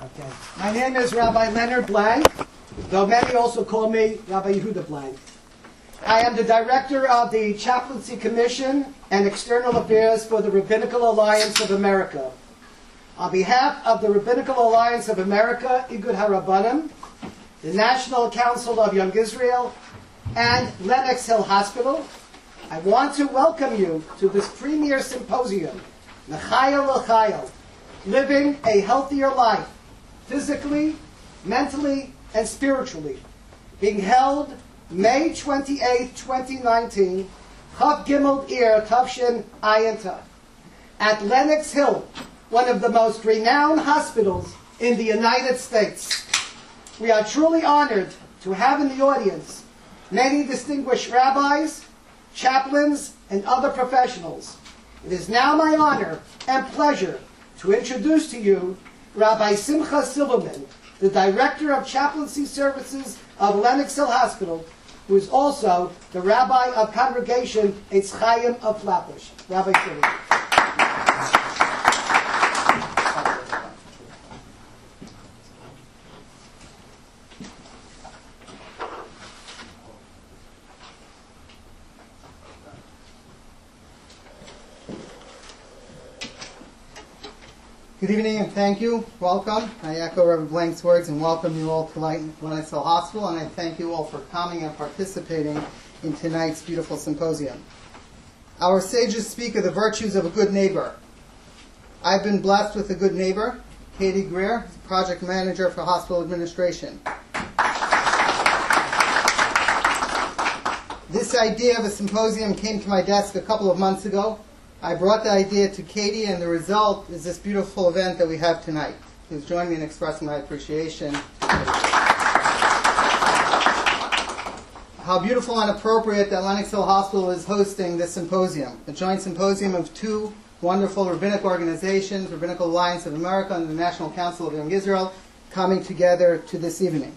Okay. My name is Rabbi Leonard Blank, though many also call me Rabbi Yehuda Blank. I am the director of the Chaplaincy Commission and External Affairs for the Rabbinical Alliance of America. On behalf of the Rabbinical Alliance of America, Igud HaRabbonim, the National Council of Young Israel, and Lenox Hill Hospital, I want to welcome you to this premier symposium, MChayil LChayil, Living a Healthier Life, physically, mentally, and spiritually, being held May 28, 2019, Chav Gimel Ir Tavshin Ayin Tav, at Lenox Hill, one of the most renowned hospitals in the United States. We are truly honored to have in the audience many distinguished rabbis, chaplains, and other professionals. It is now my honor and pleasure to introduce to you Rabbi Simcha Silverman, the Director of Chaplaincy Services of Lenox Hill Hospital, who is also the Rabbi of Congregation MChayil of Flatbush. Rabbi Silverman. Good evening and thank you. Welcome. I echo Rabbi Blank's words and welcome you all to Lenox Hill Hospital, and I thank you all for coming and participating in tonight's beautiful symposium. Our sages speak of the virtues of a good neighbor. I've been blessed with a good neighbor, Katie Greer, project manager for hospital administration. This idea of a symposium came to my desk a couple of months ago. I brought the idea to Katie, and the result is this beautiful event that we have tonight. Please join me in expressing my appreciation. How beautiful and appropriate that Lenox Hill Hospital is hosting this symposium, a joint symposium of two wonderful rabbinic organizations, Rabbinical Alliance of America and the National Council of Young Israel, coming together to this evening.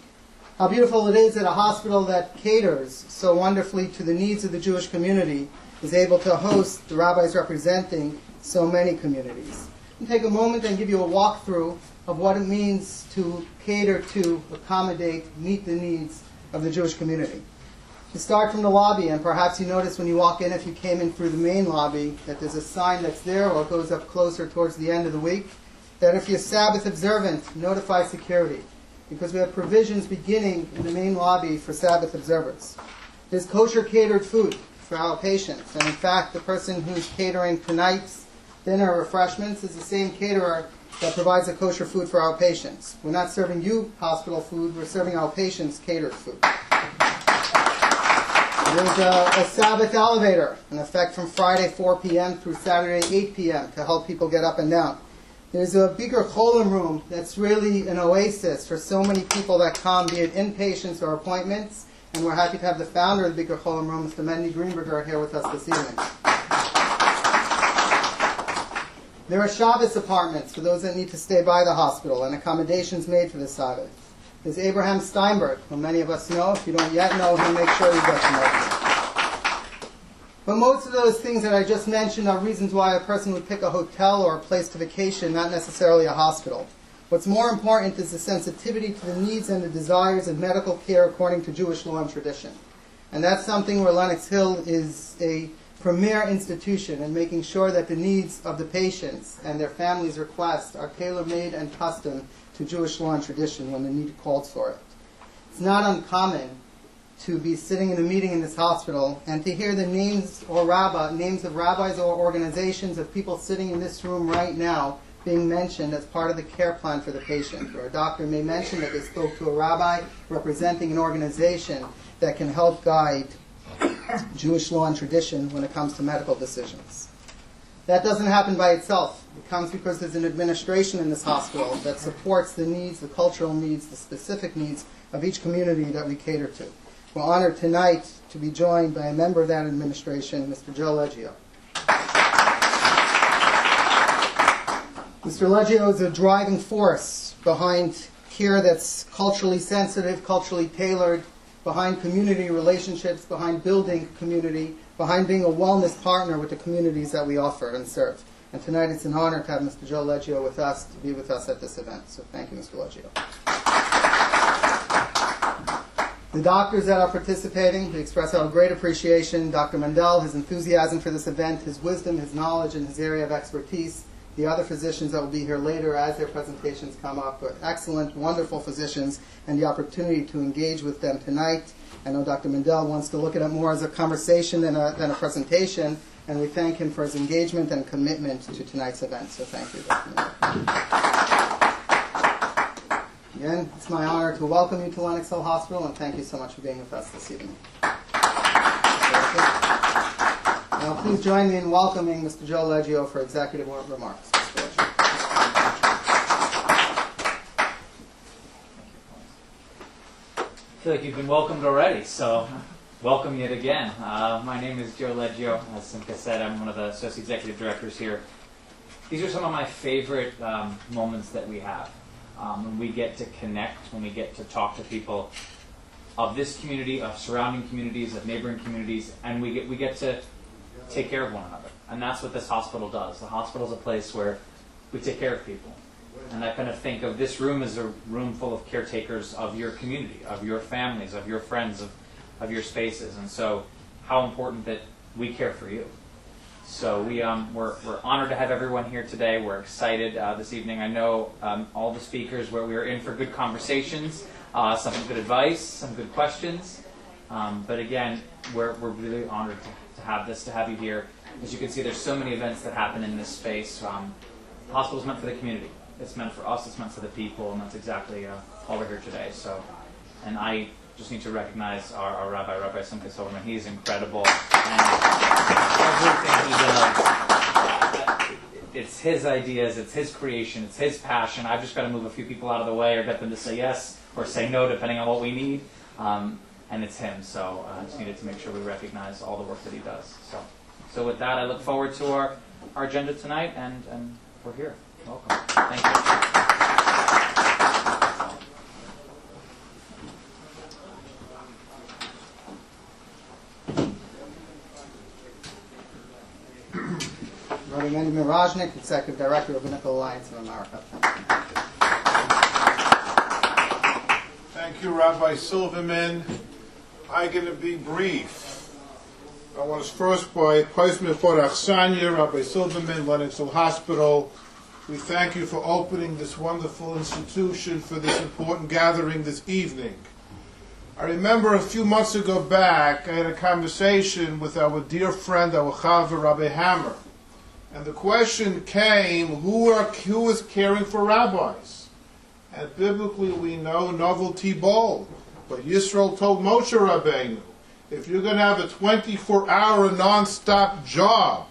How beautiful it is that a hospital that caters so wonderfully to the needs of the Jewish community is able to host the rabbis representing so many communities. I'll take a moment and give you a walkthrough of what it means to cater to, accommodate, meet the needs of the Jewish community. You start from the lobby, and perhaps you notice when you walk in, if you came in through the main lobby, that there's a sign that's there, or it goes up closer towards the end of the week, that if you're Sabbath observant, notify security, because we have provisions beginning in the main lobby for Sabbath observers. There's kosher catered food for our patients. And in fact, the person who's catering tonight's dinner refreshments is the same caterer that provides the kosher food for our patients. We're not serving you hospital food, we're serving our patients catered food. There's a Sabbath elevator, in effect from Friday 4 p.m. through Saturday 8 p.m. to help people get up and down. There's a bigger cholim room that's really an oasis for so many people that come, be it inpatients or appointments. And we're happy to have the founder of the Bigger Cholim Room, Mr. Mendy Greenberger, here with us this evening. There are Shabbos apartments for those that need to stay by the hospital, and accommodations made for the Sabbath. There's Abraham Steinberg, who many of us know. If you don't yet know him, make sure you get to know him. But most of those things that I just mentioned are reasons why a person would pick a hotel or a place to vacation, not necessarily a hospital. What's more important is the sensitivity to the needs and the desires of medical care according to Jewish law and tradition. And that's something where Lenox Hill is a premier institution in making sure that the needs of the patients and their families' requests are tailor-made and custom to Jewish law and tradition when the need calls for it. It's not uncommon to be sitting in a meeting in this hospital and to hear the names of rabbis or organizations of people sitting in this room right now being mentioned as part of the care plan for the patient, or a doctor may mention that they spoke to a rabbi representing an organization that can help guide Jewish law and tradition when it comes to medical decisions. That doesn't happen by itself. It comes because there's an administration in this hospital that supports the needs, the cultural needs, the specific needs of each community that we cater to. We're honored tonight to be joined by a member of that administration, Mr. Joe Leggio. Mr. Leggio is a driving force behind care that's culturally sensitive, culturally tailored, behind community relationships, behind building community, behind being a wellness partner with the communities that we offer and serve. And tonight it's an honor to have Mr. Joe Leggio with us, to be with us at this event. So thank you, Mr. Leggio. The doctors that are participating, we express our great appreciation. Dr. Mandel, his enthusiasm for this event, his wisdom, his knowledge, and his area of expertise. The other physicians that will be here later as their presentations come up, but excellent, wonderful physicians, and the opportunity to engage with them tonight. I know Dr. Mandel wants to look at it more as a conversation than a presentation, and we thank him for his engagement and commitment to tonight's event. So thank you, Dr. Mandel. Again, it's my honor to welcome you to Lenox Hill Hospital, and thank you so much for being with us this evening. Now, please join me in welcoming Mr. Joe Leggio for executive remarks. I feel like you've been welcomed already, so welcome yet again. My name is Joe Leggio. As Simka said, I'm one of the associate executive directors here. These are some of my favorite moments that we have. When we get to connect, when we get to talk to people of this community, of surrounding communities, of neighboring communities, and we get to take care of one another. And that's what this hospital does. The hospital is a place where we take care of people. And I kind of think of this room as a room full of caretakers of your community, of your families, of your friends, of your spaces. And so how important that we care for you. So we're honored to have everyone here today. We're excited this evening. I know all the speakers, where we were in for good conversations, some good advice, some good questions. But again, we're really honored to have you here. As you can see, there's so many events that happen in this space. The hospital is meant for the community. It's meant for us. It's meant for the people, and that's exactly why we're here today. So, and I just need to recognize our Rabbi, Rabbi Simcha Silverman. He's incredible, and everything he does, it's his ideas, it's his creation, it's his passion. I've just got to move a few people out of the way, or get them to say yes or say no, depending on what we need. And it's him, so I just needed to make sure we recognize all the work that he does. So with that, I look forward to our agenda tonight, and we're here. Welcome. Thank you. Rabbi Mandel Rajnik, Executive Director of Rabbinical Alliance of America. Thank you, Rabbi Silverman. I'm going to be brief. I want to first by placement for Achsanya, Rabbi Silverman, Lenox Hill Hospital. We thank you for opening this wonderful institution for this important gathering this evening. I remember a few months ago back, I had a conversation with our dear friend, our Chaver, Rabbi Hammer. And the question came, who is caring for rabbis? And biblically we know novelty bold. But Yisrael told Moshe Rabbeinu, if you're going to have a 24-hour non-stop job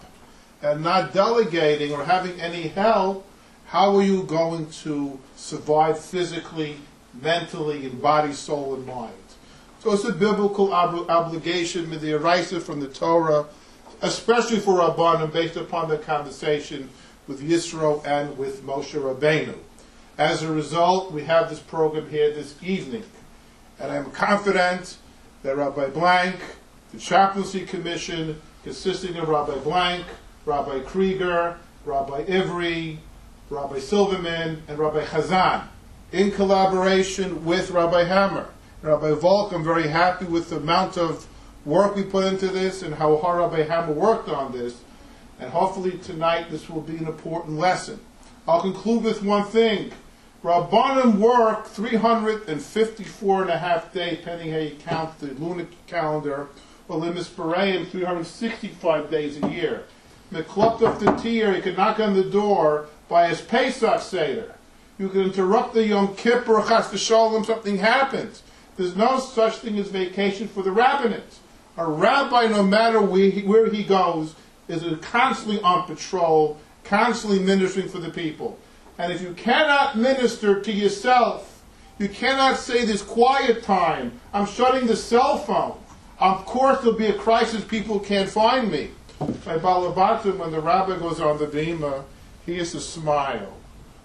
and not delegating or having any help, how are you going to survive physically, mentally, in body, soul, and mind? So it's a biblical obligation, mid'oraisa from the Torah, especially for Rabbanim, based upon the conversation with Yisro and with Moshe Rabbeinu. As a result, we have this program here this evening. And I'm confident that Rabbi Blank, the Chaplaincy Commission, consisting of Rabbi Blank, Rabbi Krieger, Rabbi Ivry, Rabbi Silverman, and Rabbi Chazan, in collaboration with Rabbi Hammer. Rabbi Volk, I'm very happy with the amount of work we put into this and how hard Rabbi Hammer worked on this. And hopefully tonight this will be an important lesson. I'll conclude with one thing. Rabbanim work 354 and a half days, depending how you count the lunar calendar, or Limis Bereim, 365 days a year. Meklopt of the tier, you can knock on the door by his Pesach Seder. You can interrupt the Yom Kippur, Chas v'Shalom, something happens. There's no such thing as vacation for the rabbinate. A rabbi, no matter where he goes, is constantly on patrol, constantly ministering for the people. And if you cannot minister to yourself, you cannot say this quiet time, I'm shutting the cell phone. Of course there'll be a crisis, people can't find me. By Balabatim, when the rabbi goes on the bima, he has to smile.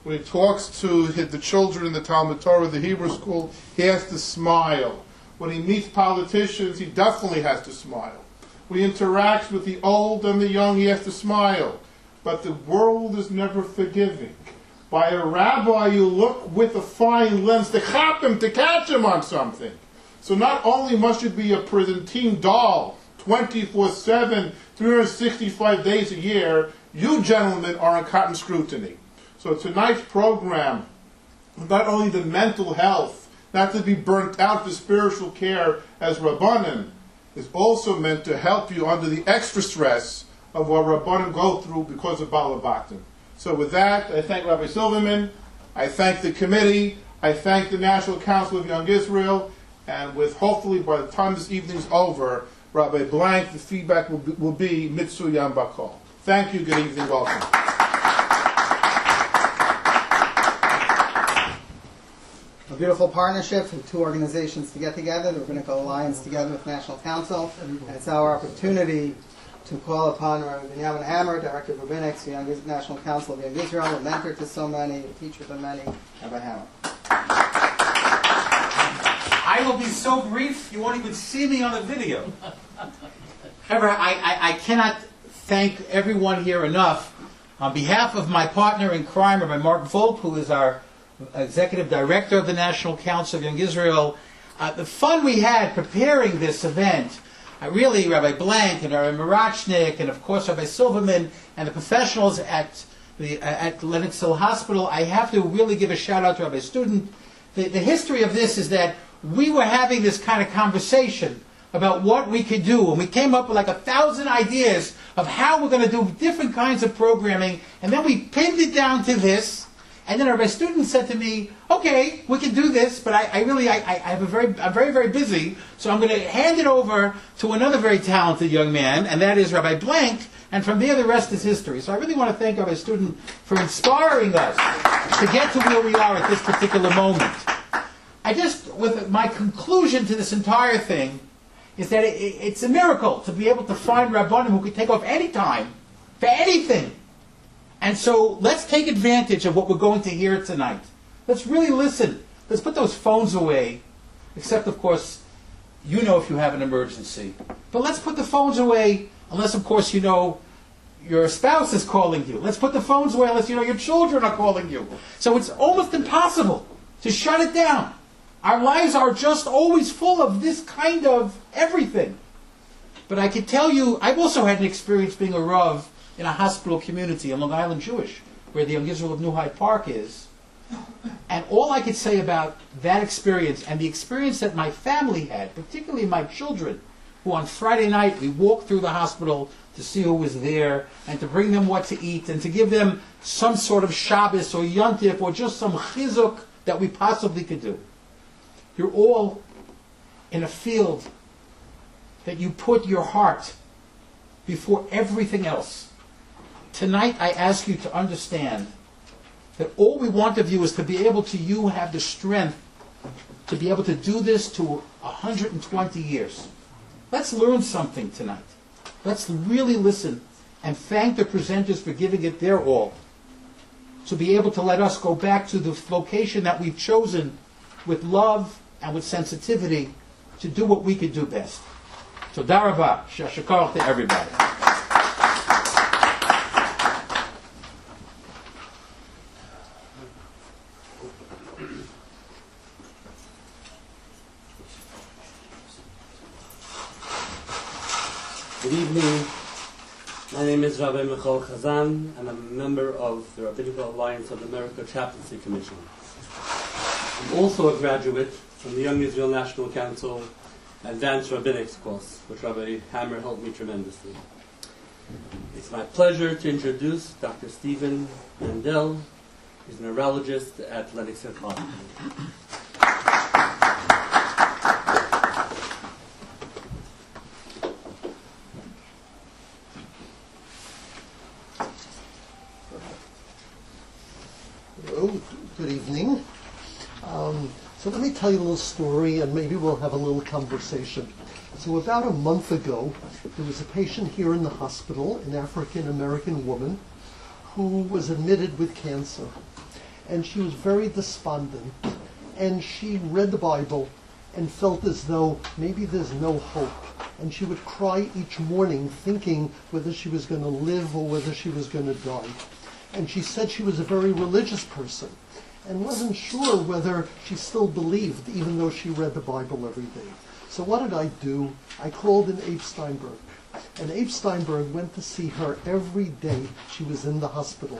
When he talks to the children in the Talmud Torah, the Hebrew school, he has to smile. When he meets politicians, he definitely has to smile. When he interacts with the old and the young, he has to smile. but the world is never forgiving. By a rabbi, you look with a fine lens to chop him, to catch him on something. So not only must you be a Byzantine doll, 24/7, 365 days a year, you gentlemen are on cotton scrutiny. So tonight's program, not only the mental health, not to be burnt out for spiritual care as Rabbanim, is also meant to help you under the extra stress of what Rabbanim go through because of Balabatim. So with that, I thank Rabbi Silverman, I thank the committee, I thank the National Council of Young Israel, and with hopefully by the time this evening's over, Rabbi Blank, the feedback will be Mitsuyam Bakol. Thank you, good evening, welcome. A beautiful partnership for two organizations to get together, the Rabbinical Alliance together with National Council, and it's our opportunity to call upon Rabbi Binyamin Hammer, Director of Rabbinics, the National Council of Young Israel, a mentor to so many, a teacher to many. Rabbi Hammer. I will be so brief, you won't even see me on the video. However, I cannot thank everyone here enough. On behalf of my partner in crime, Rabbi Mark Volk, who is our Executive Director of the National Council of Young Israel, the fun we had preparing this event, really Rabbi Blank and Rabbi Mirachnik and of course Rabbi Silverman and the professionals at Lenox Hospital, I have to really give a shout out to Rabbi Student. The history of this is that we were having this kind of conversation about what we could do, and we came up with like 1,000 ideas of how we're going to do different kinds of programming, and then we pinned it down to this. And then Rabbi Student said to me, "Okay, we can do this, but I'm very busy, so I'm going to hand it over to another very talented young man, and that is Rabbi Blank. And from there, the rest is history." So I really want to thank Rabbi Student for inspiring us to get to where we are at this particular moment. With my conclusion to this entire thing, is that it's a miracle to be able to find Rabbanim who could take off any time for anything. And so let's take advantage of what we're going to hear tonight. Let's really listen. Let's put those phones away, except, of course, you know if you have an emergency. But let's put the phones away, unless, of course, you know your spouse is calling you. Let's put the phones away unless you know your children are calling you. So it's almost impossible to shut it down. Our lives are just always full of this kind of everything. But I can tell you, I've also had an experience being a Rav in a hospital community in Long Island Jewish, where the Young Israel of New Hyde Park is. And all I could say about that experience, and the experience that my family had, particularly my children, who on Friday night we walked through the hospital to see who was there, and to bring them what to eat, and to give them some sort of Shabbos or Yontif, or just some chizuk that we possibly could do. You're all in a field that you put your heart before everything else. Tonight I ask you to understand that all we want of you is to be able to have the strength to be able to do this to 120 years. Let's learn something tonight. Let's really listen and thank the presenters for giving it their all, to be able to let us go back to the vocation that we've chosen with love and with sensitivity to do what we could do best. So Darabah, Shashakar to everybody. Good evening. My name is Rabbi Michal Chazan, and I'm a member of the Rabbinical Alliance of America Chaplaincy Commission. I'm also a graduate from the Young Israel National Council Advanced Rabbinics course, which Rabbi Hammer helped me tremendously. It's my pleasure to introduce Dr. Stephen Mandel. He's a neurologist at Lenox Hospital. Good evening. So let me tell you a little story, and maybe we'll have a little conversation. So about a month ago, there was a patient here in the hospital, an African-American woman, who was admitted with cancer. And she was very despondent. And she read the Bible and felt as though maybe there's no hope. and she would cry each morning thinking whether she was going to live or whether she was going to die. And she said she was a very religious person and wasn't sure whether she still believed, even though she read the Bible every day. So what did I do? I called in Abe Steinberg. And Abe Steinberg went to see her every day she was in the hospital.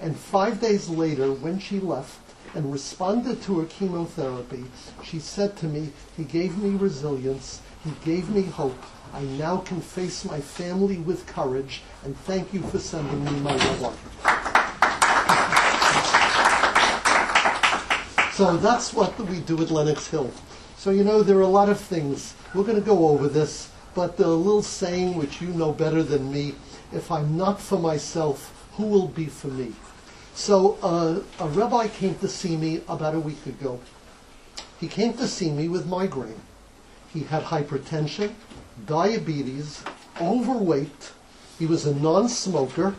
And 5 days later, when she left and responded to her chemotherapy, she said to me, "He gave me resilience, he gave me hope. I now can face my family with courage, and thank you for sending me my Rabbi." So that's what we do at Lenox Hill. So there are a lot of things. We're going to go over this, but the little saying which you know better than me, if I'm not for myself, who will be for me? So a rabbi came to see me about a week ago. He came to see me with migraine. He had hypertension, diabetes, overweight. He was a non-smoker.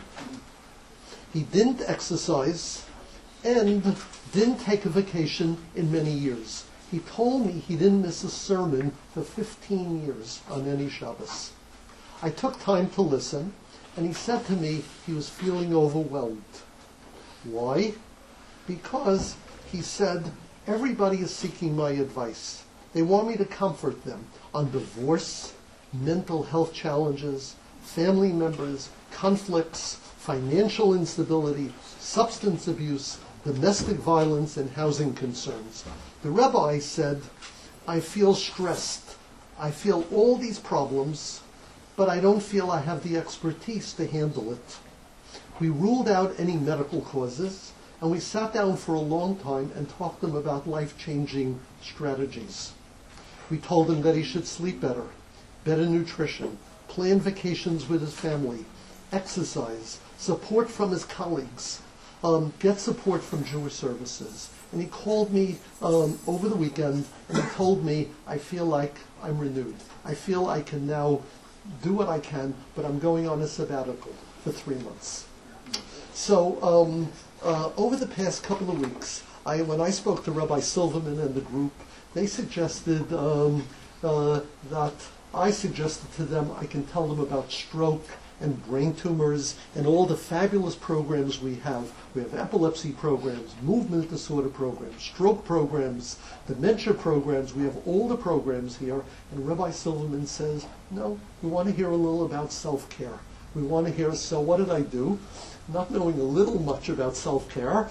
He didn't exercise and didn't take a vacation in many years. He told me he didn't miss a sermon for 15 years on any Shabbos. I took time to listen, and he said to me he was feeling overwhelmed. Why? Because, he said, everybody is seeking my advice. They want me to comfort them on divorce, mental health challenges, family members, conflicts, financial instability, substance abuse, domestic violence, and housing concerns. The rabbi said, I feel stressed. I feel all these problems, but I don't feel I have the expertise to handle it. We ruled out any medical causes, and we sat down for a long time and talked to him about life-changing strategies. We told him that he should sleep better, better nutrition, plan vacations with his family, exercise, support from his colleagues, get support from Jewish services. And he called me over the weekend and he told me, I feel like I'm renewed. I feel I can now do what I can, but I'm going on a sabbatical for 3 months. So over the past couple of weeks, when I spoke to Rabbi Silverman and the group, they suggested that I suggested to them I can tell them about stroke and brain tumors and all the fabulous programs we have. We have epilepsy programs, movement disorder programs, stroke programs, dementia programs. We have all the programs here. And Rabbi Silverman says, no, we want to hear a little about self-care. We want to hear, so what did I do? Not knowing a little much about self-care,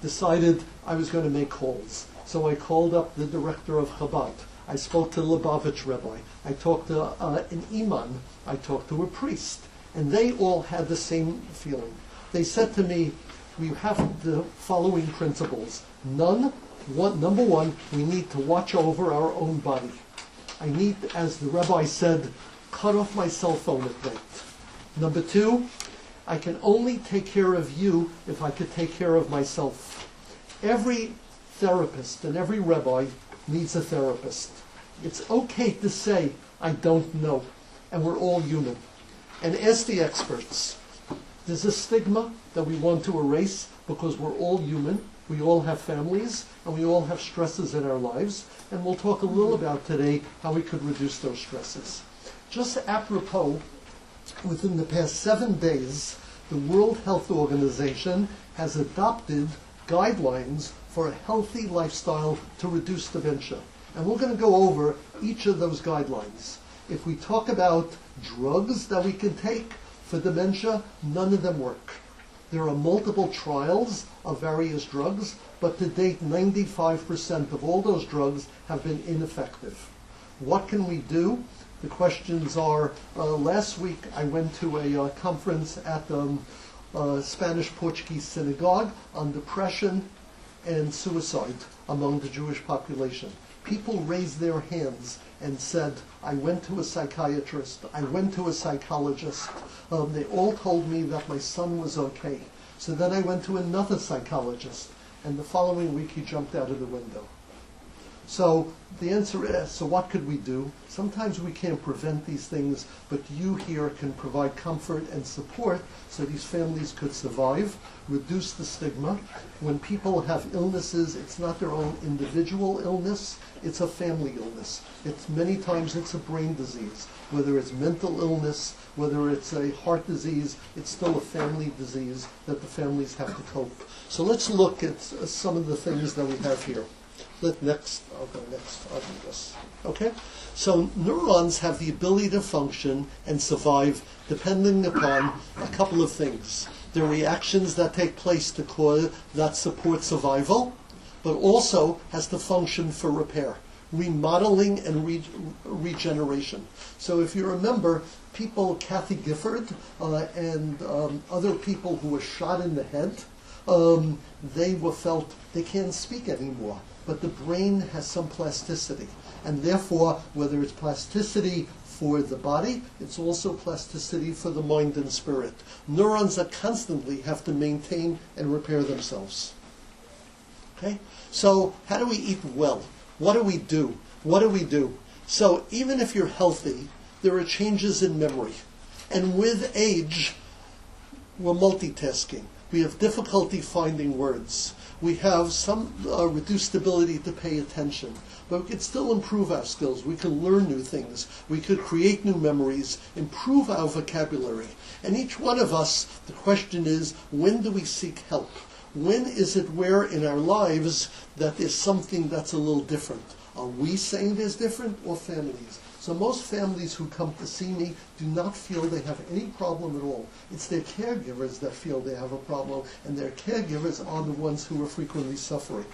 decided I was going to make calls. So I called up the director of Chabad. I spoke to the Lubavitch Rabbi. I talked to an imam. I talked to a priest. And they all had the same feeling. They said to me, we have the following principles. Number one, we need to watch over our own body. I need, as the rabbi said, cut off my cell phone at night. Number two, I can only take care of you if I could take care of myself. Every therapist and every rabbi needs a therapist. It's okay to say, I don't know, and we're all human. And ask the experts. There's a stigma that we want to erase because we're all human, we all have families, and we all have stresses in our lives, and we'll talk a little about today how we could reduce those stresses. Just apropos, within the past 7 days, the World Health Organization has adopted guidelines for a healthy lifestyle to reduce dementia. And we're going to go over each of those guidelines. If we talk about drugs that we can take for dementia, none of them work. There are multiple trials of various drugs, but to date 95% of all those drugs have been ineffective. What can we do? The questions are, last week I went to a conference at the Spanish-Portuguese synagogue on depression and suicide among the Jewish population. People raised their hands and said, I went to a psychiatrist, I went to a psychologist. They all told me that my son was okay. So then I went to another psychologist, and the following week he jumped out of the window. So the answer is, so what could we do? Sometimes we can't prevent these things, but you here can provide comfort and support so these families could survive, reduce the stigma. When people have illnesses, it's not their own individual illness, it's a family illness. Many times it's a brain disease. Whether it's mental illness, whether it's a heart disease, it's still a family disease that the families have to cope. So let's look at some of the things that we have here. I'll go next, I'll do this. Okay? So neurons have the ability to function and survive depending upon a couple of things. The reactions that take place that support survival, but also has to function for repair, remodeling and regeneration. So if you remember, Kathy Gifford and other people who were shot in the head, they were felt they can't speak anymore. But the brain has some plasticity. And therefore, whether it's plasticity for the body, it's also plasticity for the mind and spirit. Neurons that constantly have to maintain and repair themselves. Okay? So how do we eat well? What do we do? What do we do? So even if you're healthy, there are changes in memory. And with age, we're multitasking. We have difficulty finding words. We have some reduced ability to pay attention. But we could still improve our skills. We can learn new things. We could create new memories, improve our vocabulary. And each one of us, the question is, when do we seek help? When is it where in our lives that there's something that's a little different? Are we saying there's different, or families? So most families who come to see me do not feel they have any problem at all. It's their caregivers that feel they have a problem, and their caregivers are the ones who are frequently suffering.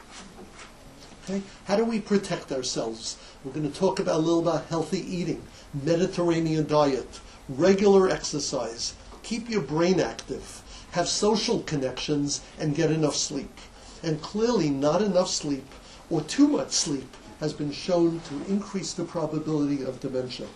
Okay? How do we protect ourselves? We're going to talk a little about healthy eating, Mediterranean diet, regular exercise, keep your brain active, have social connections, and get enough sleep. And clearly not enough sleep or too much sleep has been shown to increase the probability of dementia.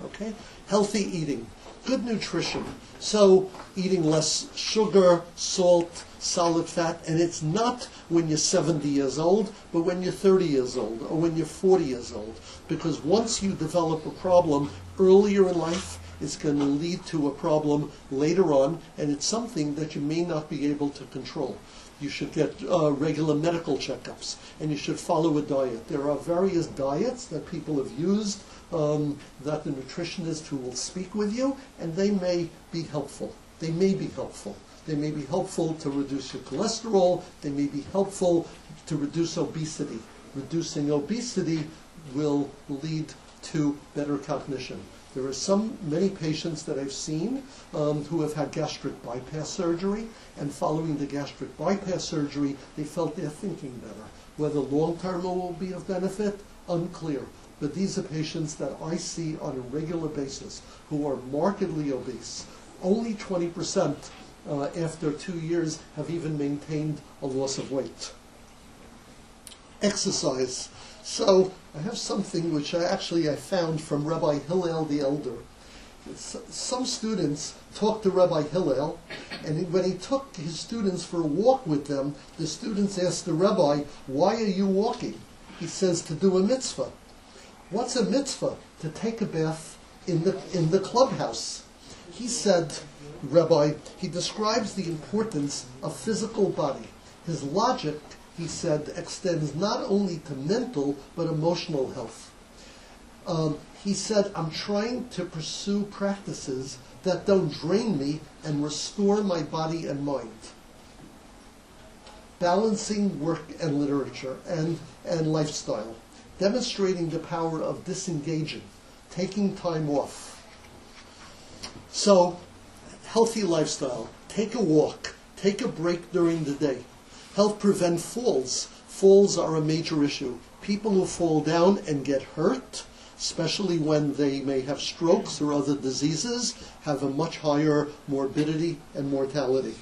Okay? Healthy eating, good nutrition. So eating less sugar, salt, solid fat, and it's not when you're 70 years old, but when you're 30 years old or when you're 40 years old. Because once you develop a problem earlier in life, it's going to lead to a problem later on, and it's something that you may not be able to control. You should get regular medical checkups, and you should follow a diet. There are various diets that people have used that the nutritionist who will speak with you, and they may be helpful. They may be helpful. They may be helpful to reduce your cholesterol. They may be helpful to reduce obesity. Reducing obesity will lead to better cognition. There are many patients that I've seen who have had gastric bypass surgery, and following the gastric bypass surgery, they felt they're thinking better. Whether long-term it will be of benefit, unclear. But these are patients that I see on a regular basis who are markedly obese. Only 20% after 2 years have even maintained a loss of weight. Exercise. So I have something which I found from Rabbi Hillel the Elder. Some students talked to Rabbi Hillel, and when he took his students for a walk with them, the students asked the rabbi, "Why are you walking?" He says, "To do a mitzvah." What's a mitzvah? To take a bath in the clubhouse. He said, Rabbi, he describes the importance of physical body. His logic, he said, extends not only to mental but emotional health. He said, I'm trying to pursue practices that don't drain me and restore my body and mind. Balancing work and literature and lifestyle. Demonstrating the power of disengaging, taking time off. So, healthy lifestyle. Take a walk. Take a break during the day. Help prevent falls. Falls are a major issue. People who fall down and get hurt, especially when they may have strokes or other diseases, have a much higher morbidity and mortality.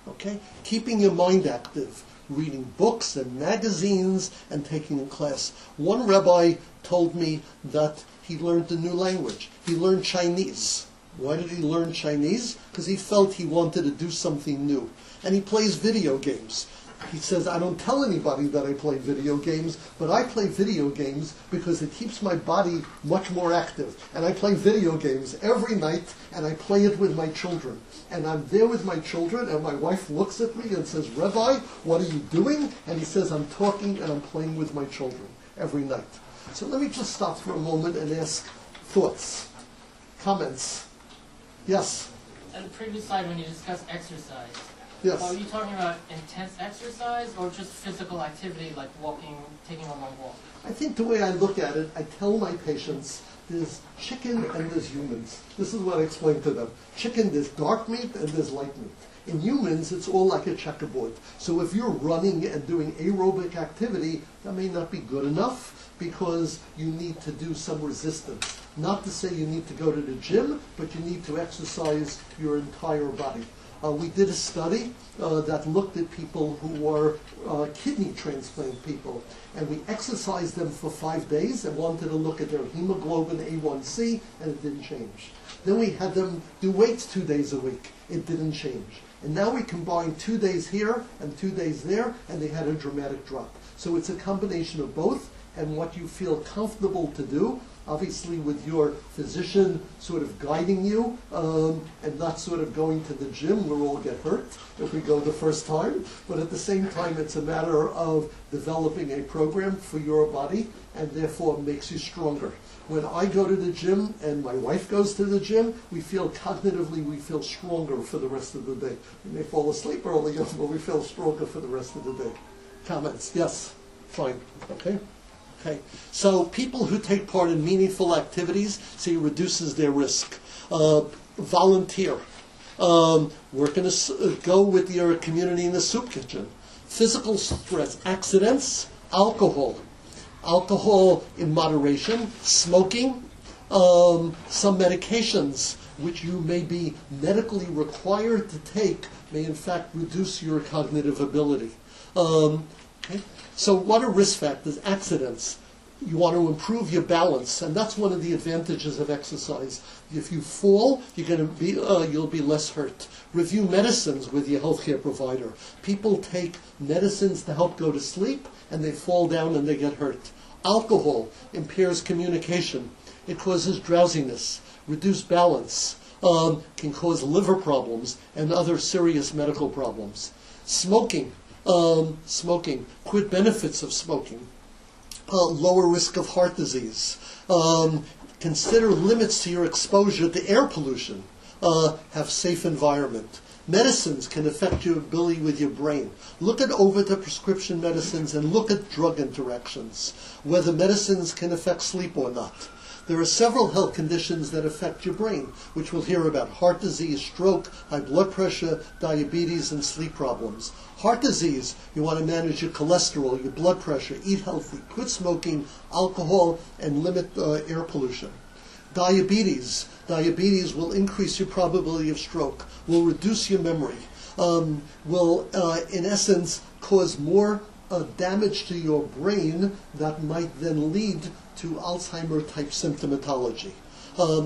Okay? Keeping your mind active. Reading books and magazines and taking a class. One rabbi told me that he learned a new language. He learned Chinese. Why did he learn Chinese? Because he felt he wanted to do something new. And he plays video games. He says, I don't tell anybody that I play video games, but I play video games because it keeps my body much more active. And I play video games every night, and I play it with my children. And I'm there with my children, and my wife looks at me and says, Rabbi, what are you doing? And he says, I'm talking and I'm playing with my children every night. So let me just stop for a moment and ask thoughts, comments. Yes? On the previous slide, when you discussed exercise, Yes. are you talking about intense exercise or just physical activity like walking, taking a long walk? I think the way I look at it, I tell my patients, there's chicken and there's humans. This is what I explain to them. Chicken, there's dark meat and there's light meat. In humans, it's all like a checkerboard. So if you're running and doing aerobic activity, that may not be good enough because you need to do some resistance. Not to say you need to go to the gym, but you need to exercise your entire body. We did a study that looked at people who were kidney transplant people, and we exercised them for 5 days and wanted to look at their hemoglobin A1C, and it didn't change. Then we had them do weights 2 days a week. It didn't change. And now we combine 2 days here and 2 days there, and they had a dramatic drop. So it's a combination of both, and what you feel comfortable to do, obviously with your physician sort of guiding you, and not sort of going to the gym where we'll all get hurt if we go the first time. But at the same time, it's a matter of developing a program for your body, and therefore makes you stronger. When I go to the gym and my wife goes to the gym, we feel cognitively, we feel stronger for the rest of the day. We may fall asleep early, but we feel stronger for the rest of the day. Comments? Yes? Fine. Okay? Okay, so people who take part in meaningful activities, see, reduces their risk. Volunteer. Work in go with your community in the soup kitchen. Physical stress, accidents, alcohol. Alcohol in moderation, smoking, some medications which you may be medically required to take may in fact reduce your cognitive ability. Okay? So what are risk factors? Accidents. You want to improve your balance, and that's one of the advantages of exercise. If you fall, you'll be less hurt. Review medicines with your healthcare provider. People take medicines to help go to sleep, and they fall down and they get hurt. Alcohol impairs communication. It causes drowsiness, reduced balance, can cause liver problems and other serious medical problems. Smoking. Quid benefits of smoking. Lower risk of heart disease. Consider limits to your exposure to air pollution. Have safe environment. Medicines can affect your ability with your brain. Look at over-the-prescription medicines and look at drug interactions, whether medicines can affect sleep or not. There are several health conditions that affect your brain, which we'll hear about: heart disease, stroke, high blood pressure, diabetes, and sleep problems. Heart disease, you want to manage your cholesterol, your blood pressure, eat healthy, quit smoking, alcohol, and limit air pollution. Diabetes will increase your probability of stroke, will reduce your memory, will, in essence, cause more damage to your brain that might then lead to Alzheimer-type symptomatology.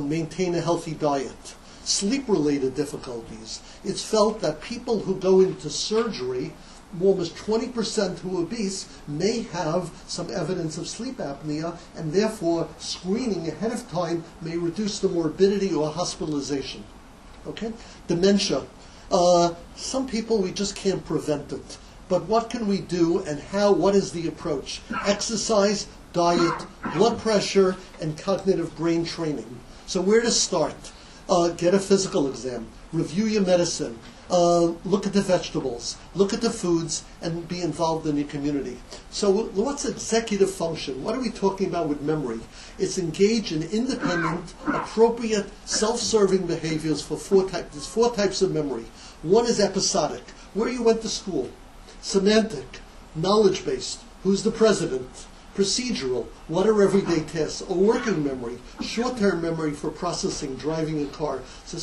Maintain a healthy diet. Sleep-related difficulties. It's felt that people who go into surgery, almost 20% who are obese, may have some evidence of sleep apnea, and therefore screening ahead of time may reduce the morbidity or hospitalization. Okay? Dementia. Some people, we just can't prevent it. But what can we do, and how? What is the approach? Exercise, diet, blood pressure, and cognitive brain training. So where to start? Get a physical exam. Review your medicine. Look at the vegetables. Look at the foods, and be involved in your community. So what's executive function? What are we talking about with memory? It's engage in independent, appropriate, self-serving behaviors for There's four types of memory. One is episodic, where you went to school. Semantic, knowledge-based, who's the president. Procedural, what are everyday tasks? Or working memory, short-term memory for processing, driving a car. So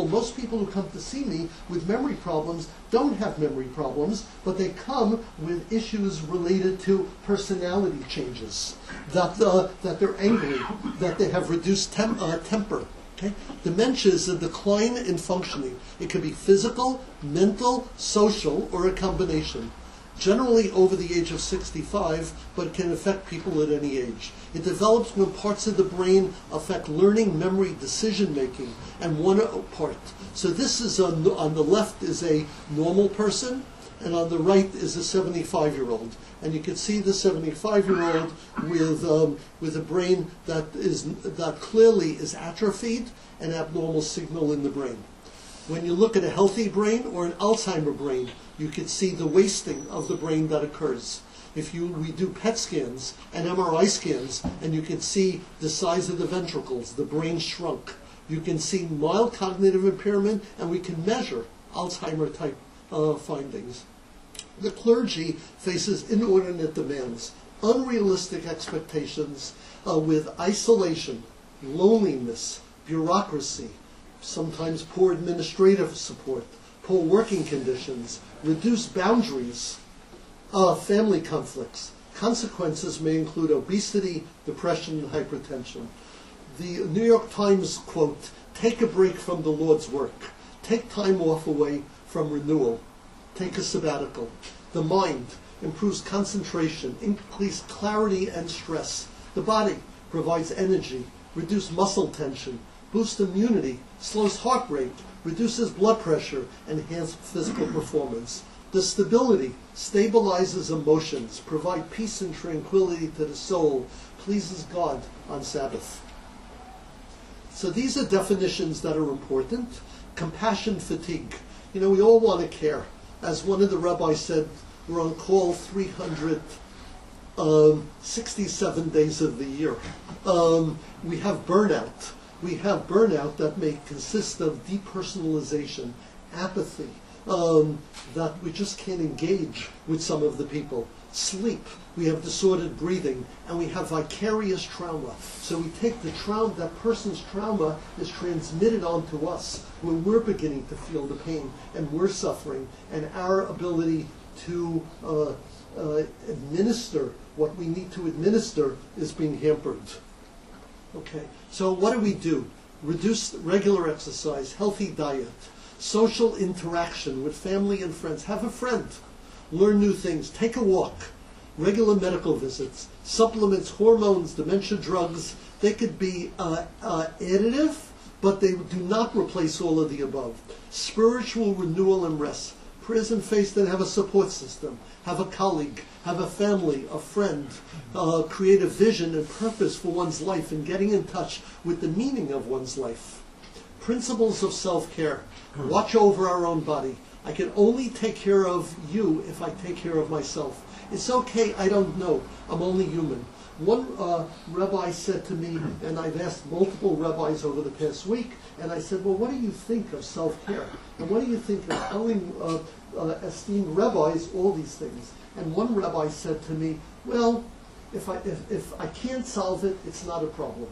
most people who come to see me with memory problems don't have memory problems, but they come with issues related to personality changes, that they're angry, that they have reduced temper. Okay? Dementia is a decline in functioning. It could be physical, mental, social, or a combination. generally over the age of 65, but it can affect people at any age. It develops when parts of the brain affect learning, memory, decision-making, and one part. So this is, on the left is a normal person, and on the right is a 75-year-old. And you can see the 75-year-old with a brain that clearly is atrophied, an abnormal signal in the brain. When you look at a healthy brain or an Alzheimer brain, you can see the wasting of the brain that occurs. We do PET scans and MRI scans, and you can see the size of the ventricles, the brain shrunk. You can see mild cognitive impairment, and we can measure Alzheimer-type findings. The clergy faces inordinate demands, unrealistic expectations with isolation, loneliness, bureaucracy, sometimes poor administrative support, poor working conditions, reduced boundaries, family conflicts. Consequences may include obesity, depression, and hypertension. The New York Times quote, "Take a break from the Lord's work. Take time off away from renewal. Take a sabbatical." The mind improves concentration, increased clarity and stress. The body provides energy, reduces muscle tension, boosts immunity, slows heart rate, reduces blood pressure, and enhances physical performance. The stability stabilizes emotions, provides peace and tranquility to the soul, pleases God on Sabbath. So these are definitions that are important. Compassion fatigue. We all want to care. As one of the rabbis said, we're on call 367 days of the year. We have burnout. We have burnout that may consist of depersonalization, apathy, that we just can't engage with some of the people. Sleep, we have disordered breathing, and we have vicarious trauma. So we take the trauma, that person's trauma is transmitted onto us when we're beginning to feel the pain and we're suffering, and our ability to administer what we need to administer is being hampered. Okay, so what do? Reduce regular exercise, healthy diet, social interaction with family and friends. Have a friend. Learn new things. Take a walk. Regular medical visits. Supplements, hormones, dementia drugs. They could be additive, but they do not replace all of the above. Spiritual renewal and rest. Prayers and faith that have a support system. Have a colleague. Have a family, a friend. Create a vision and purpose for one's life and getting in touch with the meaning of one's life. Principles of self-care. Watch over our own body. I can only take care of you if I take care of myself. It's okay, I don't know. I'm only human. One rabbi said to me, and I've asked multiple rabbis over the past week, and I said, well, what do you think of self-care? And what do you think of telling esteemed rabbis all these things? And one rabbi said to me, well, if I can't solve it, it's not a problem.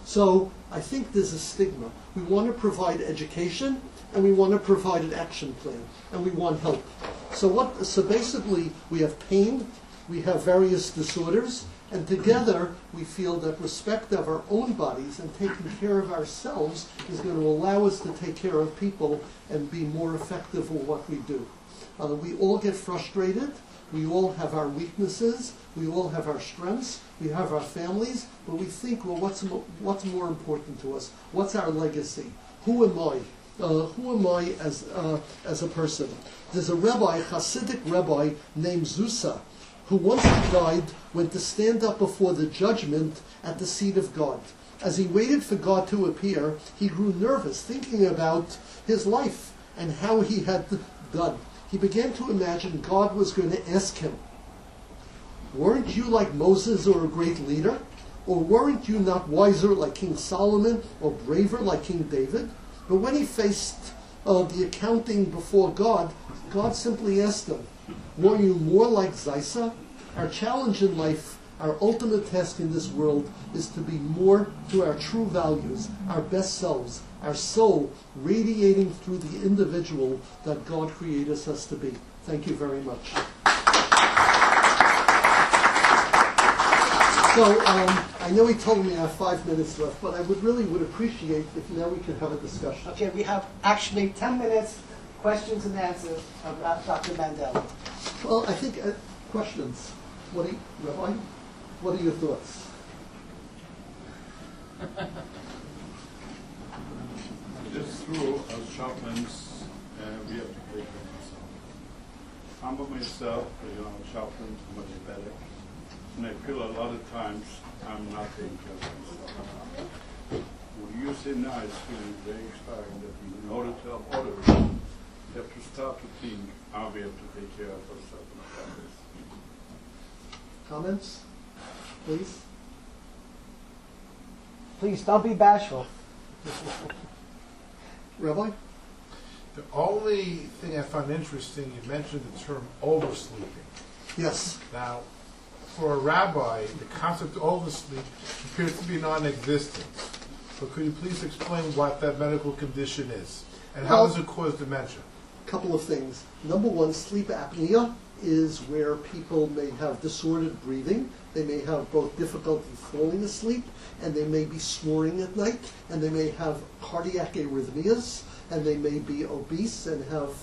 So I think there's a stigma. We want to provide education, and we want to provide an action plan, and we want help. So basically, we have pain, we have various disorders, and together we feel that respect of our own bodies and taking care of ourselves is going to allow us to take care of people and be more effective in what we do. We all get frustrated. We all have our weaknesses. We all have our strengths. We have our families. But we think, well, what's more important to us? What's our legacy? Who am I? Who am I as a person? There's a rabbi, Hasidic rabbi named Zusa, who once he died went to stand up before the judgment at the seat of God. As he waited for God to appear, he grew nervous, thinking about his life and how he had done. He began to imagine God was going to ask him, weren't you like Moses or a great leader? Or weren't you not wiser like King Solomon or braver like King David? But when he faced the accounting before God, God simply asked him, were you more like Zisa? Our challenge in life, our ultimate task in this world, is to be more to our true values, our best selves, our soul radiating through the individual that God created us to be. Thank you very much. So I know he told me I have 5 minutes left, but I would appreciate if now we could have a discussion. Okay, we have actually 10 minutes, questions and answers of Dr. Mandel. Well, I think questions. Rabbi, what are your thoughts? Just through as chaplains, we have to take care of ourselves. I'm by myself, chaplain, I'm a diabetic, and I feel a lot of times I'm not taking care of myself. What you say now is feeling very inspiring that in order to help others, you have to start to think how we have to take care of ourselves and our families. Comments, please? Please don't be bashful. Rabbi? The only thing I found interesting, you mentioned the term oversleeping. Yes. Now, for a rabbi, the concept of oversleep appears to be non-existent. So could you please explain what that medical condition is? And how does it cause dementia? Couple of things. Number one, sleep apnea is where people may have disordered breathing. They may have both difficulty falling asleep, and they may be snoring at night, and they may have cardiac arrhythmias, and they may be obese and have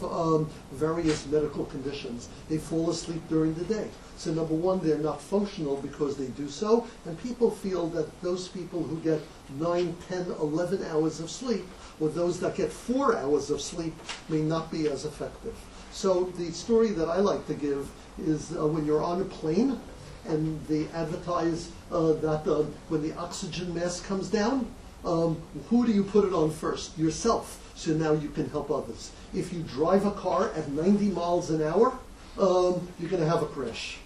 various medical conditions. They fall asleep during the day. So number one, they're not functional because they do so, and people feel that those people who get 9, 10, 11 hours of sleep, or those that get 4 hours of sleep, may not be as effective. So the story that I like to give is when you're on a plane and they advertise that when the oxygen mask comes down, who do you put it on first? Yourself. So now you can help others. If you drive a car at 90 miles an hour, you're going to have a crash.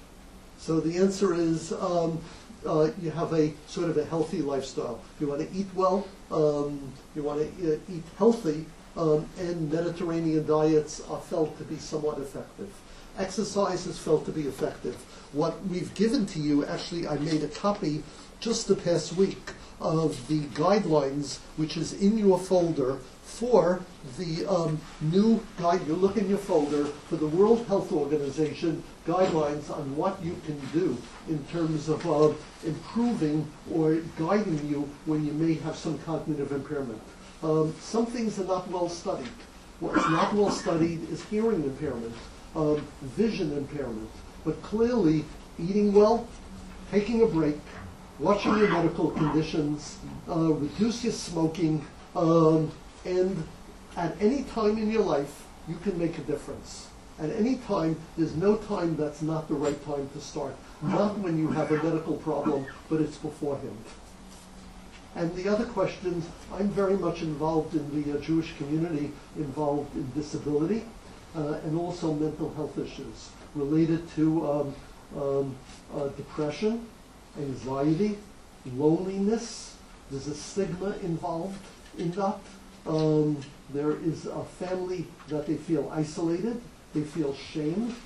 So the answer is you have a sort of a healthy lifestyle. You want to eat well, you want to eat healthy, and Mediterranean diets are felt to be somewhat effective. Exercise is felt to be effective. What we've given to you, actually I made a copy just the past week of the guidelines, which is in your folder for the new guide. You look in your folder for the World Health Organization guidelines on what you can do in terms of improving or guiding you when you may have some cognitive impairment. Some things are not well studied. What's not well studied is hearing impairment, vision impairment, but clearly eating well, taking a break, watching your medical conditions, reduce your smoking, and at any time in your life, you can make a difference. At any time, there's no time that's not the right time to start. Not when you have a medical problem, but it's beforehand. And the other questions, I'm very much involved in the Jewish community, involved in disability, and also mental health issues related to depression, anxiety, loneliness. There's a stigma involved in that. There is a family that they feel isolated, they feel shame.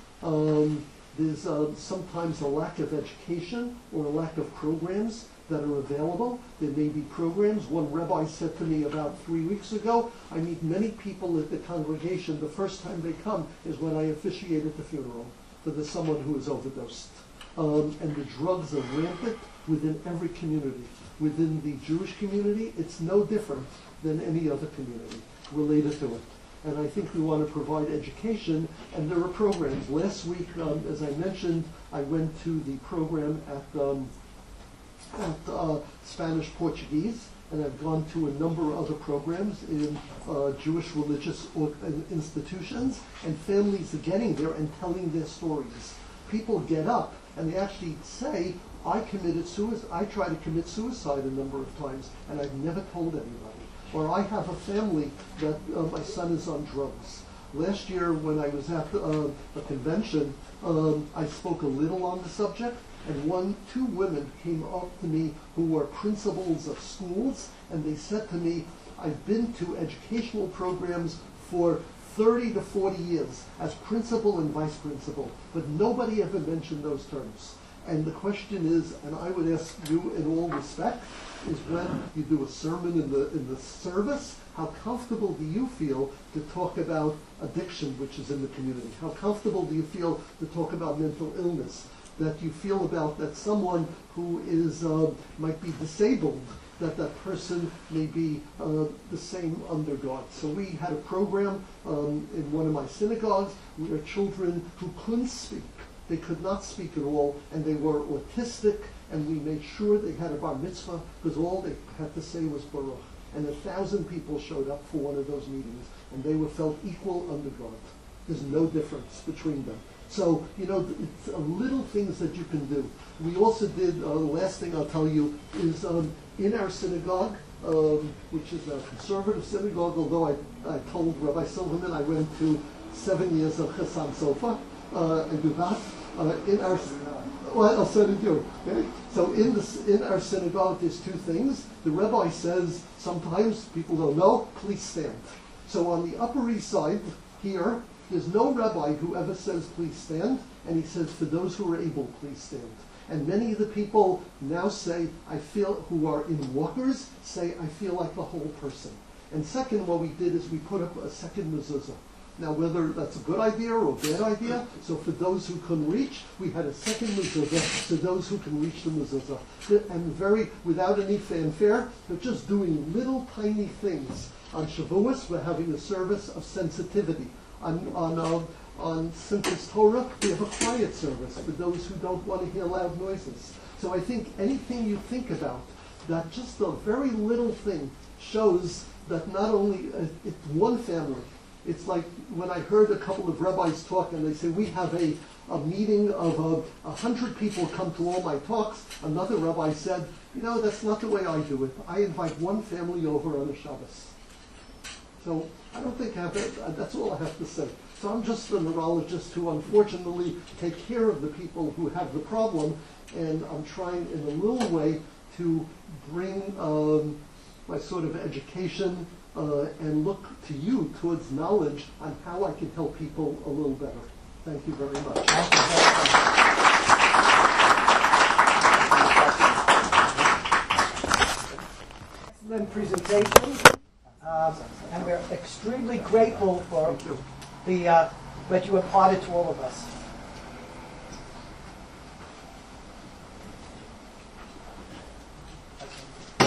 There's sometimes a lack of education or a lack of programs that are available. There may be programs. One rabbi said to me about 3 weeks ago, I meet many people at the congregation, the first time they come is when I officiate at the funeral for someone who is overdosed. And the drugs are rampant within every community. Within the Jewish community, it's no different than any other community related to it. And I think we want to provide education, and there are programs. Last week, as I mentioned, I went to the program at Spanish Portuguese, and I've gone to a number of other programs in Jewish religious institutions, and families are getting there and telling their stories. People get up and they actually say, I tried to commit suicide a number of times, and I've never told anybody. Or I have a family that my son is on drugs. Last year when I was at a convention, I spoke a little on the subject, and two women came up to me who were principals of schools, and they said to me, I've been to educational programs for 30 to 40 years as principal and vice principal, but nobody ever mentioned those terms. And the question is, and I would ask you in all respect, is when you do a sermon in the service, how comfortable do you feel to talk about addiction, which is in the community? How comfortable do you feel to talk about mental illness? That you feel about that someone who is might be disabled that that person may be the same underdog. So we had a program in one of my synagogues where children who couldn't speak, they could not speak at all, and they were autistic, and we made sure they had a bar mitzvah because all they had to say was Baruch. And 1,000 people showed up for one of those meetings, and they were felt equal underdog. There's no difference between them. So, you know, it's little things that you can do. We also did, the last thing I'll tell you is in our synagogue, which is a conservative synagogue, although I told Rabbi Silverman I went to 7 years of Chasam Sofa and Guvat. Well, so did you. Okay? So in our synagogue, there's two things. The rabbi says, sometimes people don't know, please stand. So on the Upper East Side here, there's no rabbi who ever says, please stand, and he says, for those who are able, please stand. And many of the people now say, I feel, who are in walkers, say, I feel like the whole person. And second, what we did is we put up a second mezuzah. Now, whether that's a good idea or a bad idea, so for those who couldn't reach, we had a second mezuzah, so those who can reach the mezuzah. And without any fanfare, but just doing little tiny things. On Shavuos, we're having a service of sensitivity. On Simchas Torah, we have a quiet service for those who don't want to hear loud noises. So I think anything you think about, that just a very little thing shows that not only it's one family. It's like when I heard a couple of rabbis talk and they say, we have a meeting of 100 people come to all my talks. Another rabbi said, you know, that's not the way I do it. I invite one family over on a Shabbos. So I don't think that's all I have to say. So I'm just a neurologist who unfortunately take care of the people who have the problem, and I'm trying in a little way to bring my sort of education and look to you towards knowledge on how I can help people a little better. Thank you very much. Excellent presentation. And we're extremely grateful for what you imparted to all of us.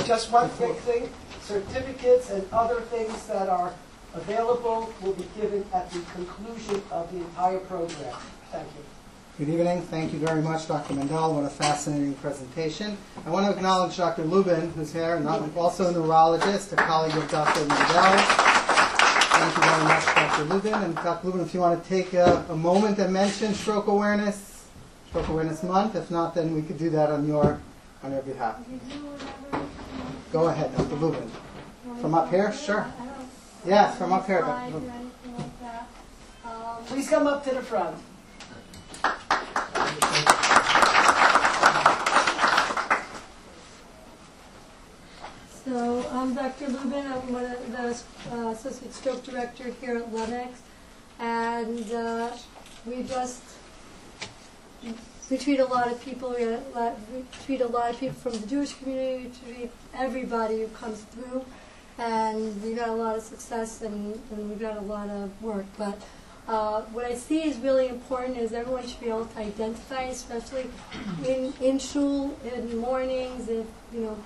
Just one quick thing, certificates and other things that are available will be given at the conclusion of the entire program. Thank you. Good evening. Thank you very much, Dr. Mandel. What a fascinating presentation. I want to acknowledge Dr. Lubin, who's here, also a neurologist, a colleague of Dr. Mandel. Thank you very much, Dr. Lubin. And Dr. Lubin, if you want to take a moment and mention Stroke Awareness Month. If not, then we could do that on your behalf. Go ahead, Dr. Lubin. From up here? Sure. Yes, from up here, Dr. Lubin. Please come up to the front. So I'm Dr. Lubin. I'm one of the Associate Stroke Director here at Lenox. And we treat a lot of people. We treat a lot of people from the Jewish community. We treat everybody who comes through. And we've had a lot of success and we've got a lot of work. But what I see is really important is everyone should be able to identify, especially in shul, in the mornings, if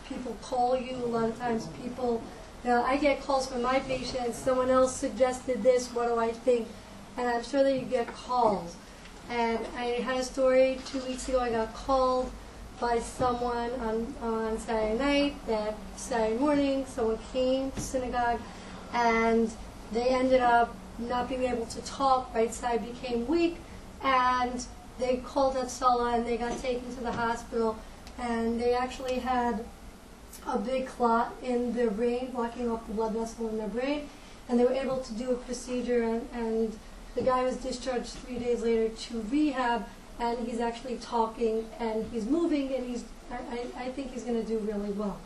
people call you. A lot of times people, I get calls from my patients, someone else suggested this, what do I think? And I'm sure that you get calls. And I had a story 2 weeks ago. I got called by someone on Saturday night, that Saturday morning someone came to synagogue and they ended up not being able to talk. Right side became weak, and they called Hatzalah and they got taken to the hospital, and they actually had a big clot in their brain, blocking off the blood vessel in their brain, and they were able to do a procedure, and the guy was discharged 3 days later to rehab, and he's actually talking and he's moving, and I think he's going to do really well.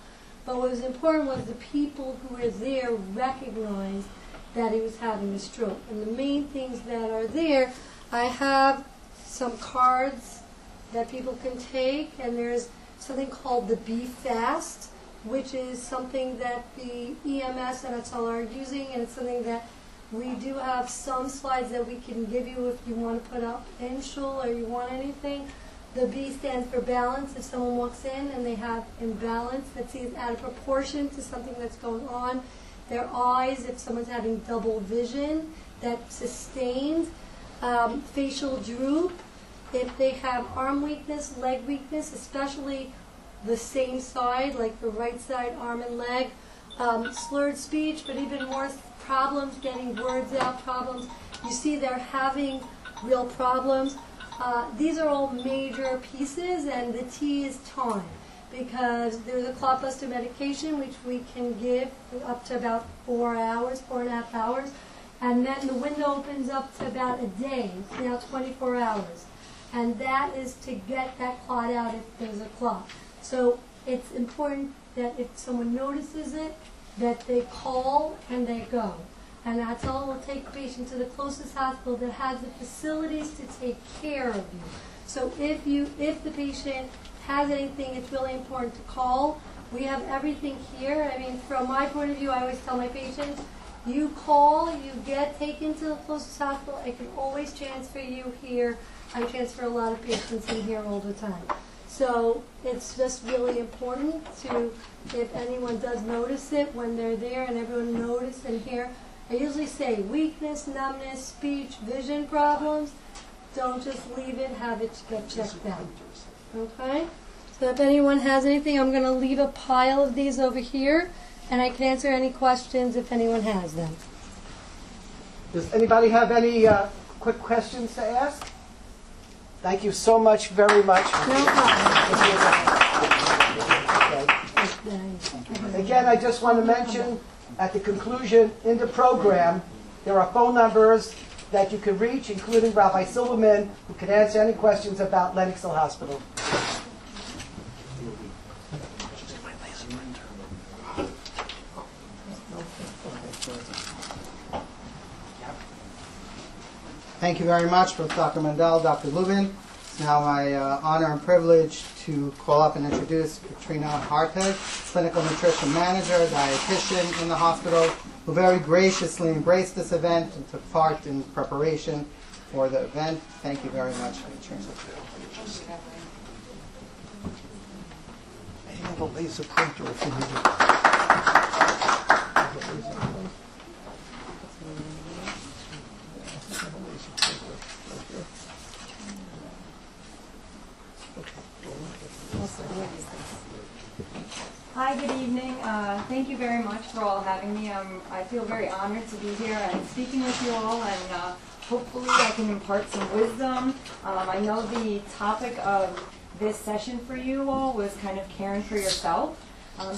But what was important was the people who were there recognized that he was having a stroke. And the main things that are there, I have some cards that people can take, and there's something called the Be Fast, which is something that the EMS and Hatzalah are using, and it's something that we do have some slides that we can give you if you want to put up in shul or you want anything. The B stands for balance. If someone walks in and they have imbalance, that seems out of proportion to something that's going on. Their eyes, if someone's having double vision, that sustained. Facial droop. If they have arm weakness, leg weakness, especially the same side, like the right side, arm and leg. Slurred speech, but even more problems getting words out, problems. You see they're having real problems. These are all major pieces, and the T is time, because there's a clot buster medication which we can give up to about 4 hours, 4.5 hours, and then the window opens up to about a day, it's now 24 hours. And that is to get that clot out if there's a clot. So it's important that if someone notices it, that they call and they go. And that's all. We'll take the patient to the closest hospital that has the facilities to take care of you. So if the patient has anything, it's really important to call. We have everything here. I mean, from my point of view, I always tell my patients, you call, you get taken to the closest hospital. I can always transfer you here. I transfer a lot of patients in here all the time. So it's just really important to, if anyone does notice it when they're there and everyone notice and hear, I usually say weakness, numbness, speech, vision problems, don't just leave it, have it get checked out. Okay? So if anyone has anything, I'm going to leave a pile of these over here, and I can answer any questions if anyone has them. Does anybody have any quick questions to ask? Thank you so much, very much. No problem. Again, I just want to mention at the conclusion in the program, there are phone numbers that you can reach, including Rabbi Silverman, who can answer any questions about Lenox Hospital. Thank you very much, both Dr. Mandel, Dr. Lubin. It's now my honor and privilege to call up and introduce Katrina Hartog, Clinical Nutrition Manager, dietitian in the hospital, who very graciously embraced this event and took part in preparation for the event. Thank you very much, Katrina. I have a laser printer if you need it. Hi, good evening. Thank you very much for all having me. I feel very honored to be here and speaking with you all, and hopefully I can impart some wisdom. I know the topic of this session for you all was kind of caring for yourself.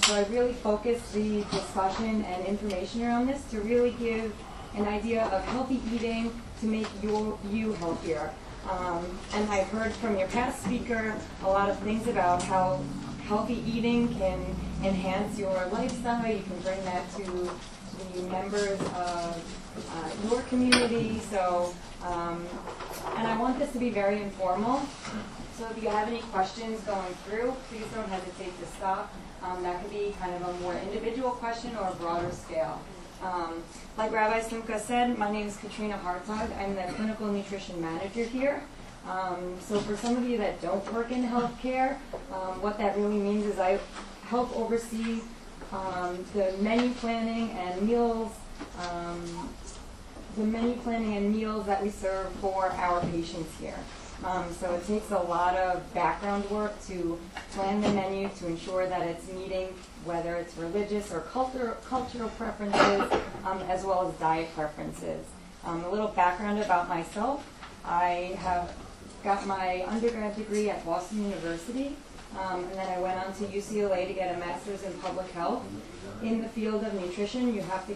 So I really focused the discussion and information around this to really give an idea of healthy eating to make you healthier. And I've heard from your past speaker a lot of things about how healthy eating can enhance your lifestyle. You can bring that to the members of your community. So, and I want this to be very informal. So if you have any questions going through, please don't hesitate to stop. That could be kind of a more individual question or a broader scale. Like Rabbi Simcha said, my name is Katrina Hartog. I'm the Clinical Nutrition Manager here. So for some of you that don't work in healthcare, what that really means is I help oversee the menu planning and meals, that we serve for our patients here. So it takes a lot of background work to plan the menu to ensure that it's meeting whether it's religious or cultural preferences, as well as diet preferences. A little background about myself. I have got my undergrad degree at Boston University, and then I went on to UCLA to get a master's in public health. In the field of nutrition, you have to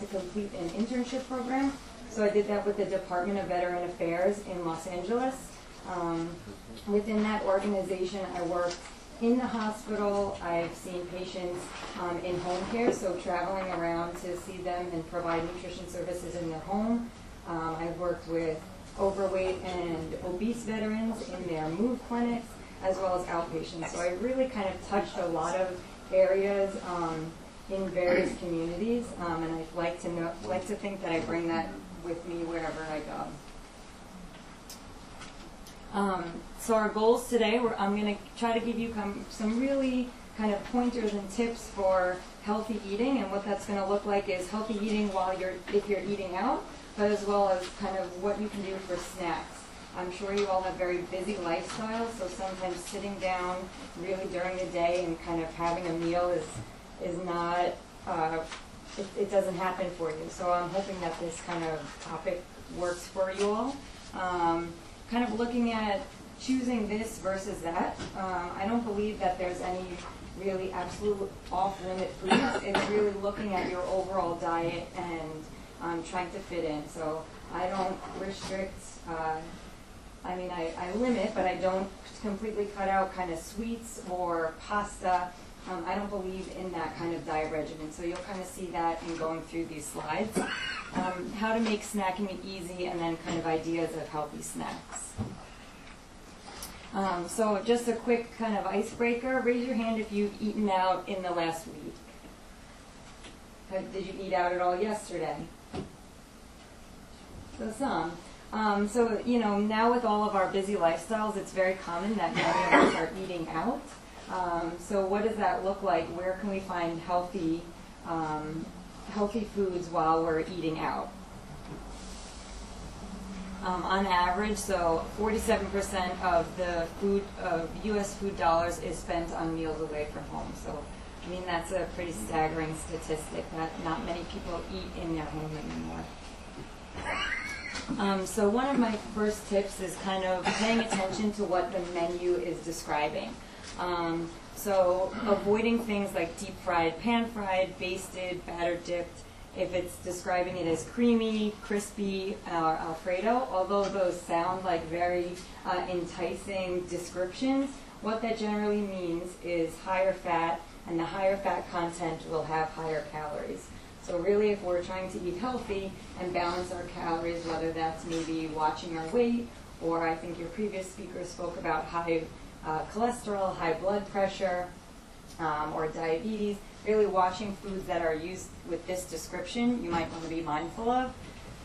complete an internship program. So I did that with the Department of Veteran Affairs in Los Angeles. Within that organization, I worked in the hospital. I've seen patients in home care, so traveling around to see them and provide nutrition services in their home. I've worked with overweight and obese veterans in their move clinics, as well as outpatients. So I really kind of touched a lot of areas in various communities, and I'd like to think that I bring that with me wherever I go. So our goals today, I'm going to try to give you some really kind of pointers and tips for healthy eating, and what that's going to look like is healthy eating if you're eating out, but as well as kind of what you can do for snacks. I'm sure you all have very busy lifestyles, so sometimes sitting down really during the day and kind of having a meal is not, it doesn't happen for you. So I'm hoping that this kind of topic works for you all. Kind of looking at choosing this versus that. I don't believe that there's any really absolute off-limit foods. It's really looking at your overall diet and trying to fit in. So I don't restrict, I limit, but I don't completely cut out kind of sweets or pasta. I don't believe in that kind of diet regimen. So you'll kind of see that in going through these slides. How to make snacking easy, and then kind of ideas of healthy snacks. So just a quick kind of icebreaker. Raise your hand if you've eaten out in the last week. Did you eat out at all yesterday? So some. So, now with all of our busy lifestyles, it's very common that many of us are eating out. So what does that look like? Where can we find healthy foods while we're eating out? On average, so 47% of the U.S. food dollars is spent on meals away from home. So, that's a pretty staggering statistic that not many people eat in their home anymore. So one of my first tips is kind of paying attention to what the menu is describing. So avoiding things like deep fried, pan fried, basted, batter dipped. If it's describing it as creamy, crispy, or Alfredo, although those sound like very enticing descriptions, what that generally means is higher fat, and the higher fat content will have higher calories. So really, if we're trying to eat healthy and balance our calories, whether that's maybe watching our weight, or I think your previous speaker spoke about high cholesterol, high blood pressure, or diabetes, really watching foods that are used with this description you might want to be mindful of,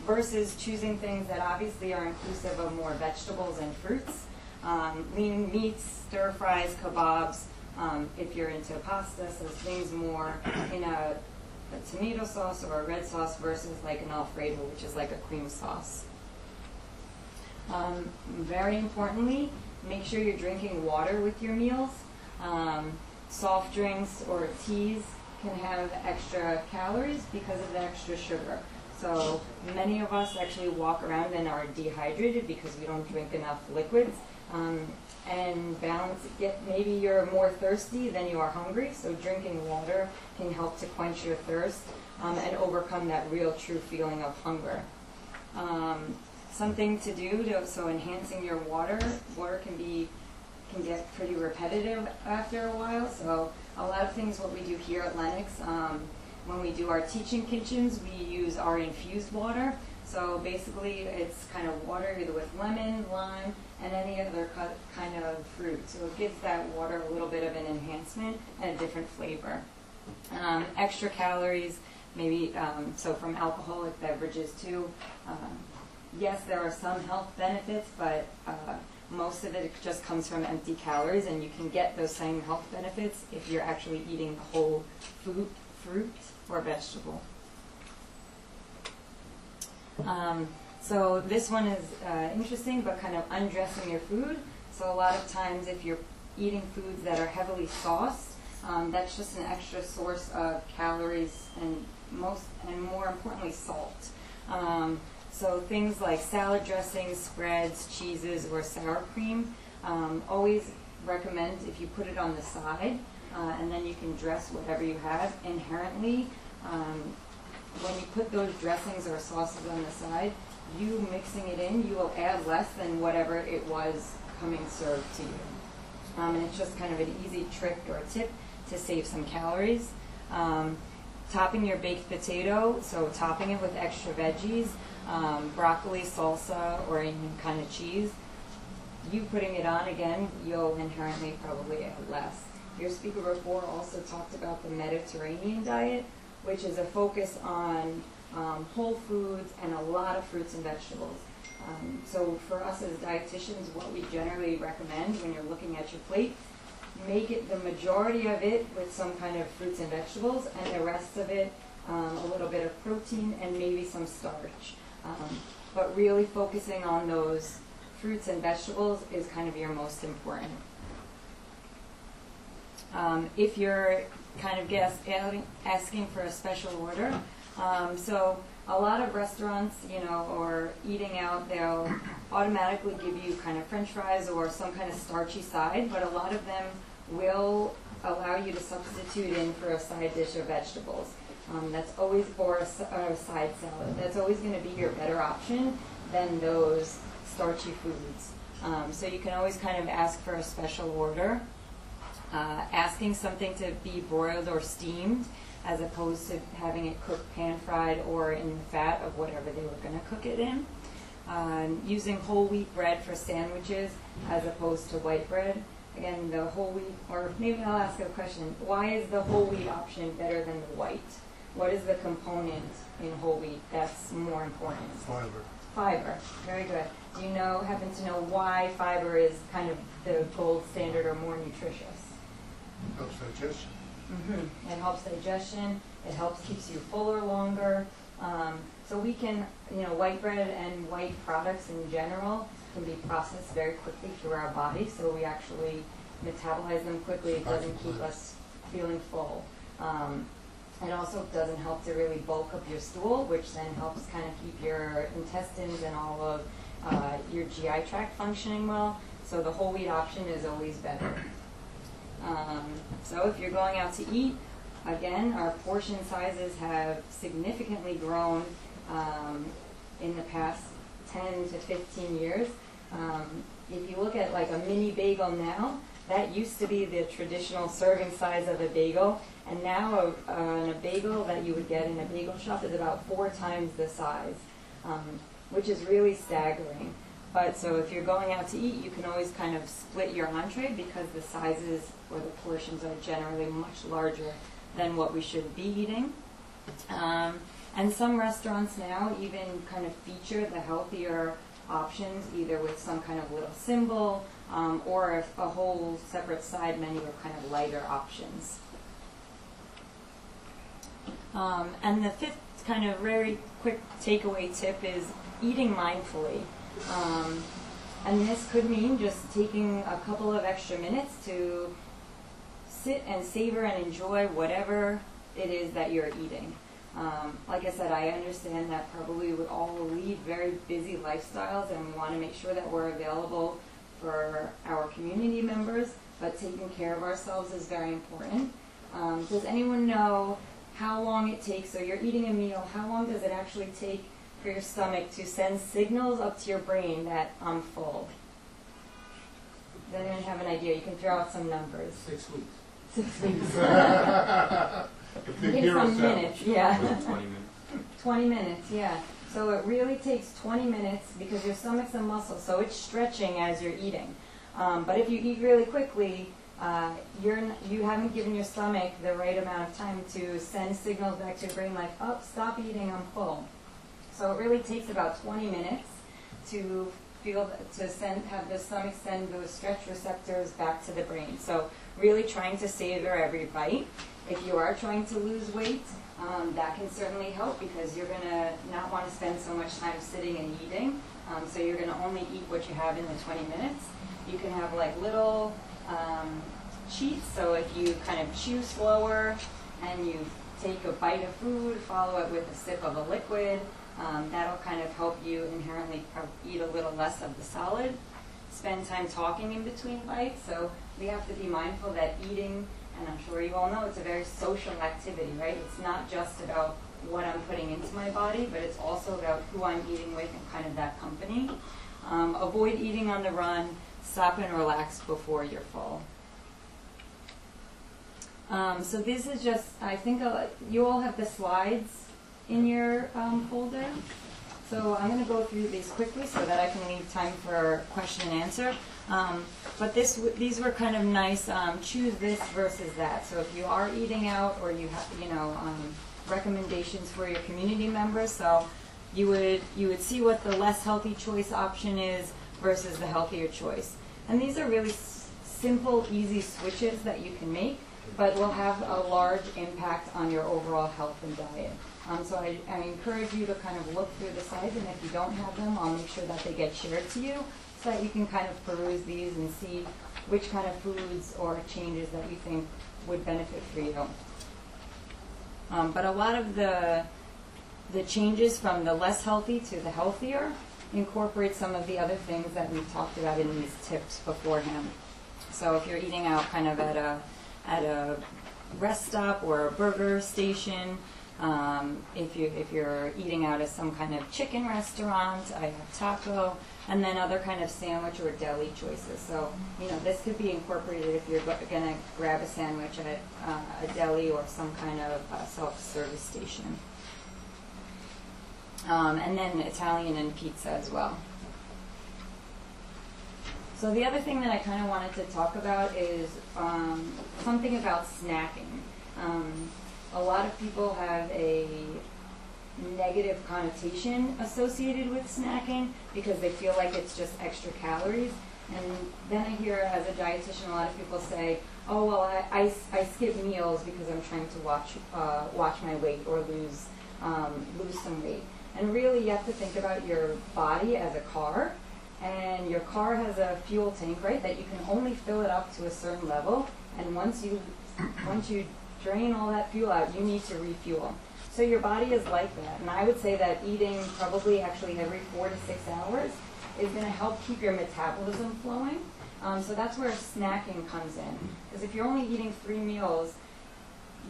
versus choosing things that obviously are inclusive of more vegetables and fruits, lean meats, stir fries, kebabs, if you're into pasta, so things more in a tomato sauce or a red sauce versus like an Alfredo, which is like a cream sauce. Very importantly, make sure you're drinking water with your meals. Soft drinks or teas can have extra calories because of the extra sugar. So many of us actually walk around and are dehydrated because we don't drink enough liquids. And balance, maybe you're more thirsty than you are hungry, so drinking water can help to quench your thirst and overcome that real true feeling of hunger. Something to do, so enhancing your water can get pretty repetitive after a while. So a lot of things, what we do here at Lenox, when we do our teaching kitchens, we use our infused water. So basically it's kind of water either with lemon, lime, and any other kind of fruit. So it gives that water a little bit of an enhancement and a different flavor. Extra calories, maybe, so from alcoholic beverages too. Yes, there are some health benefits, but most of it just comes from empty calories, and you can get those same health benefits if you're actually eating whole fruit or vegetable. So this one is interesting, but kind of undressing your food. So a lot of times if you're eating foods that are heavily sauced, that's just an extra source of calories and more importantly salt. So things like salad dressings, spreads, cheeses, or sour cream, always recommend if you put it on the side, and then you can dress whatever you have inherently. When you put those dressings or sauces on the side, you mixing it in, you will add less than whatever it was coming served to you. And it's just kind of an easy trick or tip to save some calories. Topping your baked potato, so topping it with extra veggies, broccoli, salsa, or any kind of cheese. You putting it on again, you'll inherently probably add less. Your speaker before also talked about the Mediterranean diet, which is a focus on whole foods and a lot of fruits and vegetables. So for us as dietitians, what we generally recommend when you're looking at your plate, make it the majority of it with some kind of fruits and vegetables, and the rest of it a little bit of protein and maybe some starch. But really focusing on those fruits and vegetables is kind of your most important. If you're kind of asking for a special order, so a lot of restaurants, or eating out, they'll automatically give you kind of French fries or some kind of starchy side, but a lot of them will allow you to substitute in for a side dish of vegetables. That's always, or a side salad. That's always going to be your better option than those starchy foods. So you can always kind of ask for a special order. Asking something to be broiled or steamed as opposed to having it cooked pan-fried or in the fat of whatever they were going to cook it in. Using whole wheat bread for sandwiches as opposed to white bread. Again, the whole wheat, or maybe I'll ask a question, why is the whole wheat option better than the white? What is the component in whole wheat that's more important? Fiber. Fiber, very good. Do you happen to know why fiber is kind of the gold standard or more nutritious? Helps digestion. Mm-hmm. It helps digestion. It helps keeps you fuller longer. So we can, white bread and white products in general can be processed very quickly through our body. So we actually metabolize them quickly. It doesn't keep us feeling full. It also doesn't help to really bulk up your stool, which then helps kind of keep your intestines and all of your GI tract functioning well. So the whole wheat option is always better. So if you're going out to eat, again, our portion sizes have significantly grown in the past 10 to 15 years. If you look at like a mini bagel now, that used to be the traditional serving size of a bagel, and now a bagel that you would get in a bagel shop is about 4 times the size, which is really staggering. But so if you're going out to eat, you can always kind of split your entree because the sizes or the portions are generally much larger than what we should be eating. And some restaurants now even kind of feature the healthier options, either with some kind of little symbol or a whole separate side menu of kind of lighter options. And the fifth kind of very quick takeaway tip is eating mindfully. And this could mean just taking a couple of extra minutes to sit and savor and enjoy whatever it is that you're eating. Like I said, I understand that probably we all lead very busy lifestyles, and we want to make sure that we're available for our community members, but taking care of ourselves is very important. Does anyone know how long it takes, so you're eating a meal, how long does it actually take for your stomach to send signals up to your brain that I'm full? Does anyone have an idea? You can throw out some numbers. 6 weeks. 6 weeks. Big Maybe hero some sound. minutes, yeah. 20 minutes. 20 minutes, yeah. So it really takes 20 minutes because your stomach's a muscle, so it's stretching as you're eating. But if you eat really quickly, you haven't given your stomach the right amount of time to send signals back to your brain like, oh, stop eating, I'm full. So it really takes about 20 minutes to have the stomach send those stretch receptors back to the brain. So really trying to savor every bite. If you are trying to lose weight, that can certainly help because you're going to not want to spend so much time sitting and eating. So you're going to only eat what you have in the 20 minutes. You can have like little cheats. So if you kind of chew slower and you take a bite of food, follow it with a sip of a liquid, that'll kind of help you inherently eat a little less of the solid. Spend time talking in between bites. So we have to be mindful that eating, and I'm sure you all know, it's a very social activity, right? It's not just about what I'm putting into my body, but it's also about who I'm eating with and kind of that company. Avoid eating on the run. Stop and relax before you're full. So this is just, I think you all have the slides in your folder. So I'm going to go through these quickly so that I can leave time for question and answer. But these were kind of nice, choose this versus that. So if you are eating out or you have, recommendations for your community members. So you would see what the less healthy choice option is versus the healthier choice. And these are really simple, easy switches that you can make, but will have a large impact on your overall health and diet. So I encourage you to kind of look through the sites, and if you don't have them, I'll make sure that they get shared to you so that you can kind of peruse these and see which kind of foods or changes that you think would benefit for you. But a lot of the changes from the less healthy to the healthier incorporate some of the other things that we've talked about in these tips beforehand. So if you're eating out kind of at a rest stop or a burger station, if you're eating out at some kind of chicken restaurant, I have taco, and then other kind of sandwich or deli choices. So, this could be incorporated if you're going to grab a sandwich at a deli or some kind of self-service station. And then Italian and pizza as well. So the other thing that I kind of wanted to talk about is something about snacking. A lot of people have a negative connotation associated with snacking because they feel like it's just extra calories. And then I hear, as a dietitian, a lot of people say, oh, well, I skip meals because I'm trying to watch my weight or lose some weight. And really, you have to think about your body as a car. And your car has a fuel tank, right, that you can only fill it up to a certain level. And once you drain all that fuel out, you need to refuel. So your body is like that. And I would say that eating probably actually every 4 to 6 hours is going to help keep your metabolism flowing. So that's where snacking comes in. Because if you're only eating 3 meals,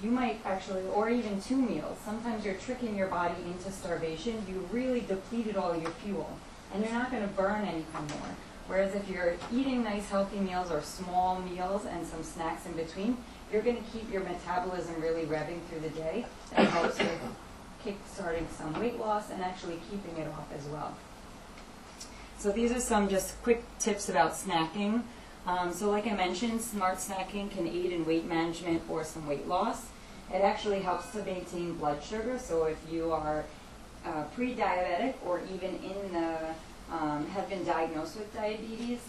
you might actually, or even 2 meals, sometimes you're tricking your body into starvation. You really depleted all your fuel, and you're not going to burn anything more. Whereas if you're eating nice healthy meals or small meals and some snacks in between, you're going to keep your metabolism really revving through the day. That helps with kick-starting some weight loss and actually keeping it off as well. So these are some just quick tips about snacking. So like I mentioned, smart snacking can aid in weight management or some weight loss. It actually helps to maintain blood sugar. So if you are pre-diabetic or even in the have been diagnosed with diabetes,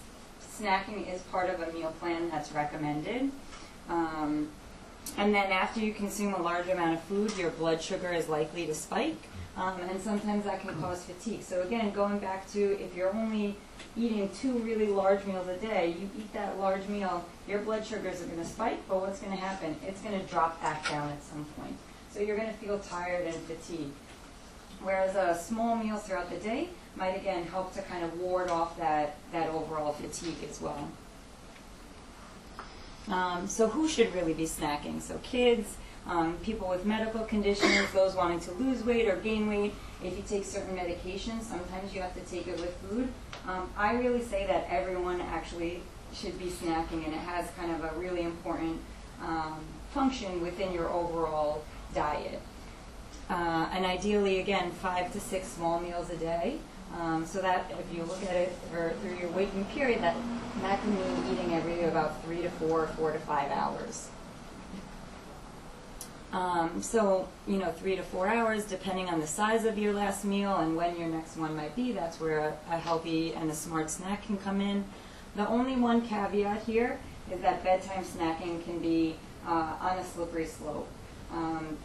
snacking is part of a meal plan that's recommended. And then after you consume a large amount of food, your blood sugar is likely to spike, and sometimes that can cause fatigue. So again, going back to if you're only eating 2 really large meals a day, you eat that large meal, your blood sugars are going to spike, but what's going to happen? It's going to drop back down at some point. So you're going to feel tired and fatigued. Whereas small meals throughout the day might again help to kind of ward off that overall fatigue as well. So who should really be snacking? So kids, people with medical conditions, those wanting to lose weight or gain weight. If you take certain medications, sometimes you have to take it with food. I really say that everyone actually should be snacking, and it has kind of a really important function within your overall diet. And ideally, again, 5 to 6 small meals a day. So that if you look at it through your waking period, that can mean eating every about 3 to 4, 4 to 5 hours. So, 3 to 4 hours, depending on the size of your last meal and when your next one might be, that's where a healthy and a smart snack can come in. The only one caveat here is that bedtime snacking can be on a slippery slope.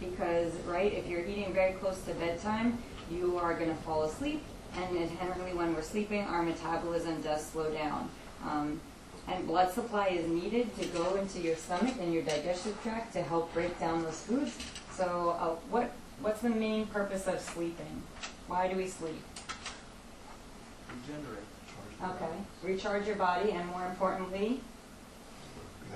Because, right, if you're eating very close to bedtime, you are going to fall asleep, and inherently when we're sleeping, our metabolism does slow down. And blood supply is needed to go into your stomach and your digestive tract to help break down those foods. So what's the main purpose of sleeping? Why do we sleep? Regenerate. Okay. Recharge your body, and more importantly,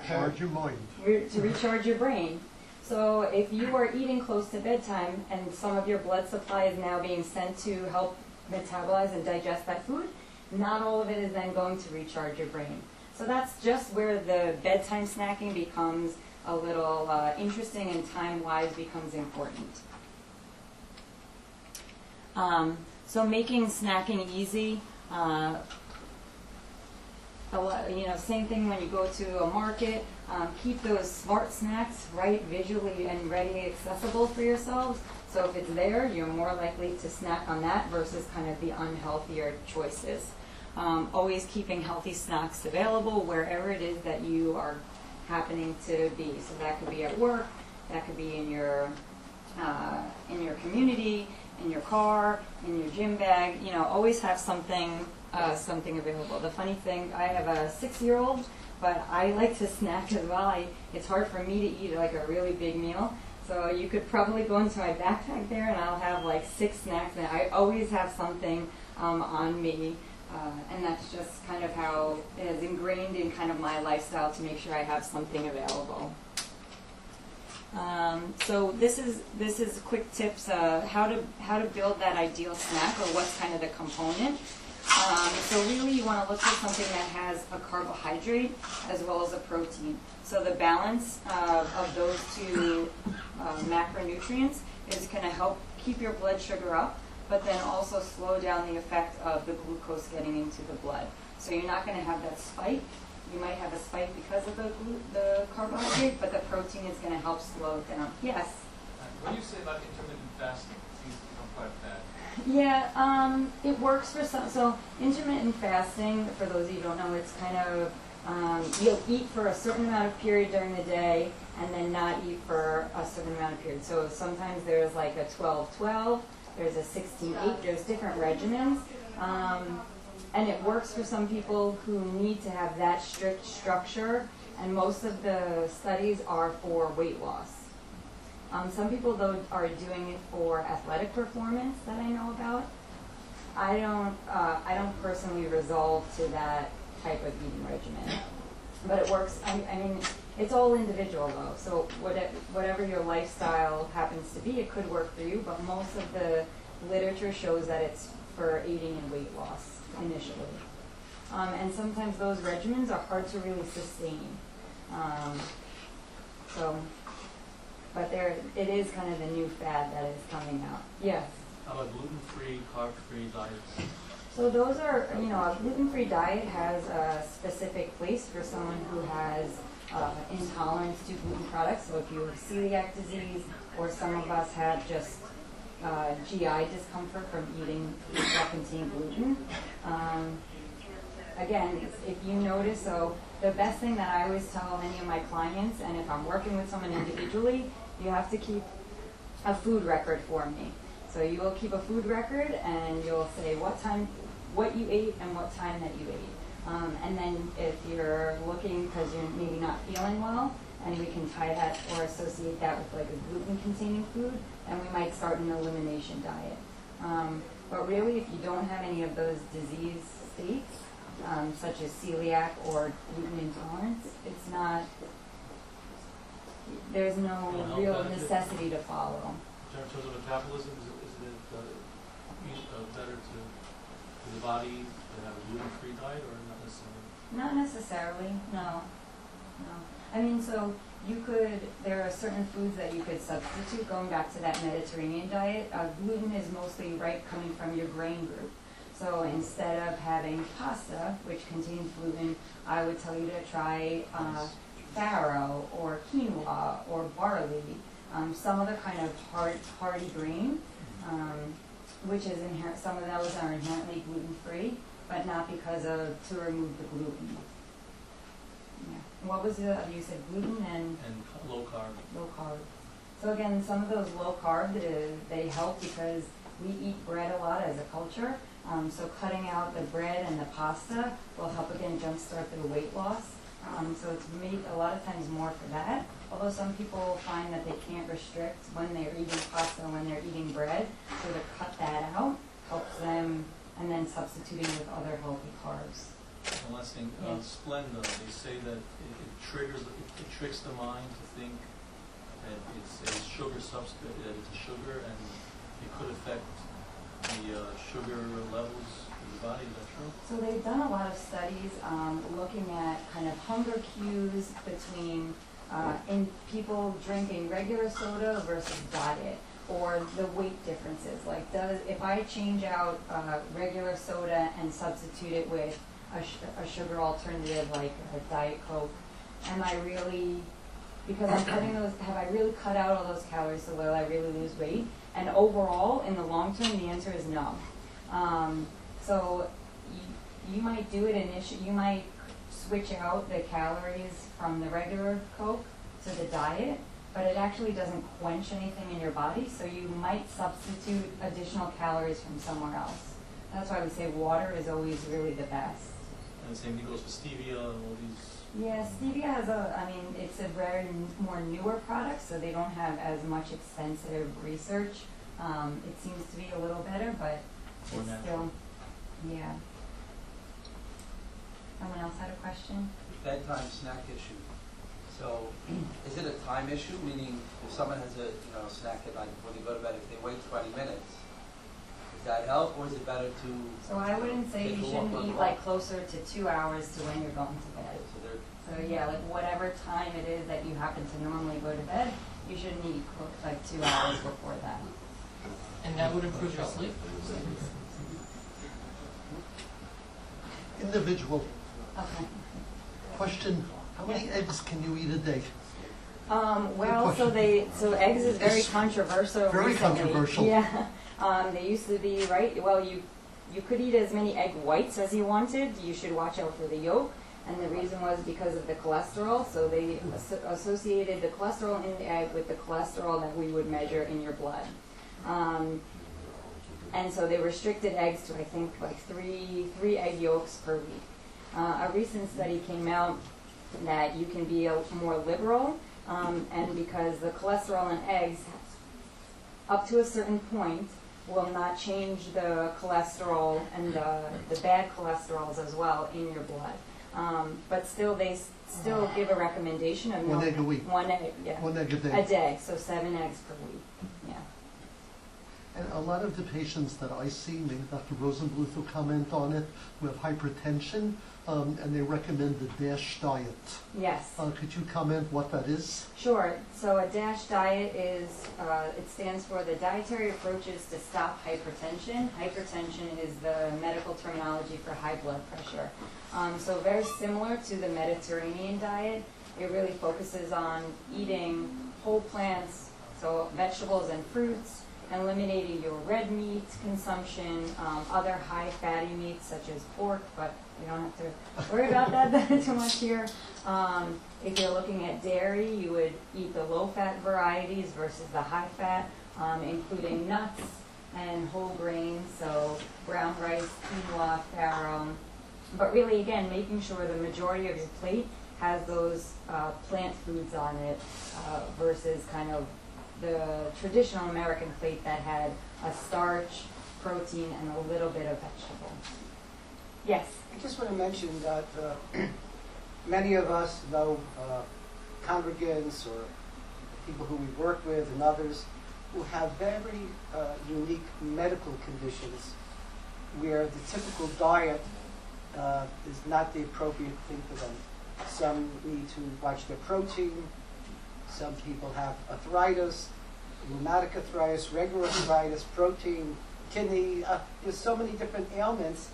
Recharge your mind. To recharge your brain. So if you are eating close to bedtime and some of your blood supply is now being sent to help metabolize and digest that food, not all of it is then going to recharge your brain. So that's just where the bedtime snacking becomes a little interesting and time-wise becomes important. So making snacking easy. Same thing when you go to a market. Keep those smart snacks right visually and ready accessible for yourselves. So if it's there, you're more likely to snack on that versus kind of the unhealthier choices. Always keeping healthy snacks available wherever it is that you are happening to be. So that could be at work, that could be in your community, in your car, in your gym bag. Always have something available. The funny thing, I have a 6-year-old, but I like to snack as well. It's hard for me to eat like a really big meal. So you could probably go into my backpack there and I'll have like 6 snacks, and I always have something on me. And that's just kind of how it is ingrained in kind of my lifestyle to make sure I have something available. So this is quick tips how to build that ideal snack, or what's kind of the component. So really you want to look for something that has a carbohydrate as well as a protein. So the balance of those two macronutrients is going to help keep your blood sugar up, but then also slow down the effect of the glucose getting into the blood. So you're not going to have that spike. You might have a spike because of the carbohydrate, but the protein is going to help slow it down. Yes? What do you say about intermittent fasting? It seems to become quite bad. Yeah, it works for some. So intermittent fasting, for those of you who don't know, it's kind of you'll eat for a certain amount of period during the day and then not eat for a certain amount of period. So sometimes there's like a 12-12, there's a 16-8, there's different regimens. And it works for some people who need to have that strict structure, and most of the studies are for weight loss. Some people, though, are doing it for athletic performance that I know about. I don't personally resolve to that type of eating regimen, but it works. I mean, it's all individual, though. So whatever your lifestyle happens to be, it could work for you. But most of the literature shows that it's for aiding in weight loss initially, and sometimes those regimens are hard to really sustain. But it is kind of the new fad that is coming out. Yes? How about gluten-free, carb-free diets? So those are, a gluten-free diet has a specific place for someone who has intolerance to gluten products. So if you have celiac disease, or some of us have just GI discomfort from eating foods that contain gluten. Again, if you notice, so the best thing that I always tell any of my clients, and if I'm working with someone individually, you have to keep a food record for me. So you will keep a food record, and you'll say what you ate and what time that you ate. And then if you're looking because you're maybe not feeling well, and we can tie that or associate that with like a gluten-containing food, and we might start an elimination diet. But really, if you don't have any of those disease states, such as celiac or gluten intolerance, there's no real necessity to follow. In terms of metabolism, is it better to the body to have a gluten-free diet, or not necessarily? Not necessarily, no. I mean, so there are certain foods that you could substitute, going back to that Mediterranean diet. Gluten is mostly coming from your grain group. So instead of having pasta, which contains gluten, I would tell you to try farro or quinoa or barley, some other kind of hearty grain, which is some of those are inherently gluten-free, but not because to remove the gluten. Yeah. What was you said gluten and low carb. Low carb. So again, some of those low carb, they help because we eat bread a lot as a culture. So cutting out the bread and the pasta will help again jumpstart the weight loss. So it's made a lot of times more for that. Although some people find that they can't restrict when they're eating pasta and when they're eating bread, so to cut that out helps them, and then substituting with other healthy carbs. One last thing, Splenda, they say that it tricks the mind to think that it's a sugar substitute, that it's a sugar, and it could affect the sugar levels in the body. Is that true? So they've done a lot of studies looking at kind of hunger cues between in people drinking regular soda versus diet, or the weight differences. Like, if I change out regular soda and substitute it with a sugar alternative like a Diet Coke? Am I really, because I'm cutting those, have I really cut out all those calories, so will I really lose weight? And overall, in the long term, the answer is no. So you might do it initially, you might switch out the calories from the regular Coke to the diet, but it actually doesn't quench anything in your body, so you might substitute additional calories from somewhere else. That's why we say water is always really the best. And the same thing goes for stevia and all these. Yeah, stevia has it's a very more newer product, so they don't have as much extensive research. It seems to be a little better, but it's still, yeah. Someone else had a question? Bedtime snack issue. So, is it a time issue? Meaning, if someone has a snack at night before they go to bed, if they wait 20 minutes, does that help, or is it better to? So I wouldn't say you shouldn't eat like closer to 2 hours to when you're going to bed. So yeah, like whatever time it is that you happen to normally go to bed, you shouldn't eat like 2 hours before that. And that would improve your sleep? Individual. Okay. Question, how many eggs can you eat a day? Well, so eggs is very controversial. Very recently. controversial. Yeah. They used to be, right? Well, you could eat as many egg whites as you wanted. You should watch out for the yolk. And the reason was because of the cholesterol. So they associated the cholesterol in the egg with the cholesterol that we would measure in your blood. And so they restricted eggs to, I think, like three egg yolks per week. A recent study came out that you can be more liberal, and because the cholesterol in eggs, up to a certain point, will not change the cholesterol and the bad cholesterols as well in your blood. But still, they still give a recommendation of one egg a week. One egg, yeah. One egg a day. A day, so 7 eggs per week. Yeah. And a lot of the patients that I see, maybe Dr. Rosenbluth will comment on it, who have hypertension, and they recommend the DASH diet. Yes. Could you comment what that is? Sure. So a DASH diet is, it stands for the Dietary Approaches to Stop Hypertension. Hypertension is the medical terminology for high blood pressure. So very similar to the Mediterranean diet. It really focuses on eating whole plants, so vegetables and fruits, eliminating your red meat consumption, other high fatty meats such as pork, but you don't have to worry about that too much here. If you're looking at dairy, you would eat the low-fat varieties versus the high-fat, including nuts and whole grains, so brown rice, quinoa, farro. But really, again, making sure the majority of your plate has those plant foods on it versus kind of the traditional American plate that had a starch, protein, and a little bit of vegetable. Yes? I just want to mention that many of us know congregants or people who we work with and others who have very unique medical conditions where the typical diet is not the appropriate thing for them. Some need to watch their protein. Some people have arthritis, rheumatic arthritis, regular arthritis, protein, kidney. There's so many different ailments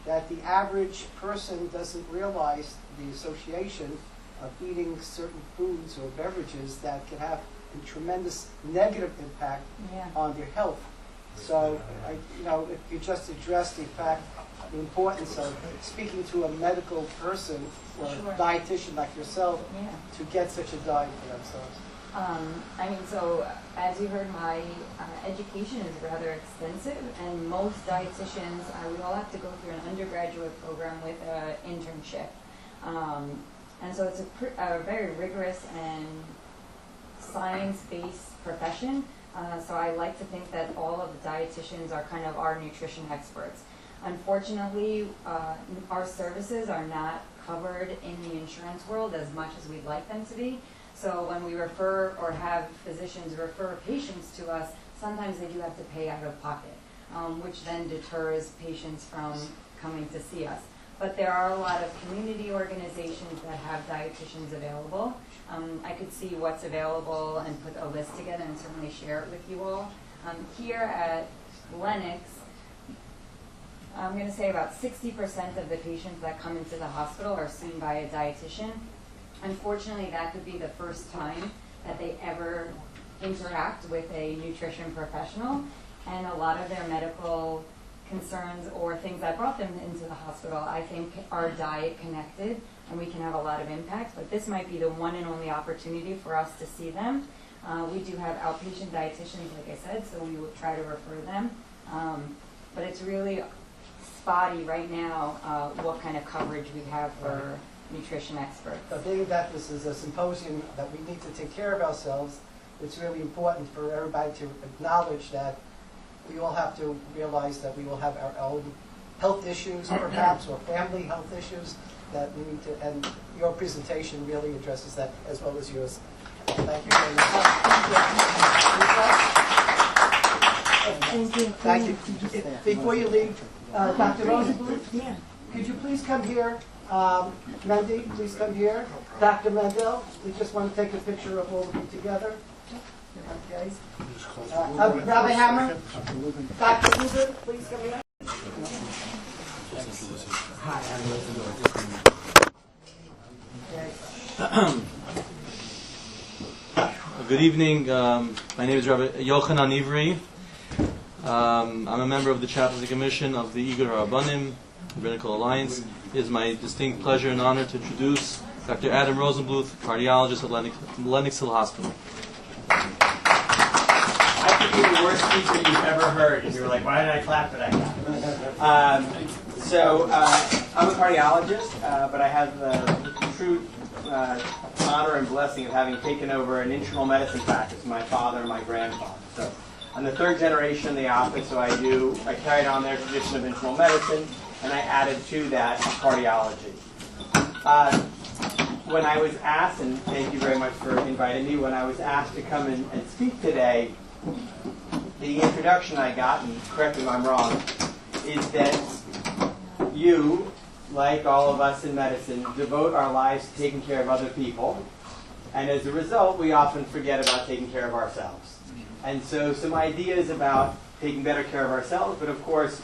that the average person doesn't realize the association of eating certain foods or beverages that can have a tremendous negative impact on their health. So, if you just address the importance of speaking to a medical person or a dietitian like yourself to get such a diet for themselves. So as you heard, my education is rather extensive, and most dietitians, we all have to go through an undergraduate program with an internship. And so it's a very rigorous and science-based profession. So I like to think that all of the dietitians are kind of our nutrition experts. Unfortunately, our services are not covered in the insurance world as much as we'd like them to be. So when we refer or have physicians refer patients to us, sometimes they do have to pay out of pocket, which then deters patients from coming to see us. But there are a lot of community organizations that have dietitians available. I could see what's available and put a list together and certainly share it with you all. Here at Lenox, I'm going to say about 60% of the patients that come into the hospital are seen by a dietitian. Unfortunately, that could be the first time that they ever interact with a nutrition professional, and a lot of their medical concerns or things that brought them into the hospital, I think, are diet connected, and we can have a lot of impact, but this might be the one and only opportunity for us to see them. We do have outpatient dietitians, like I said, so we will try to refer them, but it's really spotty right now what kind of coverage we have for nutrition experts. So being that this is a symposium that we need to take care of ourselves, it's really important for everybody to acknowledge that we all have to realize that we will have our own health issues, perhaps, or family health issues that we need to, and your presentation really addresses that as well as yours. Thank you very much. Thank you. Before you leave, Dr. Rosenbluth, could you please come here? Mandy, please come here. Dr. Mandel, we just want to take a picture of all of you together. Okay. Rabbi Hammer, Dr. Lubin, please come here. Hi, I'm Good evening. My name is Rabbi Yochanan Ivri. I'm a member of the Chaplaincy Commission of the Igud HaRabbonim, Rabbinical Alliance. It is my distinct pleasure and honor to introduce Dr. Adam Rosenbluth, cardiologist at Lenox Hospital. I could be the worst speaker you've ever heard, and you were like, why did I clap for that guy? I'm a cardiologist, but I have the true honor and blessing of having taken over an internal medicine practice from my father and my grandfather. So I'm the third generation in the office, so I carried on their tradition of internal medicine, and I added to that cardiology. When I was asked, and thank you very much for inviting me, when I was asked to come in and speak today, the introduction I got, and correct me if I'm wrong, is that you, like all of us in medicine, devote our lives to taking care of other people, and as a result, we often forget about taking care of ourselves. And so some ideas about taking better care of ourselves, but of course,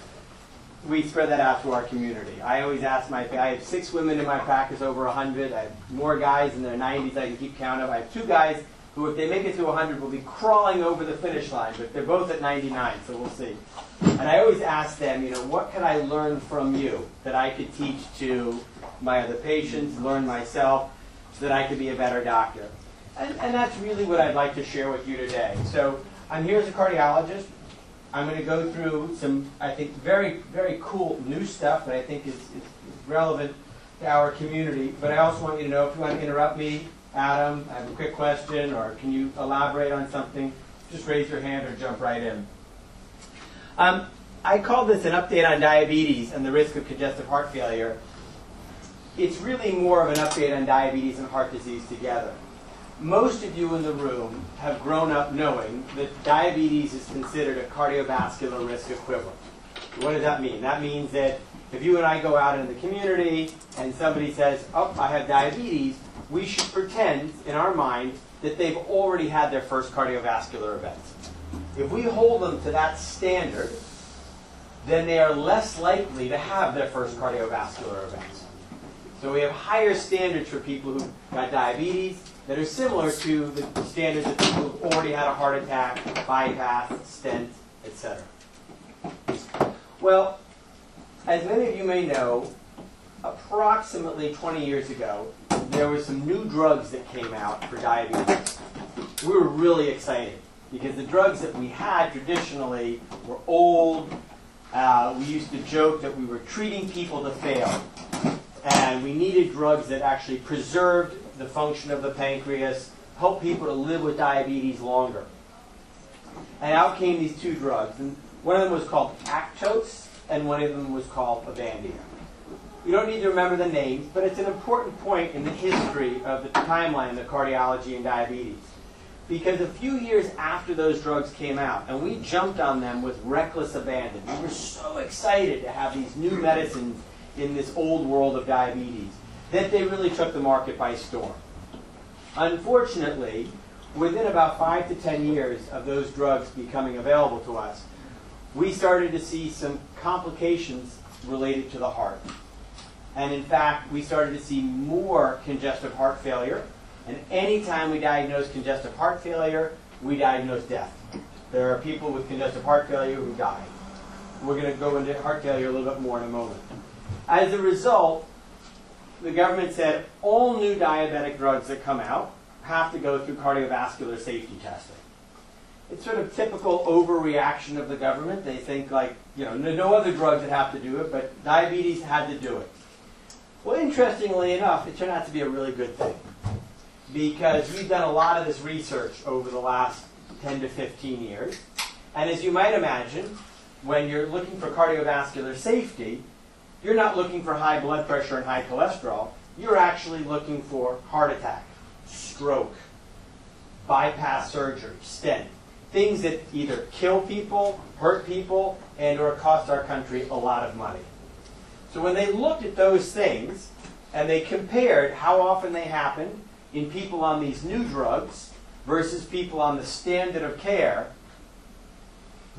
we spread that out to our community. I always ask I have 6 women in my practice over 100. I have more guys in their 90s I can keep count of. I have 2 guys who, if they make it to 100, will be crawling over the finish line, but they're both at 99, so we'll see. And I always ask them, what can I learn from you that I could teach to my other patients, learn myself, so that I could be a better doctor? And that's really what I'd like to share with you today. So I'm here as a cardiologist. I'm going to go through some, I think, very, very cool new stuff that I think is relevant to our community. But I also want you to know, if you want to interrupt me, Adam, I have a quick question, or can you elaborate on something, just raise your hand or jump right in. I call this an update on diabetes and the risk of congestive heart failure. It's really more of an update on diabetes and heart disease together. Most of you in the room have grown up knowing that diabetes is considered a cardiovascular risk equivalent. What does that mean? That means that if you and I go out in the community and somebody says, oh, I have diabetes, we should pretend in our mind that they've already had their first cardiovascular event. If we hold them to that standard, then they are less likely to have their first cardiovascular event. So we have higher standards for people who got diabetes that are similar to the standards of people who've already had a heart attack, bypass, stent, etc. Well, as many of you may know, approximately 20 years ago, there were some new drugs that came out for diabetes. We were really excited because the drugs that we had traditionally were old. We used to joke that we were treating people to fail. And we needed drugs that actually preserved the function of the pancreas, helped people to live with diabetes longer. And out came these 2 drugs. And one of them was called Actos, and one of them was called Avandia. You don't need to remember the names, but it's an important point in the history of the timeline of cardiology and diabetes. Because a few years after those drugs came out, and we jumped on them with reckless abandon, we were so excited to have these new medicines in this old world of diabetes, that they really took the market by storm. Unfortunately, within about 5 to 10 years of those drugs becoming available to us, we started to see some complications related to the heart. And in fact, we started to see more congestive heart failure. And anytime we diagnose congestive heart failure, we diagnose death. There are people with congestive heart failure who die. We're going to go into heart failure a little bit more in a moment. As a result, the government said all new diabetic drugs that come out have to go through cardiovascular safety testing. It's sort of typical overreaction of the government. They think like, no other drugs that have to do it, but diabetes had to do it. Well, interestingly enough, it turned out to be a really good thing because we've done a lot of this research over the last 10 to 15 years. And as you might imagine, when you're looking for cardiovascular safety, you're not looking for high blood pressure and high cholesterol. You're actually looking for heart attack, stroke, bypass surgery, stent. Things that either kill people, hurt people, and or cost our country a lot of money. So when they looked at those things, and they compared how often they happened in people on these new drugs versus people on the standard of care,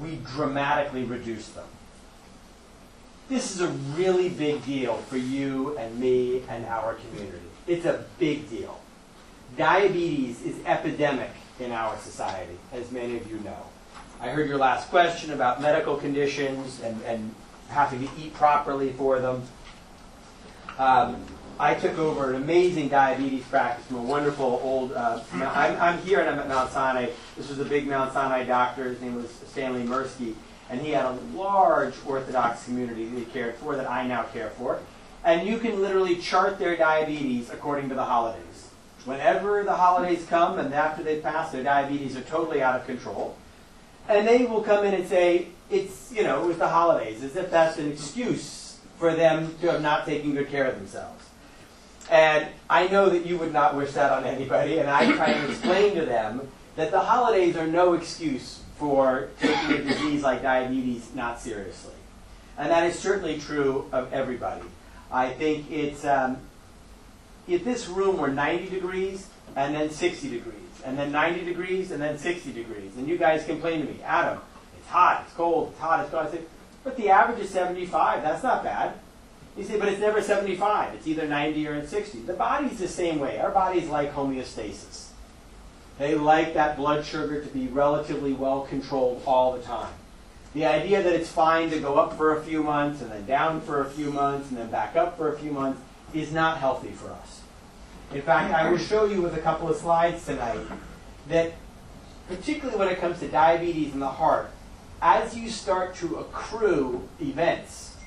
we dramatically reduced them. This is a really big deal for you and me and our community. It's a big deal. Diabetes is epidemic in our society, as many of you know. I heard your last question about medical conditions and having to eat properly for them. I took over an amazing diabetes practice from a wonderful old, I'm here and I'm at Mount Sinai. This was a big Mount Sinai doctor. His name was Stanley Mirsky. And he had a large Orthodox community that he cared for, that I now care for. And you can literally chart their diabetes according to the holidays. Whenever the holidays come and after they pass, their diabetes are totally out of control. And they will come in and say, it was the holidays, as if that's an excuse for them to have not taken good care of themselves. And I know that you would not wish that on anybody, and I try to explain to them that the holidays are no excuse for taking a disease like diabetes not seriously. And that is certainly true of everybody. I think it's, if this room were 90 degrees and then 60 degrees, and then 90 degrees and then 60 degrees, and you guys complain to me, Adam, it's hot, it's cold, it's hot, it's cold. I say, but the average is 75, that's not bad. You say, but it's never 75, it's either 90 or 60. The body's the same way. Our bodies like homeostasis. They like that blood sugar to be relatively well controlled all the time. The idea that it's fine to go up for a few months and then down for a few months and then back up for a few months is not healthy for us. In fact, I will show you with a couple of slides tonight that particularly when it comes to diabetes in the heart, as you start to accrue events,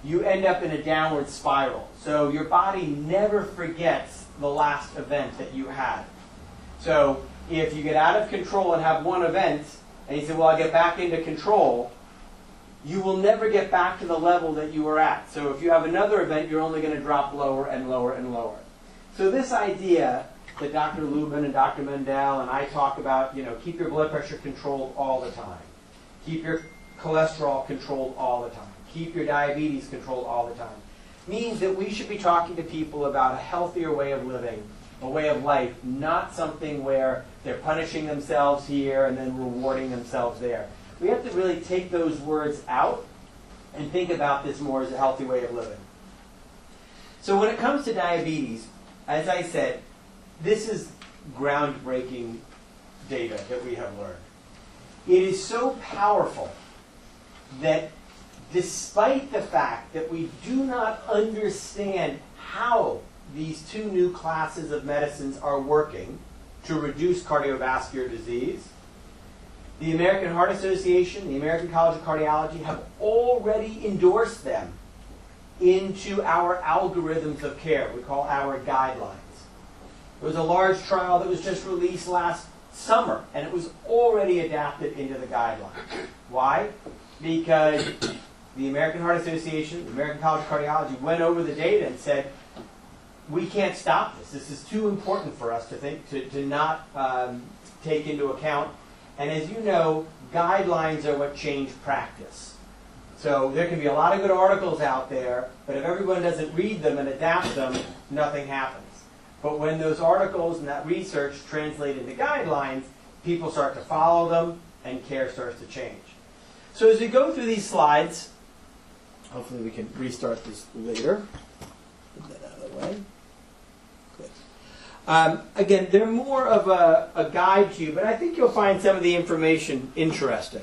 you end up in a downward spiral. So your body never forgets the last event that you had. So if you get out of control and have one event, and you say, well, I'll get back into control, you will never get back to the level that you were at. So if you have another event, you're only going to drop lower and lower and lower. So this idea that Dr. Lubin and Dr. Mandel and I talk about, keep your blood pressure controlled all the time. Keep your cholesterol controlled all the time. Keep your diabetes controlled all the time. Means that we should be talking to people about a healthier way of living, a way of life, not something where they're punishing themselves here and then rewarding themselves there. We have to really take those words out and think about this more as a healthy way of living. So when it comes to diabetes, as I said, this is groundbreaking data that we have learned. It is so powerful that despite the fact that we do not understand how these two new classes of medicines are working to reduce cardiovascular disease, the American Heart Association, the American College of Cardiology have already endorsed them into our algorithms of care. We call our guidelines. There was a large trial that was just released last summer, and it was already adapted into the guidelines. Why? Because the American Heart Association, the American College of Cardiology went over the data and said, we can't stop this. This is too important for us to not take into account. And as you know, guidelines are what change practice. So there can be a lot of good articles out there, but if everyone doesn't read them and adapt them, nothing happens. But when those articles and that research translate into guidelines, people start to follow them and care starts to change. So as we go through these slides, Hopefully we can restart this later. Put that out of the way. Good. Again, they're more of a guide to you, but I think you'll find some of the information interesting.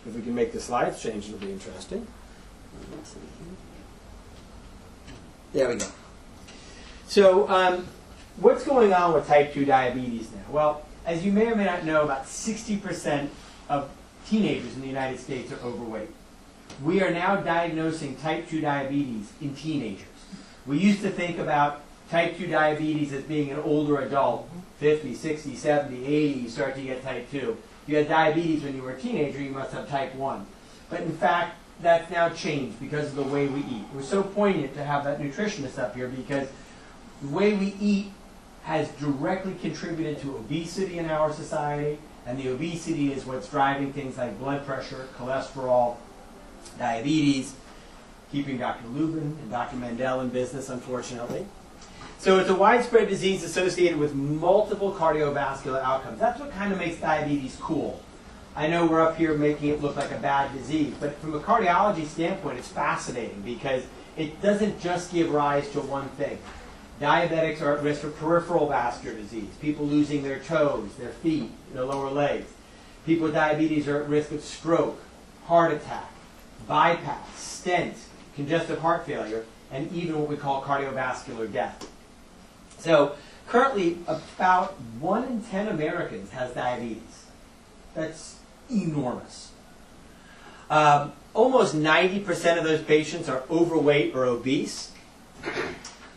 If we can make the slides change, it'll be interesting. There we go. So, what's going on with type 2 diabetes now? Well, as you may or may not know, about 60% of teenagers in the United States are overweight. We are now diagnosing type 2 diabetes in teenagers. We used to think about type 2 diabetes as being an older adult, 50, 60, 70, 80, you start to get type 2. If you had diabetes when you were a teenager, you must have type 1. But in fact, that's now changed because of the way we eat. It was so poignant to have that nutritionist up here because the way we eat has directly contributed to obesity in our society, and the obesity is what's driving things like blood pressure, cholesterol, diabetes, keeping Dr. Lubin and Dr. Mandel in business, unfortunately. So it's a widespread disease associated with multiple cardiovascular outcomes. That's what kind of makes diabetes cool. I know we're up here making it look like a bad disease, but from a cardiology standpoint, it's fascinating because it doesn't just give rise to one thing. Diabetics are at risk for peripheral vascular disease, people losing their toes, their feet, their lower legs. People with diabetes are at risk of stroke, heart attack, bypass, stent, congestive heart failure, and even what we call cardiovascular death. So currently, about 1 in 10 Americans has diabetes. That's enormous. Almost 90% of those patients are overweight or obese.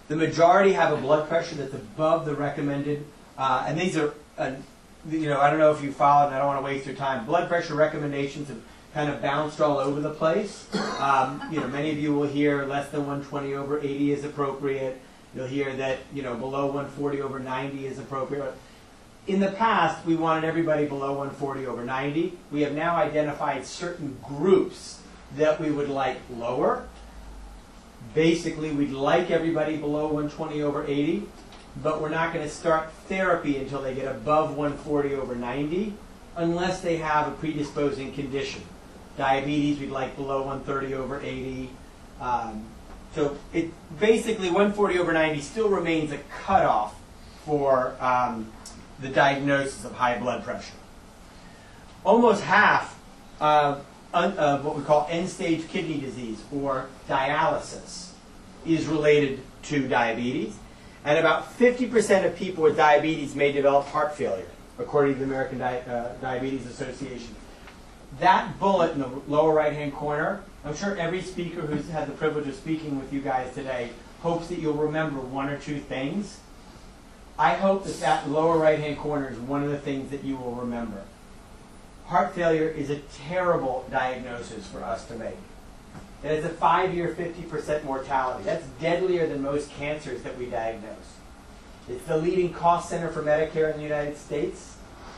The majority have a blood pressure that's above the recommended, and these are, I don't know if you followed, and I don't want to waste your time. Blood pressure recommendations have kind of bounced all over the place. Many of you will hear less than 120 over 80 is appropriate. You'll hear that, below 140 over 90 is appropriate. In the past, we wanted everybody below 140 over 90. We have now identified certain groups that we would like lower. Basically, we'd like everybody below 120 over 80, but we're not going to start therapy until they get above 140 over 90, unless they have a predisposing condition. Diabetes, we'd like below 130 over 80. So it basically 140 over 90 still remains a cutoff for the diagnosis of high blood pressure. Almost half of what we call end-stage kidney disease, or dialysis, is related to diabetes. And about 50% of people with diabetes may develop heart failure, according to the American Diabetes Association. That bullet in the lower right-hand corner, I'm sure every speaker who's had the privilege of speaking with you guys today hopes that you'll remember one or two things. I hope that that lower right-hand corner is one of the things that you will remember. Heart failure is a terrible diagnosis for us to make. It has a 5-year, 50% mortality. That's deadlier than most cancers that we diagnose. It's the leading cost center for Medicare in the United States,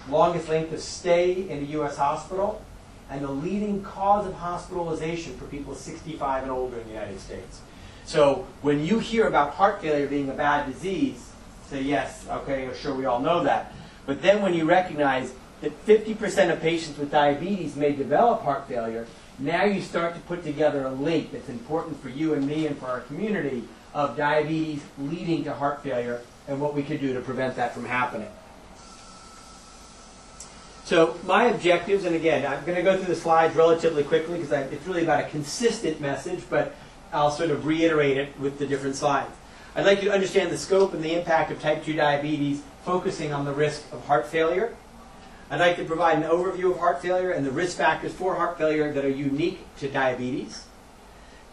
longest length of stay in a U.S. hospital, and the leading cause of hospitalization for people 65 and older in the United States. So when you hear about heart failure being a bad disease, say yes, okay, sure, we all know that. But then when you recognize that 50% of patients with diabetes may develop heart failure, now you start to put together a link that's important for you and me and for our community of diabetes leading to heart failure and what we could do to prevent that from happening. So my objectives, and again, I'm going to go through the slides relatively quickly because it's really about a consistent message, but I'll sort of reiterate it with the different slides. I'd like you to understand the scope and the impact of type 2 diabetes, focusing on the risk of heart failure. I'd like to provide an overview of heart failure and the risk factors for heart failure that are unique to diabetes.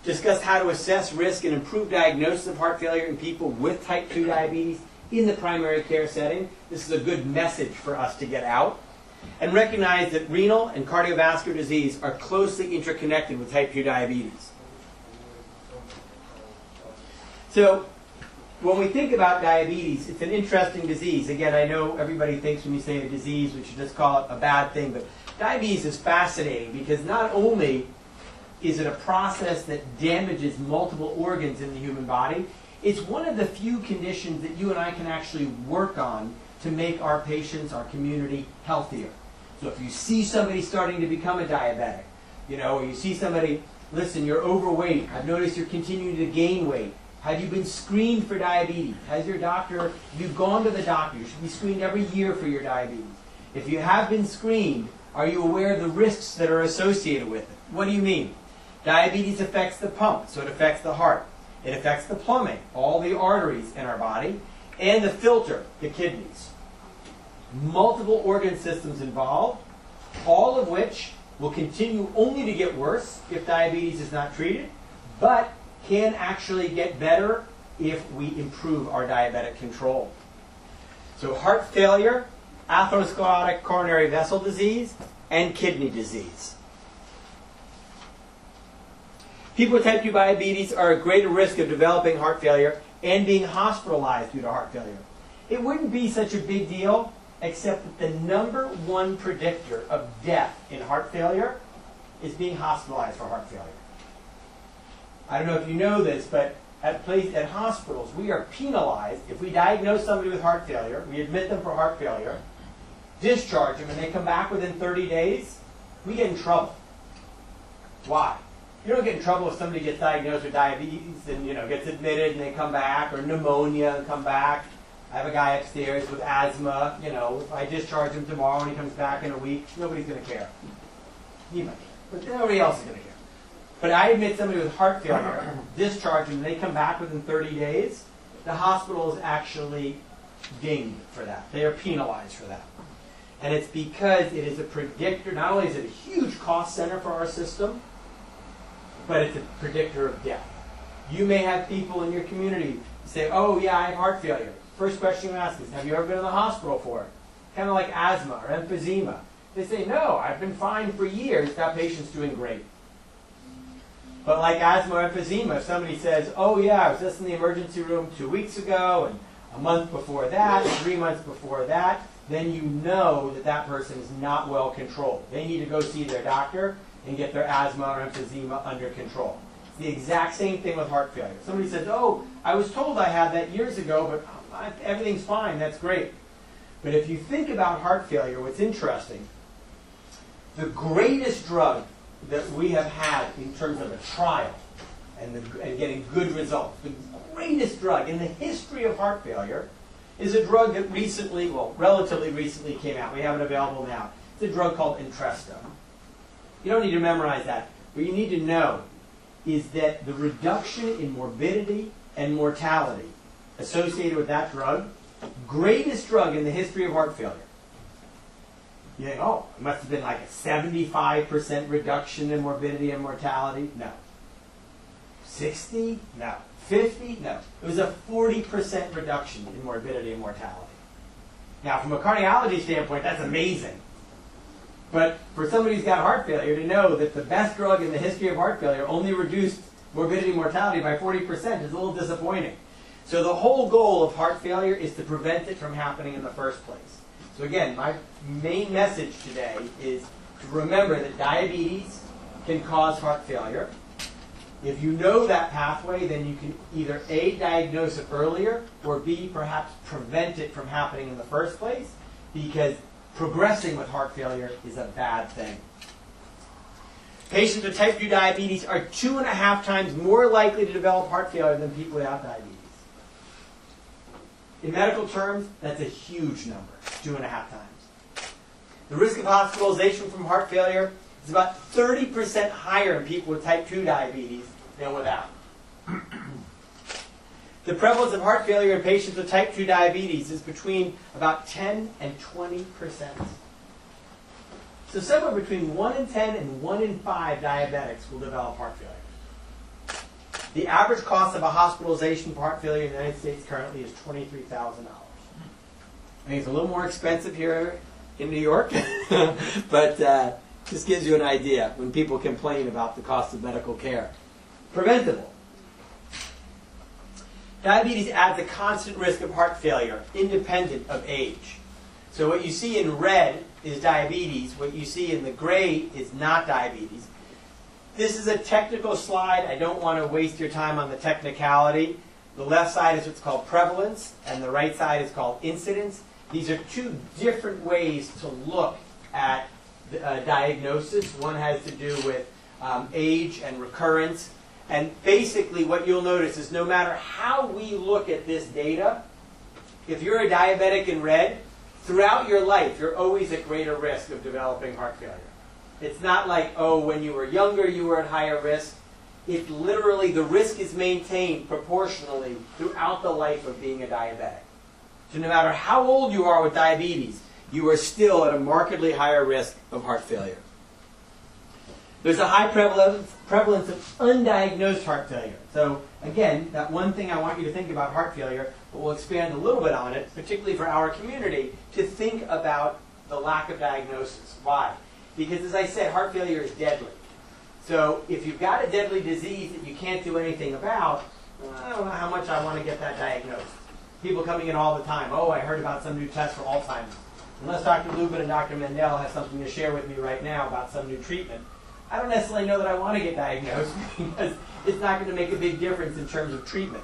Discuss how to assess risk and improve diagnosis of heart failure in people with type 2 diabetes in the primary care setting. This is a good message for us to get out. And recognize that renal and cardiovascular disease are closely interconnected with type 2 diabetes. So, when we think about diabetes, it's an interesting disease. Again, I know everybody thinks when you say a disease, we should just call it a bad thing, but diabetes is fascinating because not only is it a process that damages multiple organs in the human body, it's one of the few conditions that you and I can actually work on to make our patients, our community, healthier. So if you see somebody starting to become a diabetic, or you see somebody, listen, you're overweight, I've noticed you're continuing to gain weight. Have you been screened for diabetes? Have you gone to the doctor? You should be screened every year for your diabetes. If you have been screened, are you aware of the risks that are associated with it? What do you mean? Diabetes affects the pump, so it affects the heart. It affects the plumbing, all the arteries in our body, and the filter, the kidneys. Multiple organ systems involved, all of which will continue only to get worse if diabetes is not treated, but can actually get better if we improve our diabetic control. So heart failure, atherosclerotic coronary vessel disease, and kidney disease. People with type 2 diabetes are at greater risk of developing heart failure and being hospitalized due to heart failure. It wouldn't be such a big deal, except that the number one predictor of death in heart failure is being hospitalized for heart failure. I don't know if you know this, but at hospitals, we are penalized if we diagnose somebody with heart failure, we admit them for heart failure, discharge them, and they come back within 30 days, we get in trouble. Why? You don't get in trouble if somebody gets diagnosed with diabetes and gets admitted and they come back, or pneumonia and come back. I have a guy upstairs with asthma. If I discharge him tomorrow and he comes back in a week, nobody's going to care. He might care, but nobody else is going to care. But I admit somebody with heart failure, discharge them, and they come back within 30 days, the hospital is actually dinged for that. They are penalized for that. And it's because it is a predictor, not only is it a huge cost center for our system, but it's a predictor of death. You may have people in your community say, oh yeah, I have heart failure. First question you ask is, have you ever been in the hospital for it? Kind of like asthma or emphysema. They say, no, I've been fine for years, that patient's doing great. But like asthma or emphysema, if somebody says, oh yeah, I was just in the emergency room 2 weeks ago, and a month before that, and 3 months before that, then you know that that person is not well controlled. They need to go see their doctor and get their asthma or emphysema under control. It's the exact same thing with heart failure. Somebody says, oh, I was told I had that years ago, but everything's fine, that's great. But if you think about heart failure, what's interesting, the greatest drug that we have had in terms of a trial and getting good results, the greatest drug in the history of heart failure is a drug that relatively recently came out. We have it available now. It's a drug called Entresto. You don't need to memorize that. What you need to know is that the reduction in morbidity and mortality associated with that drug, greatest drug in the history of heart failure. You think, oh, it must have been like a 75% reduction in morbidity and mortality. No. 60? No. 50? No. It was a 40% reduction in morbidity and mortality. Now, from a cardiology standpoint, that's amazing. But for somebody who's got heart failure to know that the best drug in the history of heart failure only reduced morbidity and mortality by 40% is a little disappointing. So the whole goal of heart failure is to prevent it from happening in the first place. So again, my main message today is to remember that diabetes can cause heart failure. If you know that pathway, then you can either A, diagnose it earlier, or B, perhaps prevent it from happening in the first place, because progressing with heart failure is a bad thing. Patients with type 2 diabetes are 2.5 times more likely to develop heart failure than people without diabetes. In medical terms, that's a huge number, 2.5 times. The risk of hospitalization from heart failure is about 30% higher in people with type 2 diabetes than without. The prevalence of heart failure in patients with type 2 diabetes is between about 10 and 20%. So somewhere between 1 in 10 and 1 in 5 diabetics will develop heart failure. The average cost of a hospitalization for heart failure in the United States currently is $23,000. I think it's a little more expensive here in New York, but just gives you an idea when people complain about the cost of medical care. Preventable. Diabetes adds a constant risk of heart failure, independent of age. So what you see in red is diabetes. What you see in the gray is not diabetes. This is a technical slide. I don't want to waste your time on the technicality. The left side is what's called prevalence, and the right side is called incidence. These are two different ways to look at diagnosis. One has to do with age and recurrence. And basically what you'll notice is no matter how we look at this data, if you're a diabetic in red, throughout your life you're always at greater risk of developing heart failure. It's not like, oh, when you were younger you were at higher risk. It literally, the risk is maintained proportionally throughout the life of being a diabetic. So no matter how old you are with diabetes, you are still at a markedly higher risk of heart failure. There's a high prevalence of undiagnosed heart failure. So again, that one thing I want you to think about heart failure, but we'll expand a little bit on it, particularly for our community, to think about the lack of diagnosis. Why? Because as I said, heart failure is deadly. So if you've got a deadly disease that you can't do anything about, I don't know how much I want to get that diagnosed. People coming in all the time, oh, I heard about some new test for Alzheimer's. Unless Dr. Lubin and Dr. Mandel have something to share with me right now about some new treatment, I don't necessarily know that I want to get diagnosed because it's not going to make a big difference in terms of treatment.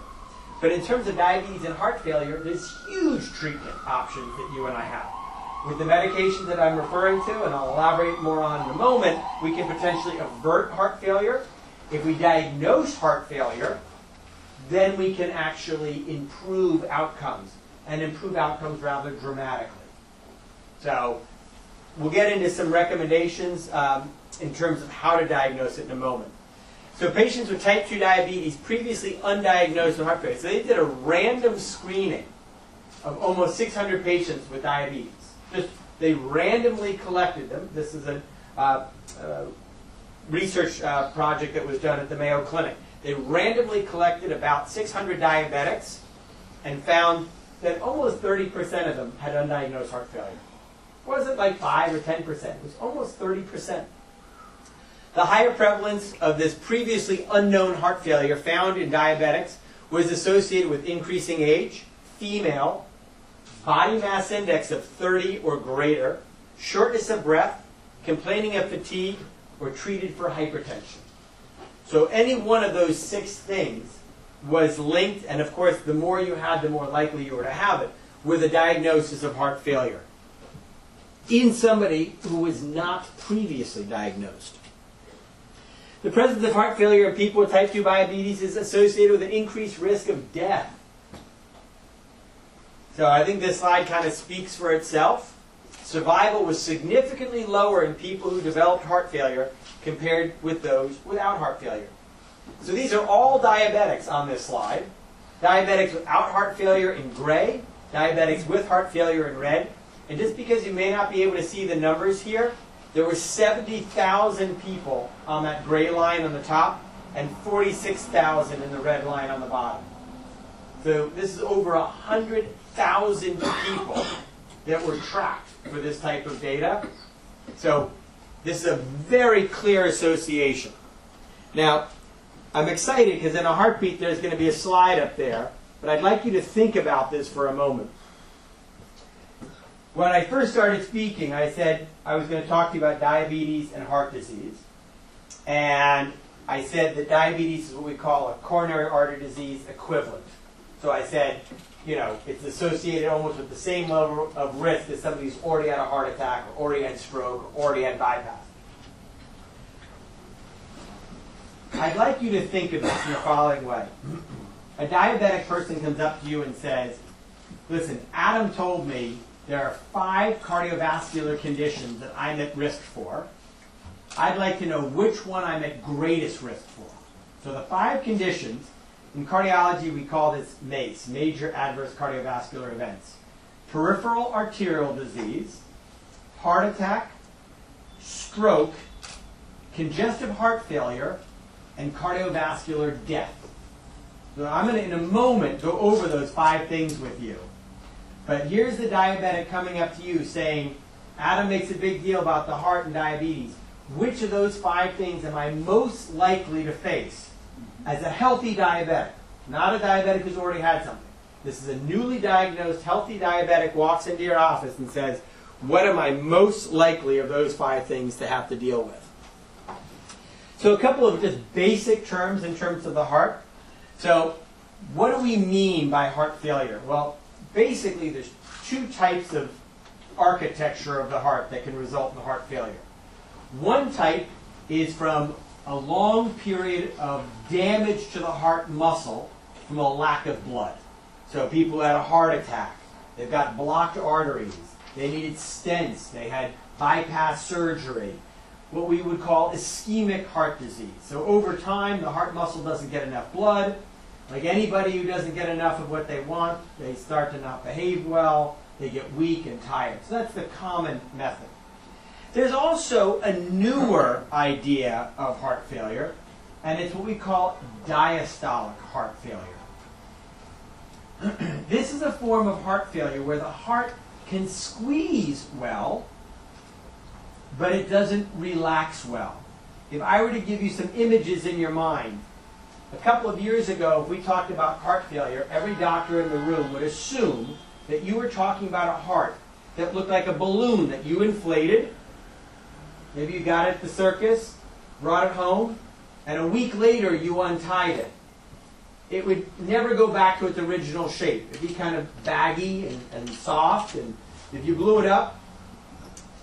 But in terms of diabetes and heart failure, there's huge treatment options that you and I have. With the medications that I'm referring to, and I'll elaborate more on in a moment, we can potentially avert heart failure. If we diagnose heart failure, then we can actually improve outcomes, and improve outcomes rather dramatically. So we'll get into some recommendations in terms of how to diagnose it in a moment. So patients with type 2 diabetes previously undiagnosed with heart failure. So they did a random screening of almost 600 patients with diabetes. They randomly collected them. This is a research project that was done at the Mayo Clinic. They randomly collected about 600 diabetics and found that almost 30% of them had undiagnosed heart failure. It wasn't like 5 or 10%. It was almost 30%. The higher prevalence of this previously unknown heart failure found in diabetics was associated with increasing age, female, body mass index of 30 or greater, shortness of breath, complaining of fatigue, or treated for hypertension. So any one of those 6 things was linked, and of course the more you had, the more likely you were to have it, with a diagnosis of heart failure in somebody who was not previously diagnosed. The presence of heart failure in people with type 2 diabetes is associated with an increased risk of death. So I think this slide kind of speaks for itself. Survival was significantly lower in people who developed heart failure compared with those without heart failure. So these are all diabetics on this slide. Diabetics without heart failure in gray, diabetics with heart failure in red. And just because you may not be able to see the numbers here, there were 70,000 people on that gray line on the top and 46,000 in the red line on the bottom. So this is over 100,000 people that were tracked for this type of data. So this is a very clear association. Now, I'm excited because in a heartbeat there's going to be a slide up there, but I'd like you to think about this for a moment. When I first started speaking, I said I was going to talk to you about diabetes and heart disease. And I said that diabetes is what we call a coronary artery disease equivalent. So I said, you know, it's associated almost with the same level of risk as somebody who's already had a heart attack or already had stroke or already had bypass. I'd like you to think of this in the following way. A diabetic person comes up to you and says, listen, Adam told me there are 5 cardiovascular conditions that I'm at risk for. I'd like to know which one I'm at greatest risk for. So the 5 conditions, in cardiology we call this MACE, major adverse cardiovascular events. Peripheral arterial disease, heart attack, stroke, congestive heart failure, and cardiovascular death. So I'm going to, in a moment, go over those 5 things with you. But here's the diabetic coming up to you saying, Adam makes a big deal about the heart and diabetes. Which of those 5 things am I most likely to face as a healthy diabetic? Not a diabetic who's already had something. This is a newly diagnosed healthy diabetic walks into your office and says, what am I most likely of those 5 things to have to deal with? So a couple of just basic terms in terms of the heart. So what do we mean by heart failure? Well, basically there's 2 types of architecture of the heart that can result in heart failure. One type is from a long period of damage to the heart muscle from a lack of blood. So people had a heart attack, they've got blocked arteries, they needed stents, they had bypass surgery, what we would call ischemic heart disease. So over time, the heart muscle doesn't get enough blood. Like anybody who doesn't get enough of what they want, they start to not behave well, they get weak and tired. So that's the common method. There's also a newer idea of heart failure, and it's what we call diastolic heart failure. This is a form of heart failure where the heart can squeeze well, but it doesn't relax well. If I were to give you some images in your mind, a couple of years ago, if we talked about heart failure, every doctor in the room would assume that you were talking about a heart that looked like a balloon that you inflated. Maybe you got it at the circus, brought it home, and a week later you untied it. It would never go back to its original shape. It would be kind of baggy and soft, and if you blew it up,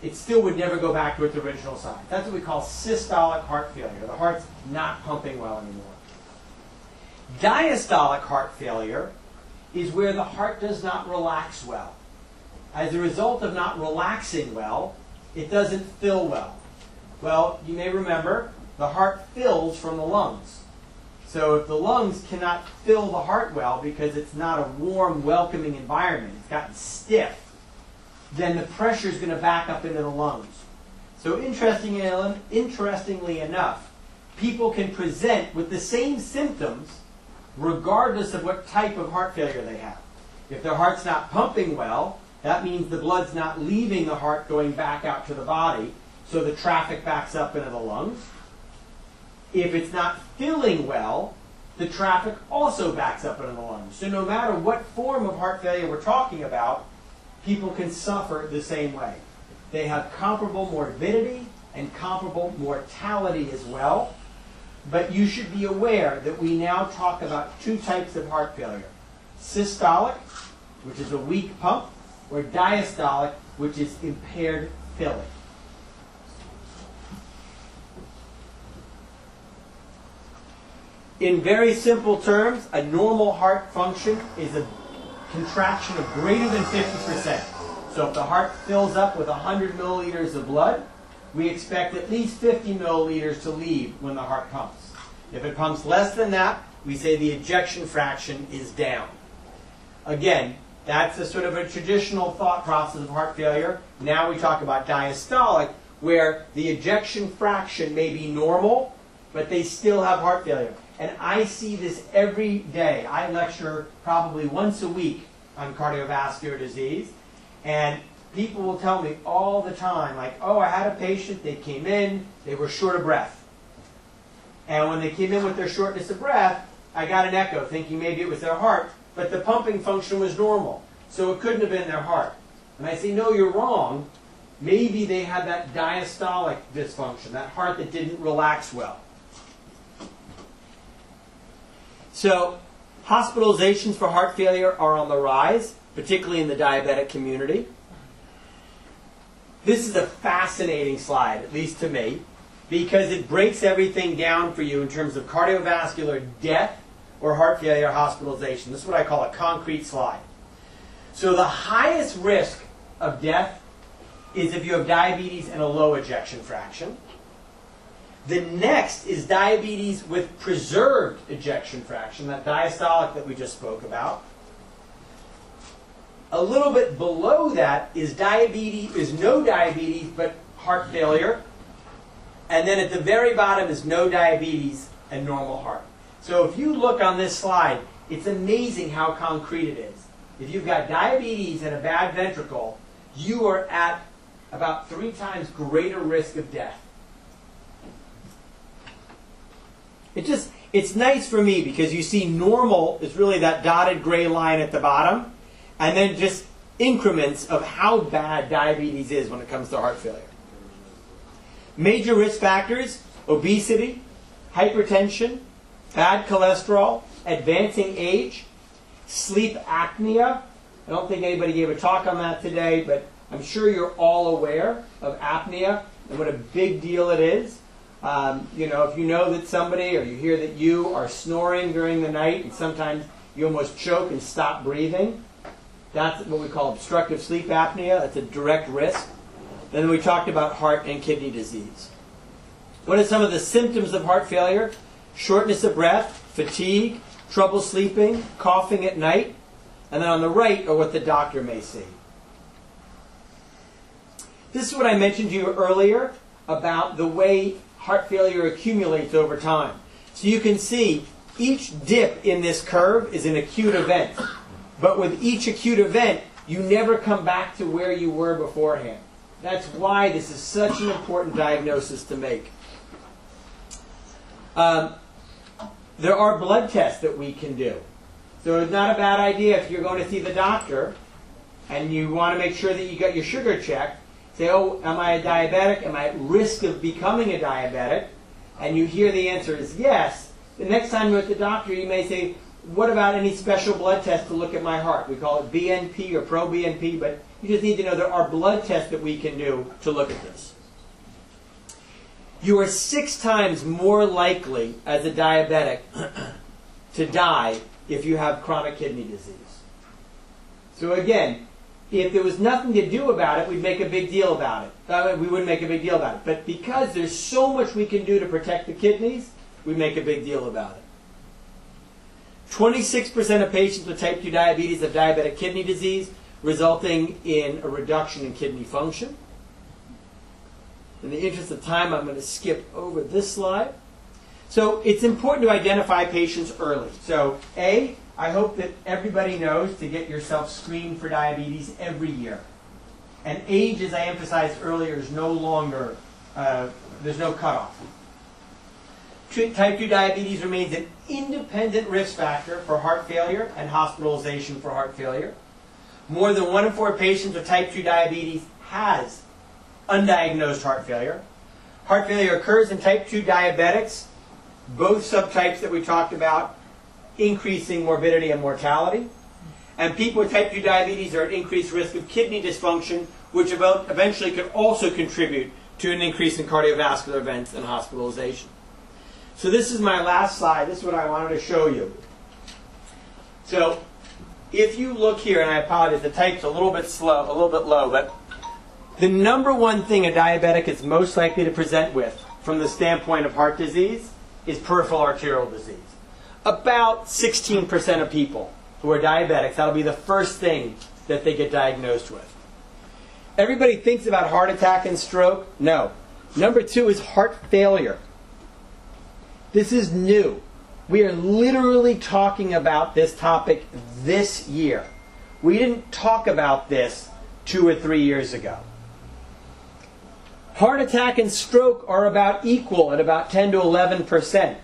it still would never go back to its original size. That's what we call systolic heart failure. The heart's not pumping well anymore. Diastolic heart failure is where the heart does not relax well. As a result of not relaxing well, it doesn't fill well. Well, you may remember, the heart fills from the lungs. So if the lungs cannot fill the heart well because it's not a warm, welcoming environment, it's gotten stiff, then the pressure is going to back up into the lungs. So interestingly enough, people can present with the same symptoms regardless of what type of heart failure they have. If their heart's not pumping well, that means the blood's not leaving the heart going back out to the body, so the traffic backs up into the lungs. If it's not filling well, the traffic also backs up into the lungs. So no matter what form of heart failure we're talking about, people can suffer the same way. They have comparable morbidity and comparable mortality as well. But you should be aware that we now talk about two types of heart failure. Systolic, which is a weak pump, or diastolic, which is impaired filling. In very simple terms, a normal heart function is a contraction of greater than 50%. So if the heart fills up with 100 milliliters of blood, we expect at least 50 milliliters to leave when the heart pumps. If it pumps less than that, we say the ejection fraction is down. Again, that's a sort of a traditional thought process of heart failure. Now we talk about diastolic, where the ejection fraction may be normal, but they still have heart failure. And I see this every day. I lecture probably once a week on cardiovascular disease, and people will tell me all the time, like, oh, I had a patient, they came in, they were short of breath. And when they came in with their shortness of breath, I got an echo thinking maybe it was their heart, but the pumping function was normal, so it couldn't have been their heart. And I say, no, you're wrong. Maybe they had that diastolic dysfunction, that heart that didn't relax well. So hospitalizations for heart failure are on the rise, particularly in the diabetic community. This is a fascinating slide, at least to me, because it breaks everything down for you in terms of cardiovascular death or heart failure hospitalization. This is what I call a concrete slide. So the highest risk of death is if you have diabetes and a low ejection fraction. The next is diabetes with preserved ejection fraction, that diastolic that we just spoke about. A little bit below that is no diabetes but heart failure. And then at the very bottom is no diabetes and normal heart. So if you look on this slide, it's amazing how concrete it is. If you've got diabetes and a bad ventricle, you are at about 3 times greater risk of death. It's nice for me because you see normal is really that dotted gray line at the bottom, and then just increments of how bad diabetes is when it comes to heart failure. Major risk factors: obesity, hypertension, bad cholesterol, advancing age, sleep apnea. I don't think anybody gave a talk on that today, but I'm sure you're all aware of apnea and what a big deal it is. You know, if you know that somebody, or you hear that you are snoring during the night and sometimes you almost choke and stop breathing, that's what we call obstructive sleep apnea. That's a direct risk. Then we talked about heart and kidney disease. What are some of the symptoms of heart failure? Shortness of breath, fatigue, trouble sleeping, coughing at night. And then on the right are what the doctor may see. This is what I mentioned to you earlier about the way heart failure accumulates over time. So you can see each dip in this curve is an acute event. But with each acute event, you never come back to where you were beforehand. That's why this is such an important diagnosis to make. There are blood tests that we can do. So it's not a bad idea if you're going to see the doctor and you want to make sure that you got your sugar checked. Say, oh, am I a diabetic? Am I at risk of becoming a diabetic? And you hear the answer is yes. The next time you're at the doctor, you may say, what about any special blood test to look at my heart? We call it BNP or pro-BNP, but you just need to know there are blood tests that we can do to look at this. You are 6 times more likely as a diabetic to die if you have chronic kidney disease. So again, if there was nothing to do about it, we'd make a big deal about it. We wouldn't make a big deal about it. But because there's so much we can do to protect the kidneys, we make a big deal about it. 26% of patients with type 2 diabetes have diabetic kidney disease, resulting in a reduction in kidney function. In the interest of time, I'm going to skip over this slide. So it's important to identify patients early. So A, I hope that everybody knows to get yourself screened for diabetes every year. And age, as I emphasized earlier, is no longer, there's no cutoff. Type 2 diabetes remains an independent risk factor for heart failure and hospitalization for heart failure. More than 1 in 4 patients with type 2 diabetes has undiagnosed heart failure. Heart failure occurs in type 2 diabetics, both subtypes that we talked about, increasing morbidity and mortality. And people with type 2 diabetes are at increased risk of kidney dysfunction, which eventually could also contribute to an increase in cardiovascular events and hospitalization. So this is my last slide. This is what I wanted to show you. So if you look here, and I apologize, the type's a little bit slow, a little bit low, but the number one thing a diabetic is most likely to present with from the standpoint of heart disease is peripheral arterial disease. About 16% of people who are diabetics, that'll be the first thing that they get diagnosed with. Everybody thinks about heart attack and stroke. No. Number 2 is heart failure. This is new. We are literally talking about this topic this year. We didn't talk about this 2 or 3 years ago. Heart attack and stroke are about equal at about 10 to 11%.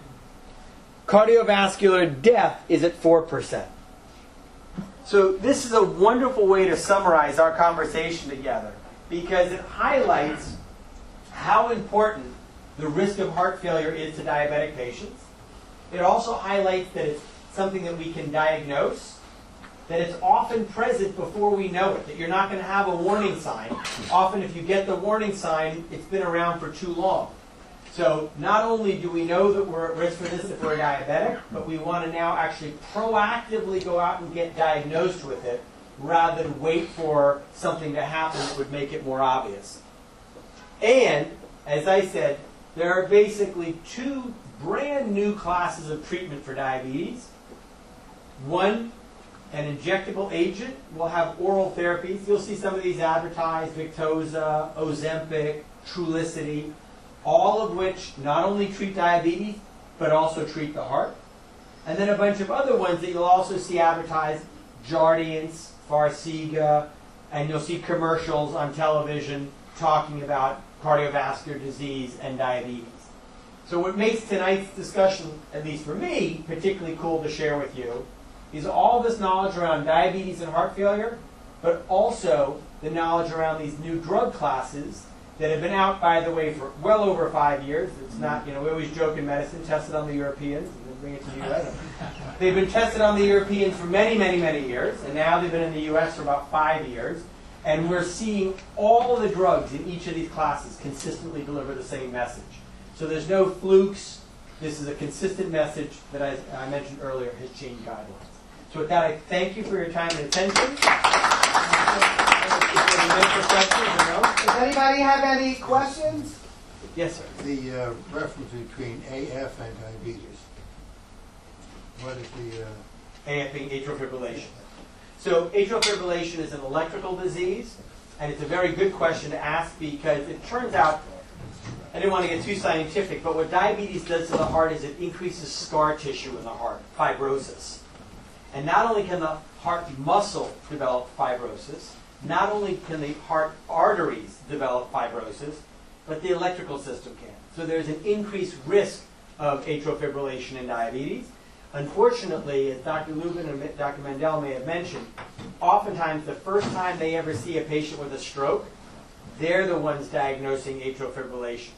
Cardiovascular death is at 4%. So this is a wonderful way to summarize our conversation together because it highlights how important the risk of heart failure is to diabetic patients. It also highlights that it's something that we can diagnose, that it's often present before we know it, that you're not going to have a warning sign. Often if you get the warning sign, it's been around for too long. So not only do we know that we're at risk for this if we're diabetic, but we want to now actually proactively go out and get diagnosed with it rather than wait for something to happen that would make it more obvious. And, as I said, there are basically 2 brand new classes of treatment for diabetes. One, an injectable agent will have oral therapies. You'll see some of these advertised, Victoza, Ozempic, Trulicity, all of which not only treat diabetes, but also treat the heart. And then a bunch of other ones that you'll also see advertised, Jardiance, Farxiga, and you'll see commercials on television talking about cardiovascular disease and diabetes. So what makes tonight's discussion, at least for me, particularly cool to share with you, is all this knowledge around diabetes and heart failure, but also the knowledge around these new drug classes that have been out, by the way, for well over 5 years. It's not, we always joke in medicine, tested on the Europeans, and then bring it to the U.S. They've been tested on the Europeans for many, many, many years, and now they've been in the U.S. for about 5 years. And we're seeing all the drugs in each of these classes consistently deliver the same message. So there's no flukes. This is a consistent message that I mentioned earlier has changed guidelines. So with that, I thank you for your time and attention. Does anybody have any questions? Yes, sir. The reference between AF and diabetes. What is the... AF being atrial fibrillation. So atrial fibrillation is an electrical disease, and it's a very good question to ask because it turns out, I didn't want to get too scientific, but what diabetes does to the heart is it increases scar tissue in the heart, fibrosis. And not only can the heart muscle develop fibrosis, not only can the heart arteries develop fibrosis, but the electrical system can. So there's an increased risk of atrial fibrillation in diabetes. Unfortunately, as Dr. Lubin and Dr. Mandel may have mentioned, oftentimes the first time they ever see a patient with a stroke, they're the ones diagnosing atrial fibrillation.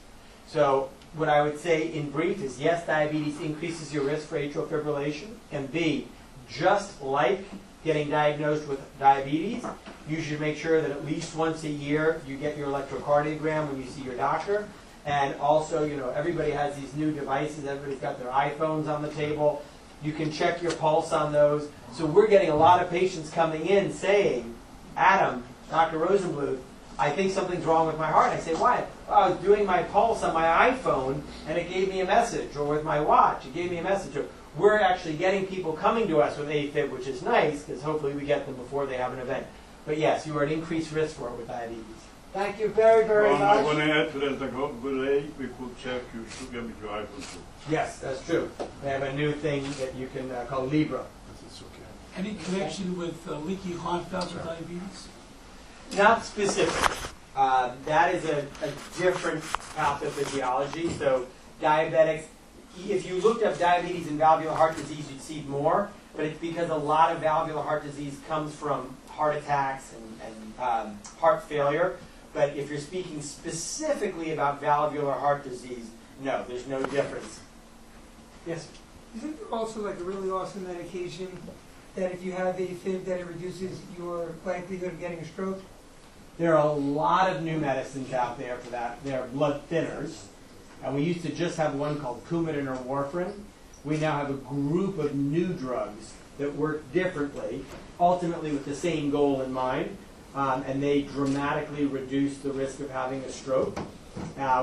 So what I would say in brief is yes, diabetes increases your risk for atrial fibrillation, and B, just like getting diagnosed with diabetes, you should make sure that at least once a year you get your electrocardiogram when you see your doctor. And also, you know, everybody has these new devices. Everybody's got their iPhones on the table. You can check your pulse on those. So we're getting a lot of patients coming in saying, Adam, Dr. Rosenbluth, I think something's wrong with my heart. I say, why? Well, I was doing my pulse on my iPhone, and it gave me a message. Or with my watch, it gave me a message. Or we're actually getting people coming to us with AFib, which is nice, because hopefully we get them before they have an event. But yes, you are at increased risk for it with diabetes. Thank you very, very much. I want to add to that, the good day, we could check your sugar with your iPhone too. Yes, that's true. We have a new thing that you can call Libra. Any connection with leaky heart valve with diabetes? Not specific. That is a different pathophysiology. So diabetics, if you looked up diabetes and valvular heart disease, you'd see more. But it's because a lot of valvular heart disease comes from heart attacks and heart failure. But if you're speaking specifically about valvular heart disease, no, there's no difference. Yes, sir. Isn't there also like a really awesome medication that if you have AFib that it reduces your likelihood of getting a stroke? There are a lot of new medicines out there for that. They are blood thinners. And we used to just have one called Coumadin or warfarin. We now have a group of new drugs that work differently, ultimately with the same goal in mind. And they dramatically reduce the risk of having a stroke.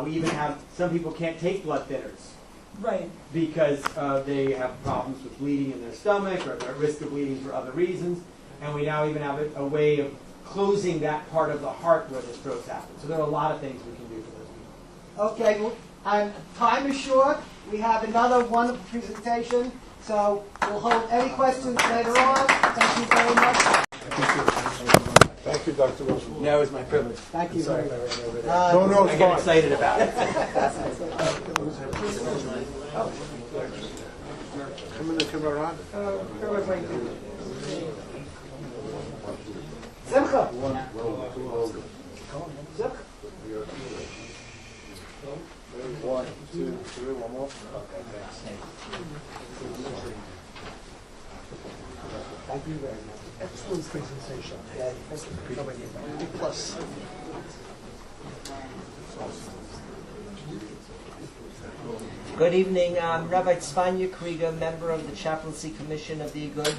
We even have, some people can't take blood thinners. Right. Because they have problems with bleeding in their stomach or they're at risk of bleeding for other reasons. And we now even have a way of closing that part of the heart where the strokes happen. So there are a lot of things we can do for those people. Okay, well, time is short. We have another wonderful presentation. So we'll hold any questions later on. Thank you very much. Thank you, Dr. Rosenbluth. No, it's my privilege. Thank you. Sorry if I ran over there. No, I get excited about it. Come in the camera on. Simcha. One, two, three, one more. Thank you very much. Excellent presentation. A plus. Good evening. I'm Rabbi Tzvanya Krieger, member of the Chaplaincy Commission of the Igud.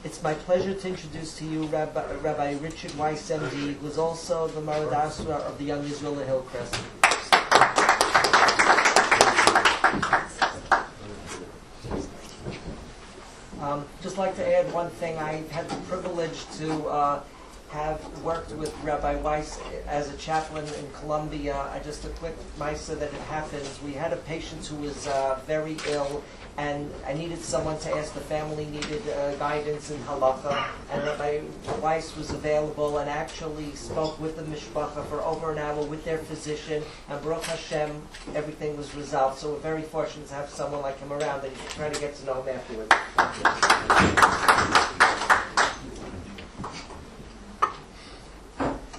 It's my pleasure to introduce to you Rabbi Richard Weiss, MD, who is also the Marad Asra of the Young Israel at Hillcrest. Just like to add one thing. I had the privilege to have worked with Rabbi Weiss as a chaplain in Colombia. Just a quick misa that had happened. We had a patient who was very ill, and I needed someone to ask. The family needed guidance in halacha, and Rabbi Weiss was available and actually spoke with the mishpacha for over an hour with their physician, and Baruch Hashem, everything was resolved. So we're very fortunate to have someone like him around, and you can try to get to know him afterwards.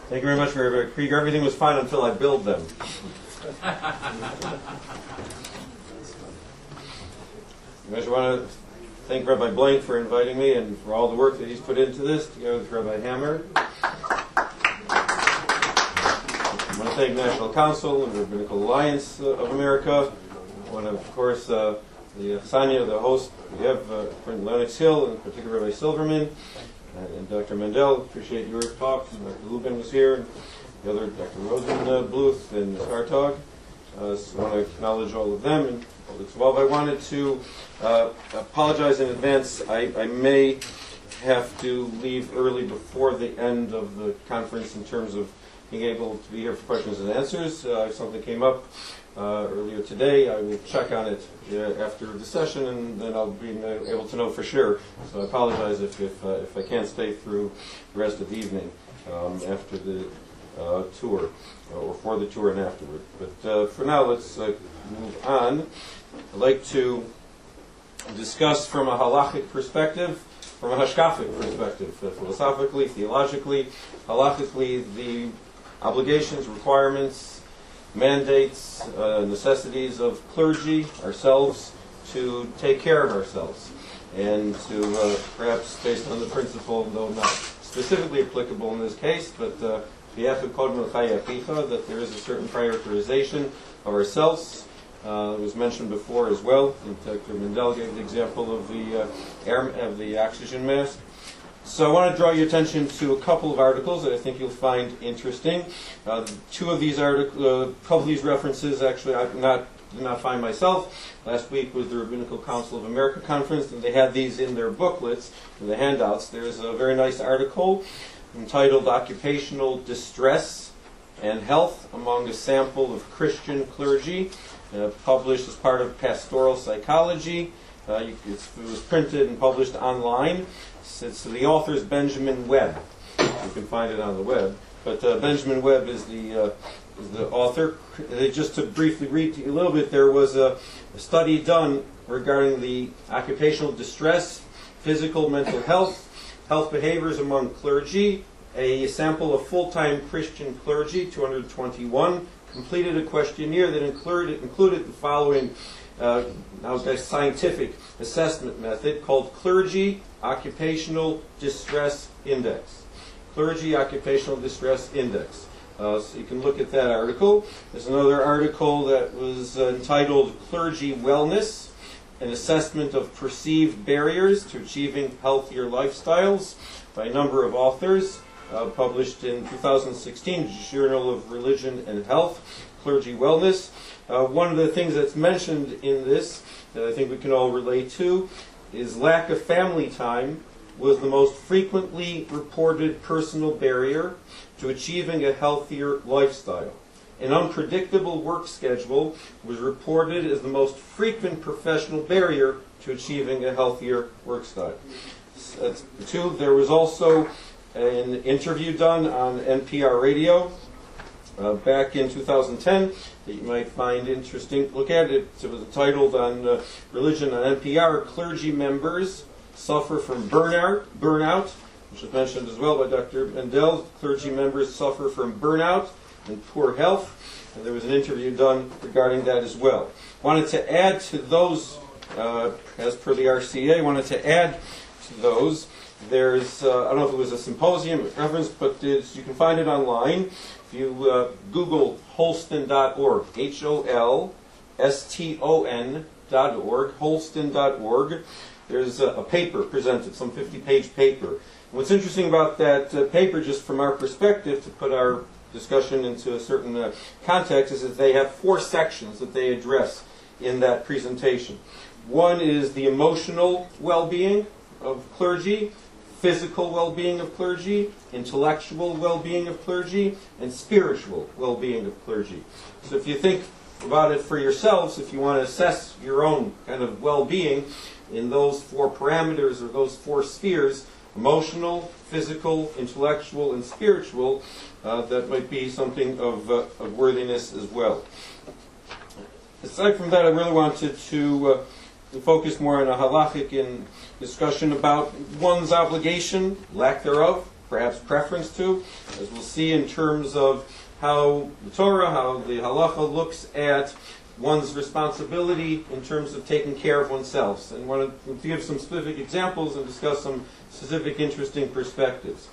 Thank you very much, Rabbi Krieger. Everything was fine until I billed them. I just want to thank Rabbi Blank for inviting me and for all the work that he's put into this, together with Rabbi Hammer. want to thank National Council and the Rabbinical Alliance of America. I want to, of course, the Sanya, the host, we have from Lenox Hill, and particularly Rabbi Silverman, and Dr. Mandel. Appreciate your talks. Dr. Lubin was here, and the other, Dr. Rosenbluth and Ms. Hartog. So I want to acknowledge all of them. And I wanted to apologize in advance. I may have to leave early before the end of the conference in terms of being able to be here for questions and answers. If something came up earlier today, I will check on it after the session, and then I'll be able to know for sure. So I apologize if I can't stay through the rest of the evening after the tour, or for the tour and afterward. But for now, let's move on. I'd like to discuss from a halachic perspective, from a hashkafic perspective, philosophically, theologically, halachically, the obligations, requirements, mandates, necessities of clergy, ourselves, to take care of ourselves, and to perhaps based on the principle, though not specifically applicable in this case, but that there is a certain prioritization of ourselves. It was mentioned before as well. Dr. Mandel gave the example of the oxygen mask. So I want to draw your attention to a couple of articles that I think you'll find interesting. Two of these articles, a couple of these references, actually, I did not find myself. Last week was the Rabbinical Council of America conference, and they had these in their booklets, in the handouts. There's a very nice article entitled "Occupational Distress and Health Among a Sample of Christian Clergy," published as part of Pastoral Psychology. It was printed and published online. It's the author's Benjamin Webb. You can find it on the web. But Benjamin Webb is the author. Just to briefly read to you a little bit, there was a study done regarding the occupational distress, physical, mental health behaviors among clergy. A sample of full-time Christian clergy, 221, completed a questionnaire that included the following scientific assessment method called Clergy Occupational Distress Index. Clergy Occupational Distress Index. So you can look at that article. There's another article that was entitled Clergy Wellness, an assessment of perceived barriers to achieving healthier lifestyles by a number of authors, published in 2016, Journal of Religion and Health, Clergy Wellness. One of the things that's mentioned in this that I think we can all relate to is lack of family time was the most frequently reported personal barrier to achieving a healthier lifestyle. An unpredictable work schedule was reported as the most frequent professional barrier to achieving a healthier work style. That's two. There was also an interview done on NPR radio back in 2010 that you might find interesting. Look at it. It was titled on religion on NPR. Clergy members suffer from burnout, which was mentioned as well by Dr. Mandel. Clergy members suffer from burnout and poor health. And there was an interview done regarding that as well. Wanted to add to those, as per the RCA, wanted to add to those. There's, I don't know if it was a symposium reference, but you can find it online. If you Google Holston.org, HOLSTON.org, Holston.org, there's a paper presented, some 50-page paper. And what's interesting about that paper, just from our perspective, to put our discussion into a certain context, is that they have 4 sections that they address in that presentation. One is the emotional well-being of clergy, physical well-being of clergy, intellectual well-being of clergy, and spiritual well-being of clergy. So if you think about it for yourselves, if you want to assess your own kind of well-being in those 4 parameters or those 4 spheres, emotional, physical, intellectual, and spiritual, that might be something of worthiness as well. Aside from that, I really wanted to focus more on a halachic discussion about one's obligation, lack thereof, perhaps preference to, as we'll see in terms of how the Torah, how the halacha looks at one's responsibility in terms of taking care of oneself. And I want to give some specific examples and discuss some specific interesting perspectives.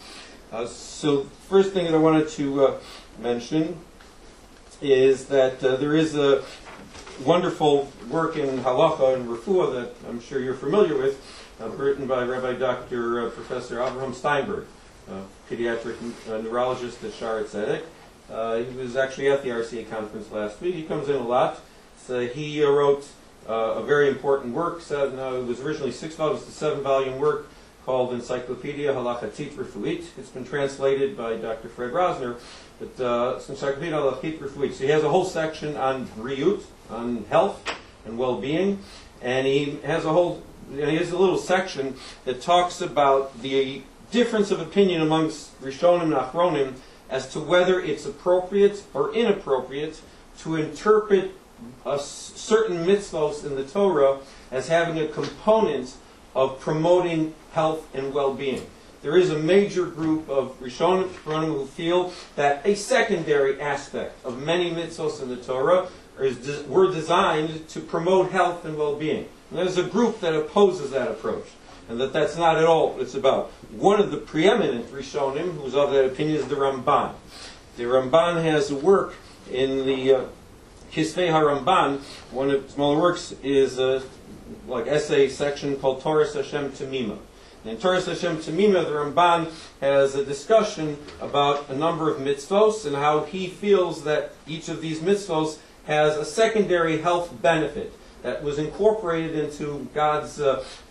So first thing that I wanted to mention is that there is a wonderful work in halacha and refuah that I'm sure you're familiar with, written by Rabbi Dr. Professor Avraham Steinberg, pediatric neurologist at Shara Tzedek. He was actually at the RCA conference last week. He comes in a lot. So he wrote a very important work. It was originally 6 volumes, it's a 7-volume work called Encyclopedia Halachatit Refuit. It's been translated by Dr. Fred Rosner, but it's Encyclopedia Halachatit Refuit. So he has a whole section on Riyut, on health and well-being, and he has a little section that talks about the difference of opinion amongst Rishonim and Achronim as to whether it's appropriate or inappropriate to interpret certain mitzvos in the Torah as having a component of promoting health and well-being. There is a major group of Rishonim who feel that a secondary aspect of many mitzvos in the Torah were designed to promote health and well-being. And there's a group that opposes that approach, and that's not at all what it's about. One of the preeminent Rishonim who's of that opinion is the Ramban. The Ramban has a work in the Kisvei HaRamban. One of his smaller works is like essay section called Torah Hashem Temima. In Torah Hashem Temima, the Ramban has a discussion about a number of mitzvos and how he feels that each of these mitzvos has a secondary health benefit that was incorporated into God's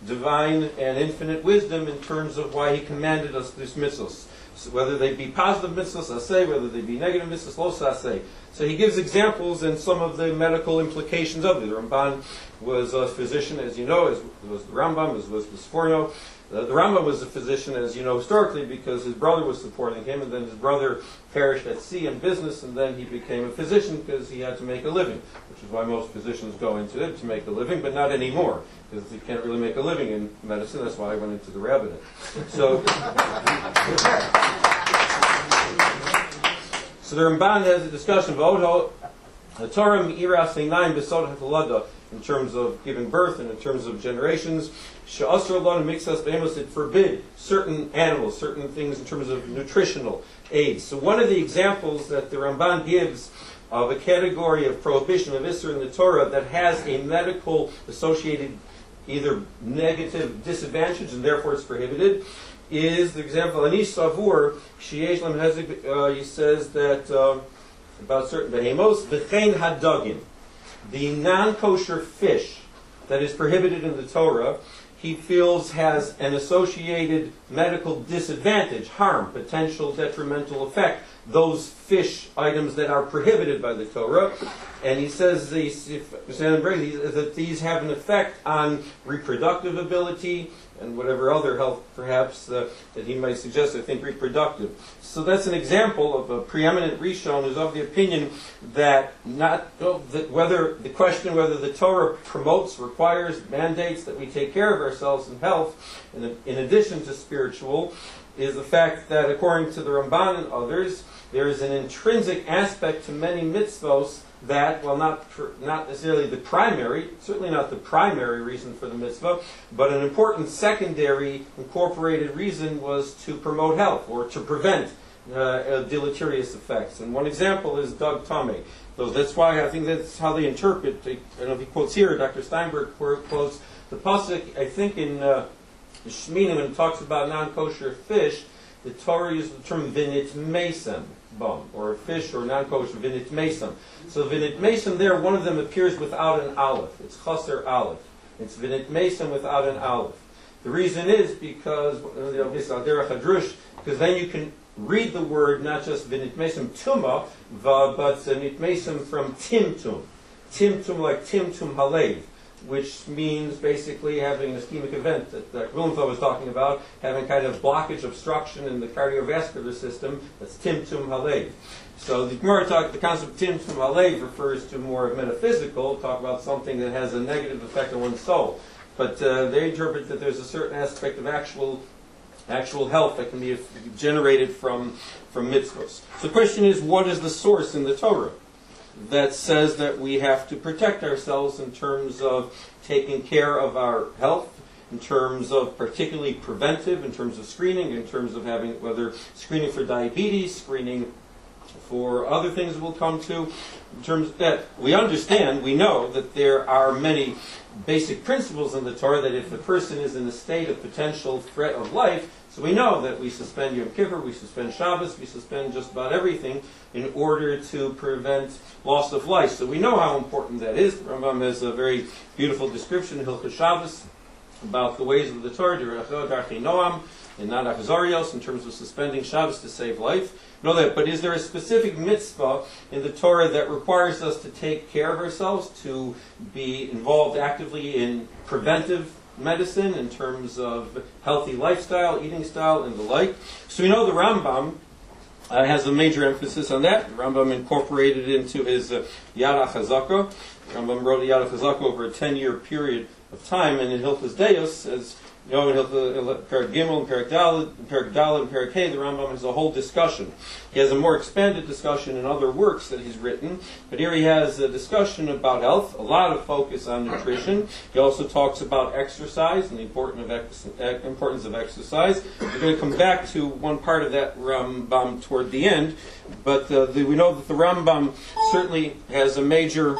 divine and infinite wisdom in terms of why he commanded us these mitzvos. So whether they be positive mitzvos, aseh, whether they be negative mitzvos, lo aseh. So he gives examples and some of the medical implications of it. The Ramban was a physician, as you know, as was the Rambam, as was the Sforno. The Rambam was a physician, as you know, historically, because his brother was supporting him, and then his brother perished at sea in business, and then he became a physician because he had to make a living, which is why most physicians go into it, to make a living, but not anymore, because you can't really make a living in medicine. That's why I went into the rabbinate. So the Ramban has a discussion of the Torah Me'ira Seinaim B'Sod HaTolada, in terms of giving birth and in terms of generations. She'asr Lon Mixas Behemoth, it forbid certain animals, certain things in terms of nutritional aids. So one of the examples that the Ramban gives of a category of prohibition of Isser in the Torah that has a medical associated either negative disadvantage and therefore it's prohibited is the example Anish Savur Sheyesh Lam Hezek. He says that about certain behemos, v'chein hadagim, the non-kosher fish that is prohibited in the Torah, he feels has an associated medical disadvantage, harm, potential detrimental effect, those fish items that are prohibited by the Torah. And he says that these have an effect on reproductive ability and whatever other health perhaps that he might suggest. I think reproductive. So that's an example of a preeminent Rishon who's of the opinion that whether the Torah promotes, requires, mandates that we take care of ourselves in health, in addition to spiritual, is the fact that according to the Ramban and others, there is an intrinsic aspect to many mitzvos that, well, not necessarily the primary, certainly not the primary reason for the mitzvah, but an important secondary incorporated reason was to promote health or to prevent deleterious effects. And one example is Doug Tomei. So that's why I think that's how they interpret. I don't know if he quotes here, Dr. Steinberg quotes the pasuk, I think in Shminim, when it talks about non-kosher fish, the Torah uses the term vinit mesem, or fish or non-kosher vinit mesem. So vinit mesem there, one of them appears without an aleph. It's chaser aleph. It's vinit mesem without an aleph. The reason is because then you can read the word not just vinit mesem tuma, but vinit mesem from timtum. Timtum like timtum halev, which means basically having an ischemic event that Rosenbluth was talking about, having kind of blockage, obstruction in the cardiovascular system. That's timtum halev. So the Gemara the concept of timtum halev refers to more metaphysical, talk about something that has a negative effect on one's soul. But they interpret that there's a certain aspect of actual health that can be generated from mitzvahs. So the question is, what is the source in the Torah that says that we have to protect ourselves in terms of taking care of our health, in terms of particularly preventive, in terms of screening, in terms of having whether screening for diabetes, screening for other things we'll come to, in terms that we understand, we know that there are many basic principles in the Torah that if a person is in a state of potential threat of life, so we know that we suspend Yom Kippur, we suspend Shabbos, we suspend just about everything in order to prevent loss of life. So we know how important that is. The Rambam has a very beautiful description in Hilchos Shabbos about the ways of the Torah, Noam, and not Achazarios, in terms of suspending Shabbos to save life. Know that, but is there a specific mitzvah in the Torah that requires us to take care of ourselves, to be involved actively in preventive medicine in terms of healthy lifestyle, eating style, and the like? So we know the Rambam has a major emphasis on that. The Rambam incorporated it into his Yad HaChazaka. The Rambam wrote Yad HaChazaka over a 10-year period of time, and in Hilchos Deos, as you know, in Perek Gimel, and Perek Dalet, and Perek Hey, the Rambam has a whole discussion. He has a more expanded discussion in other works that he's written, but here he has a discussion about health, a lot of focus on nutrition. He also talks about exercise and the importance of exercise. We're going to come back to one part of that Rambam toward the end, but we know that the Rambam certainly has a major...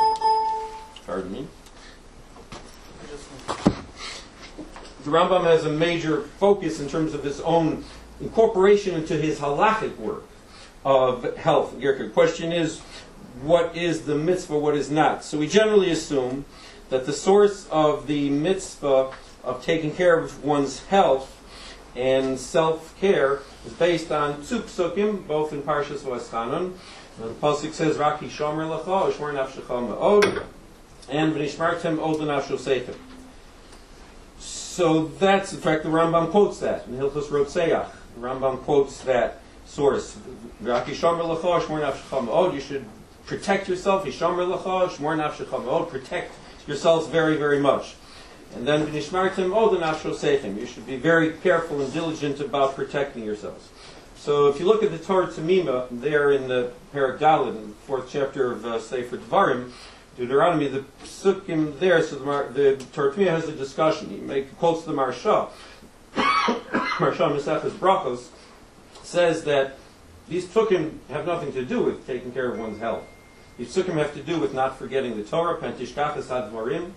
Pardon me. The Rambam has a major focus in terms of his own incorporation into his halachic work of health. The question is, what is the mitzvah, what is not? So we generally assume that the source of the mitzvah of taking care of one's health and self-care is based on two psukim, both in Parshas V'Eschanan. The pasuk says, "Raki shomer lecha, u'shmor nafshecha me'od," and "V'nishmartem od l'nafsho seichem." So that's, in fact, the Rambam quotes that in Hilchos Rotzeach. The Rambam quotes that source. You should protect yourself. Protect yourselves very, very much. And then you should be very careful and diligent about protecting yourselves. So if you look at the Torah Tamima there in the Perek Dalet, in the 4th chapter of Sefer Devarim, Deuteronomy, the psukim there, so the Torah Tamima has a discussion. He quotes the Marsha. Marsha Maseches Brachos says that these psukim have nothing to do with taking care of one's health. These psukim have to do with not forgetting the Torah, Pentishkachas Hadvarim.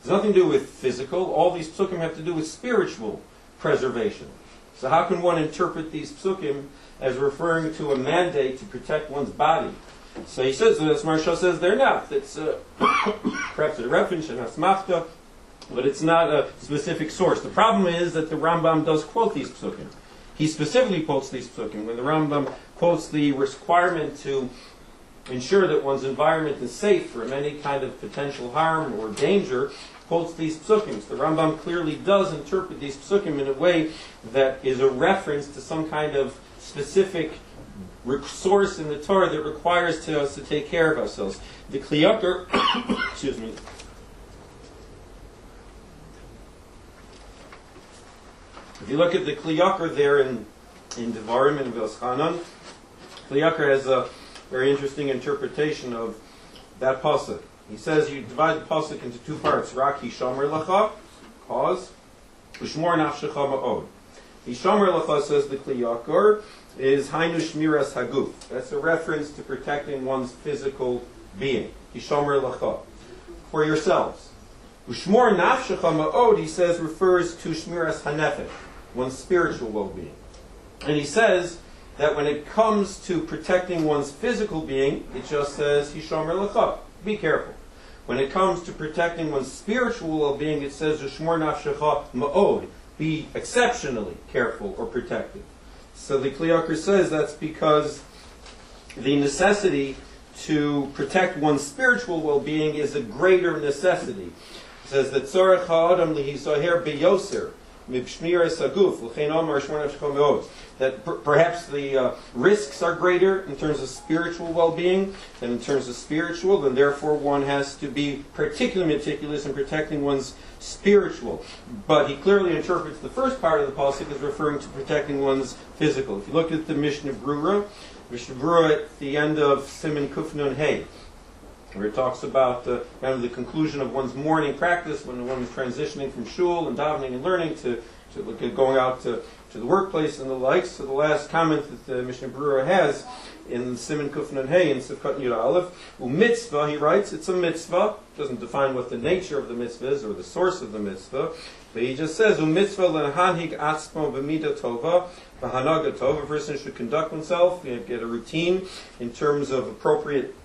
There's nothing to do with physical. All these psukim have to do with spiritual preservation. So how can one interpret these psukim as referring to a mandate to protect one's body? So he says, as Marsha says, they're not. It's perhaps a reference, an asmachta, but it's not a specific source. The problem is that the Rambam does quote these psukim. He specifically quotes these psukim. When the Rambam quotes the requirement to ensure that one's environment is safe from any kind of potential harm or danger, quotes these psukim. The Rambam clearly does interpret these psukim in a way that is a reference to some kind of specific source in the Torah that requires us to take care of ourselves. The Kliyakar, excuse me. If you look at the Kliyakar there in Devarim and V'Eschanan, Kliyakar has a very interesting interpretation of that pasuk. He says you divide the pasuk into two parts. Raki shomer lecha, cause, u'shmor nafshecha ma'od. The shomer lecha, says the Kliyakar, is Hainu Shmiras Haguf. That's a reference to protecting one's physical being. Hishomer Lacha. For yourselves. Ushmor Nafshecha Ma'od, he says, refers to Shmiras Hanefesh, one's spiritual well-being. And he says that when it comes to protecting one's physical being, it just says Hishomer Lacha. Be careful. When it comes to protecting one's spiritual well-being, it says Ushmor Nafshecha Ma'od. Be exceptionally careful or protective. So the Kliyakar says that's because the necessity to protect one's spiritual well-being is a greater necessity. It says that tzorech ha'adam lihisaher beyoser mibshmiras haguf l'chein amar shmor nafshecha me'od. That perhaps the risks are greater in terms of spiritual well-being than in terms of spiritual, and therefore one has to be particularly meticulous in protecting one's spiritual. But he clearly interprets the first part of the pasuk as referring to protecting one's physical. If you look at the Mishnah Brura at the end of Siman Kuf Nun Hey, where it talks about kind of the conclusion of one's morning practice when one is transitioning from shul and davening and learning to going out to to the workplace and the like. So the last comment that the Mishnah Berurah has in Siman Kuf Nun Hey in Sifkat Yud Aleph, mitzvah, he writes, it's a mitzvah. Doesn't define what the nature of the mitzvah is or the source of the mitzvah, but he just says, mitzvah lehanhig atzmo b'mida tova v'hanaga tova. A person should conduct himself, get a routine in terms of appropriate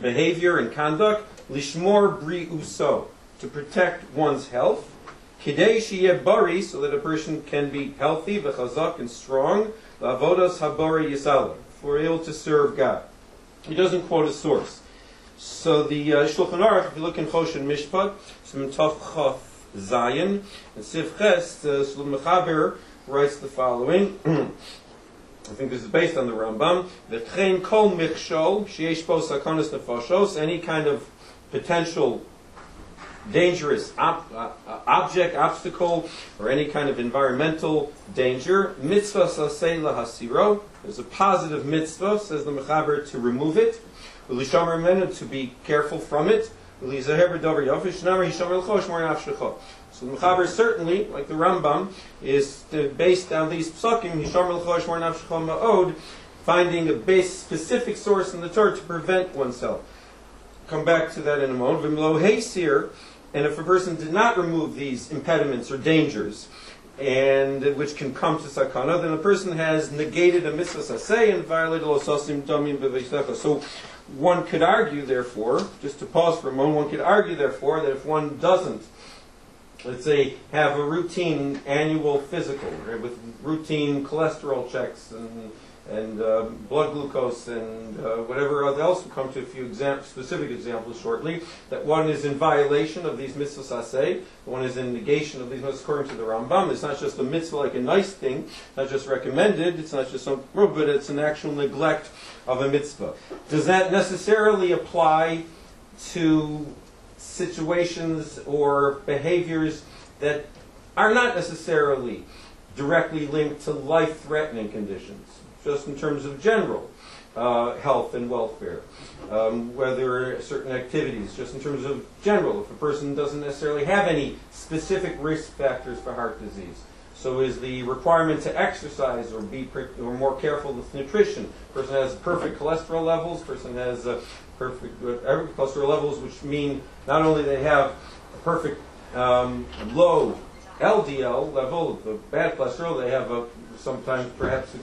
behavior and conduct, lishmor bri'uso, to protect one's health, kidei sheyeh bari, so that a person can be healthy, v'chazak, and strong, la'avodas habari yisala, for able to serve God. He doesn't quote a source. So the Shulchan Aruch, if you look in Choshen Mishpat, Siman Tov Chaf Zayin, and Sif Ches, Shlomo Mechaber writes the following. I think this is based on the Rambam. V'tchein kol michshol sheyesh bo sakonas nefashos, any kind of potential dangerous object, obstacle, or any kind of environmental danger. Mitzvah sasei lahasiro. There's a positive mitzvah, says the Mechaber, to remove it. U'lishamer menu, to be careful from it. U'lizaher b'davar yofish namer hishamer l'chosh mor nafshecho. So the Mechaber certainly, like the Rambam, is based on these psukim, hishamer l'chosh mor nafshecho ma'od, finding a base specific source in the Torah to prevent oneself. Come back to that in a moment. V'mlo heisir, and if a person did not remove these impediments or dangers, and which can come to sakana, then a person has negated a mitzvah saseh and violated losasim damim b'veisecha. So one could argue, therefore, just to pause for a moment, one could argue, therefore, that if one doesn't, let's say, have a routine annual physical, right, with routine cholesterol checks and blood glucose and whatever else, we'll come to a few specific examples shortly, that one is in violation of these mitzvahs aseh, one is in negation of these mitzvahs according to the Rambam. It's not just a mitzvah like a nice thing, not just recommended, it's not just some rule, but it's an actual neglect of a mitzvah. Does that necessarily apply to situations or behaviors that are not necessarily directly linked to life-threatening conditions? Just in terms of general health and welfare, whether certain activities, just in terms of general, if a person doesn't necessarily have any specific risk factors for heart disease. So is the requirement to exercise or be more careful with nutrition? Person has perfect cholesterol levels, person has perfect cholesterol levels, which mean not only they have a perfect low LDL level, the bad cholesterol, they have sometimes perhaps,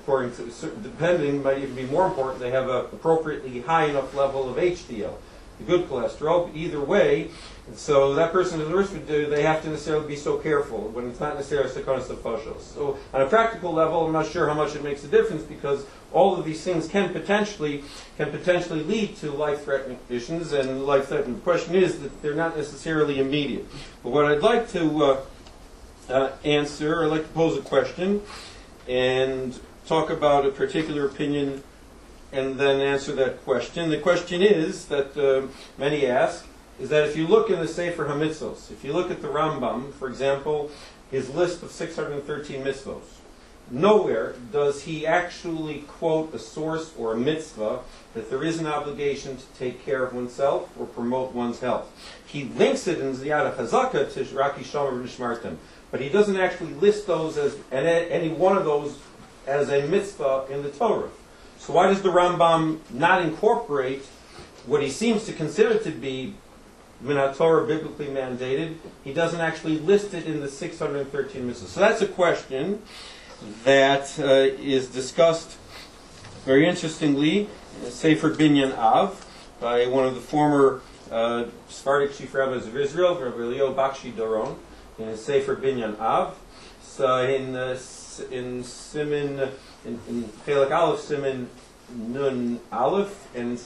according to certain, depending, might even be more important, they have an appropriately high enough level of HDL, the good cholesterol. But either way, so that person is at risk, they have to necessarily be so careful when it's not necessarily sakonas nefashos. So on a practical level, I'm not sure how much it makes a difference, because all of these things can potentially lead to life-threatening conditions, and life-threatening. The question is that they're not necessarily immediate. But what I'd like to answer, I'd like to pose a question and talk about a particular opinion and then answer that question. The question is, that many ask, is that if you look in the Sefer HaMitzvos, if you look at the Rambam, for example, his list of 613 mitzvos, nowhere does he actually quote a source or a mitzvah that there is an obligation to take care of oneself or promote one's health. He links it in Ziyad HaChazaka to Raki Shomer V'Nishmartem, but he doesn't actually list those as any one of those as a mitzvah in the Torah. So why does the Rambam not incorporate what he seems to consider to be Minat Torah, biblically mandated? He doesn't actually list it in the 613 mitzvahs. So that's a question that is discussed very interestingly in Sefer Binyan Av by one of the former Sephardic chief rabbis of Israel, Rabbi Leo Bakshi Doron, in his Sefer Binyan Av. So in Siman, in Chelek Aleph Siman Nun Aleph and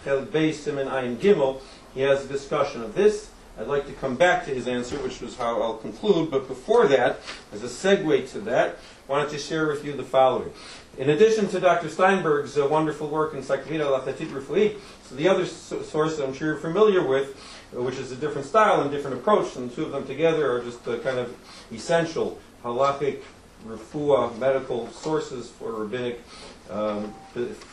Chelek Beis Siman Ayin Gimel, he has a discussion of this. I'd like to come back to his answer, which was how I'll conclude. But before that, as a segue to that, I wanted to share with you the following. In addition to Dr. Steinberg's wonderful work in Encyclopedia Lachatit Refuit, so the other source that I'm sure you're familiar with, which is a different style and different approach, and the two of them together are just kind of essential halachic, refuah, medical sources for rabbinic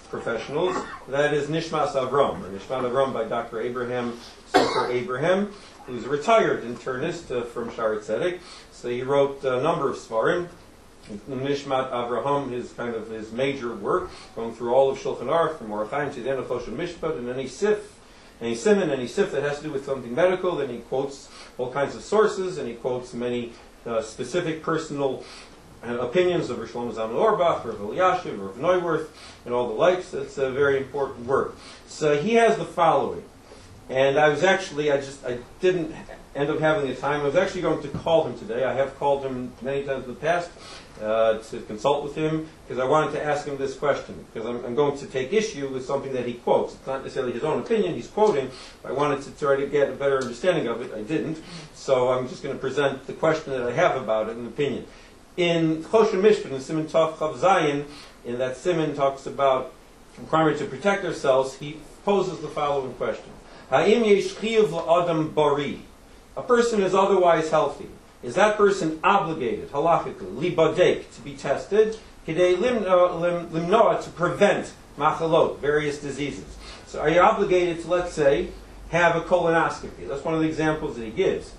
professionals. That is Nishmas Avram, or Nishmat Avram by Dr. Abraham Sofer Abraham, who's a retired internist from Shaare Zedek. So he wrote a number of svarim. Nishmat Avraham, his major work, going through all of Shulchan Aruch from Orachaim to the end of Choshen Mishpat, and any simon, any sif that has to do with something medical. Then he quotes all kinds of sources, and he quotes many specific personal opinions of Rosh Shlomo Zalman Auerbach, Rav Elyashiv, Rav Neuwirth, and all the likes. It's a very important work. So he has the following, and I didn't end up having the time. I was actually going to call him today. I have called him many times in the past to consult with him, because I wanted to ask him this question, because I'm going to take issue with something that he quotes. It's not necessarily his own opinion he's quoting. I wanted to try to get a better understanding of it. I didn't. So I'm just going to present the question that I have about it, an opinion. In Choshen Mishpat, in Siman Tov Chav Zayin, in that Siman talks about requirement to protect ourselves, he poses the following question. Ha'im yesh chiyuv la'adam bari. A person is otherwise healthy. Is that person obligated, halachically, libadek, to be tested, kidei limnoa, to prevent machalot, various diseases? So are you obligated to, let's say, have a colonoscopy? That's one of the examples that he gives.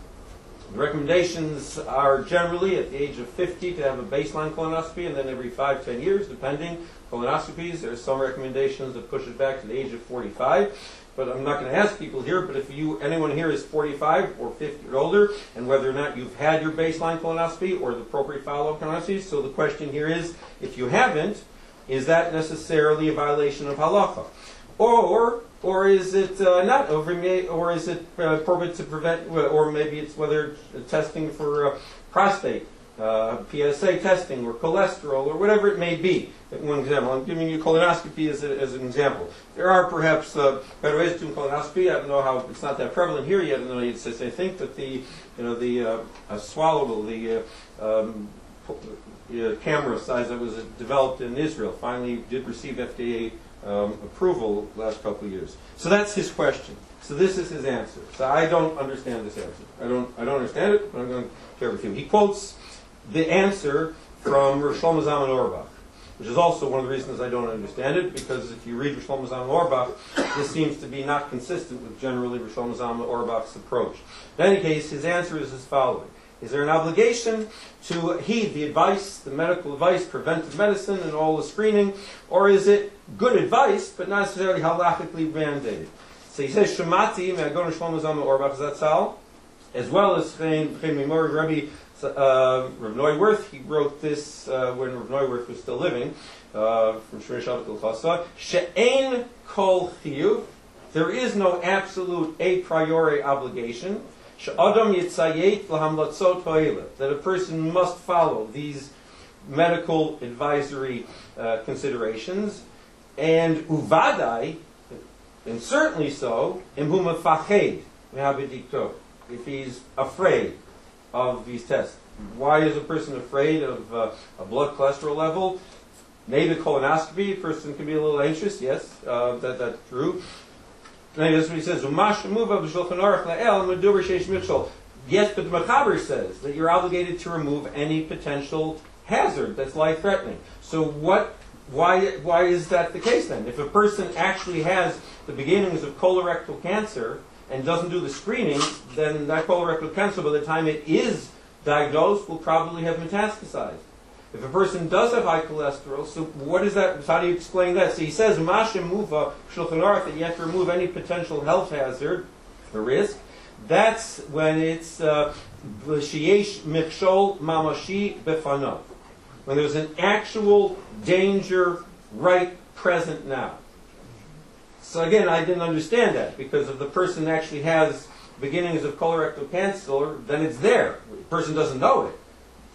The recommendations are generally at the age of 50 to have a baseline colonoscopy, and then every 5-10 years, depending, colonoscopies. There are some recommendations that push it back to the age of 45. But I'm not going to ask people here, but if anyone here is 45 or 50 or older, and whether or not you've had your baseline colonoscopy or the appropriate follow-up colonoscopy, so the question here is, if you haven't, is that necessarily a violation of halacha? Or is it not? Or is it appropriate to prevent, or maybe it's whether testing for prostate, PSA testing, or cholesterol, or whatever it may be. One example. I'm giving you colonoscopy as an example. There are perhaps better ways to do colonoscopy. I don't know how, it's not that prevalent here yet. I think that the swallowable, the camera size that was developed in Israel finally did receive FDA approval the last couple of years. So that's his question. So this is his answer. So I don't understand this answer. I don't understand it, but I'm going to share with you. He quotes the answer from Rosh Shlomo Zalman Auerbach, which is also one of the reasons I don't understand it, because if you read Rosh Shlomo Zalman Auerbach, this seems to be not consistent with generally Rosh Shlomo Zalman Auerbach's approach. In any case, his answer is as following. Is there an obligation to heed the advice, the medical advice, preventive medicine, and all the screening, or is it good advice, but not necessarily halachically mandated? So he says, Shemati, may I go to Shlomo Zalman Auerbach Zatzal, as well as Rabbi Rav Neuwirth. He wrote this when Rav Neuwirth was still living, from Shmir Shabbat L'Chasa. She'ein kol chiyuv. There is no absolute a priori obligation. She'adam yitzayet l'hamlatzot ha'ila. That a person must follow these medical advisory considerations. And uvadai, and certainly so, imhu mefached mehabedikto, if he's afraid of these tests. Why is a person afraid of a blood cholesterol level? Maybe colonoscopy, a person can be a little anxious, yes, that's true. And that's what he says. Yes, but the Mechaber says that you're obligated to remove any potential hazard that's life-threatening. So why is that the case then? If a person actually has the beginnings of colorectal cancer and doesn't do the screening, then that colorectal cancer, by the time it is diagnosed, will probably have metastasized. If a person does have high cholesterol, so what is that? How do you explain that? So he says, Mashim Muva Shulchan Aruch, that you have to remove any potential health hazard or risk. That's when it's Sheyesh Mikshol Mamashi Befanav. When there's an actual danger right present now. So again, I didn't understand that, because if the person actually has beginnings of colorectal cancer, then it's there. The person doesn't know it.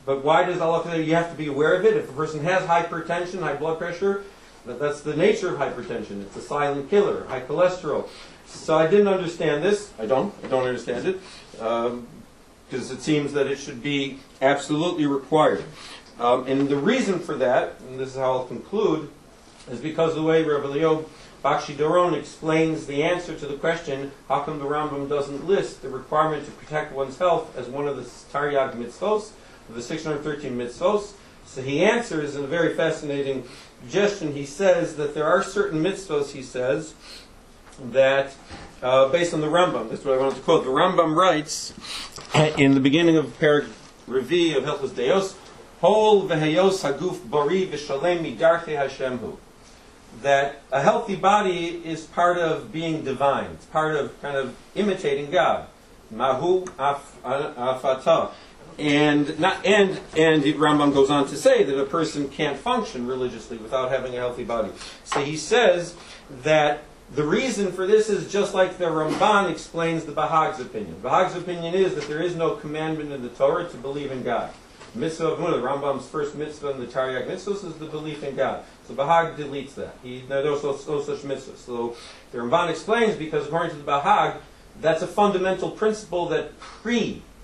But why does Allah say you have to be aware of it? If a person has hypertension, high blood pressure, that's the nature of hypertension. It's a silent killer, high cholesterol. So I didn't understand this. I don't understand it. Because it seems that it should be absolutely required. And the reason for that, and this is how I'll conclude, is because of the way Rabbi Leo Bakshi Doron explains the answer to the question, how come the Rambam doesn't list the requirement to protect one's health as one of the Taryag mitzvos, the 613 mitzvos? So he answers in a very fascinating suggestion. He says that there are certain mitzvos, he says, that, based on the Rambam, that's what I wanted to quote. The Rambam writes, in the beginning of Perek Revi of Hilchos Deos, Hol v'heyos haguf bari v'shalem midarchei Hashem hu. That a healthy body is part of being divine. It's part of kind of imitating God. Mahu afata. And Rambam goes on to say that a person can't function religiously without having a healthy body. So he says that the reason for this is just like the Ramban explains the Bahag's opinion. Bahag's opinion is that there is no commandment in the Torah to believe in God. Mitzvah of Munah, Rambam's first mitzvah in the Taryag mitzvahs is the belief in God. So Bahag deletes that. There's no such mitzvah. So the Ramban explains because according to the Bahag, that's a fundamental principle that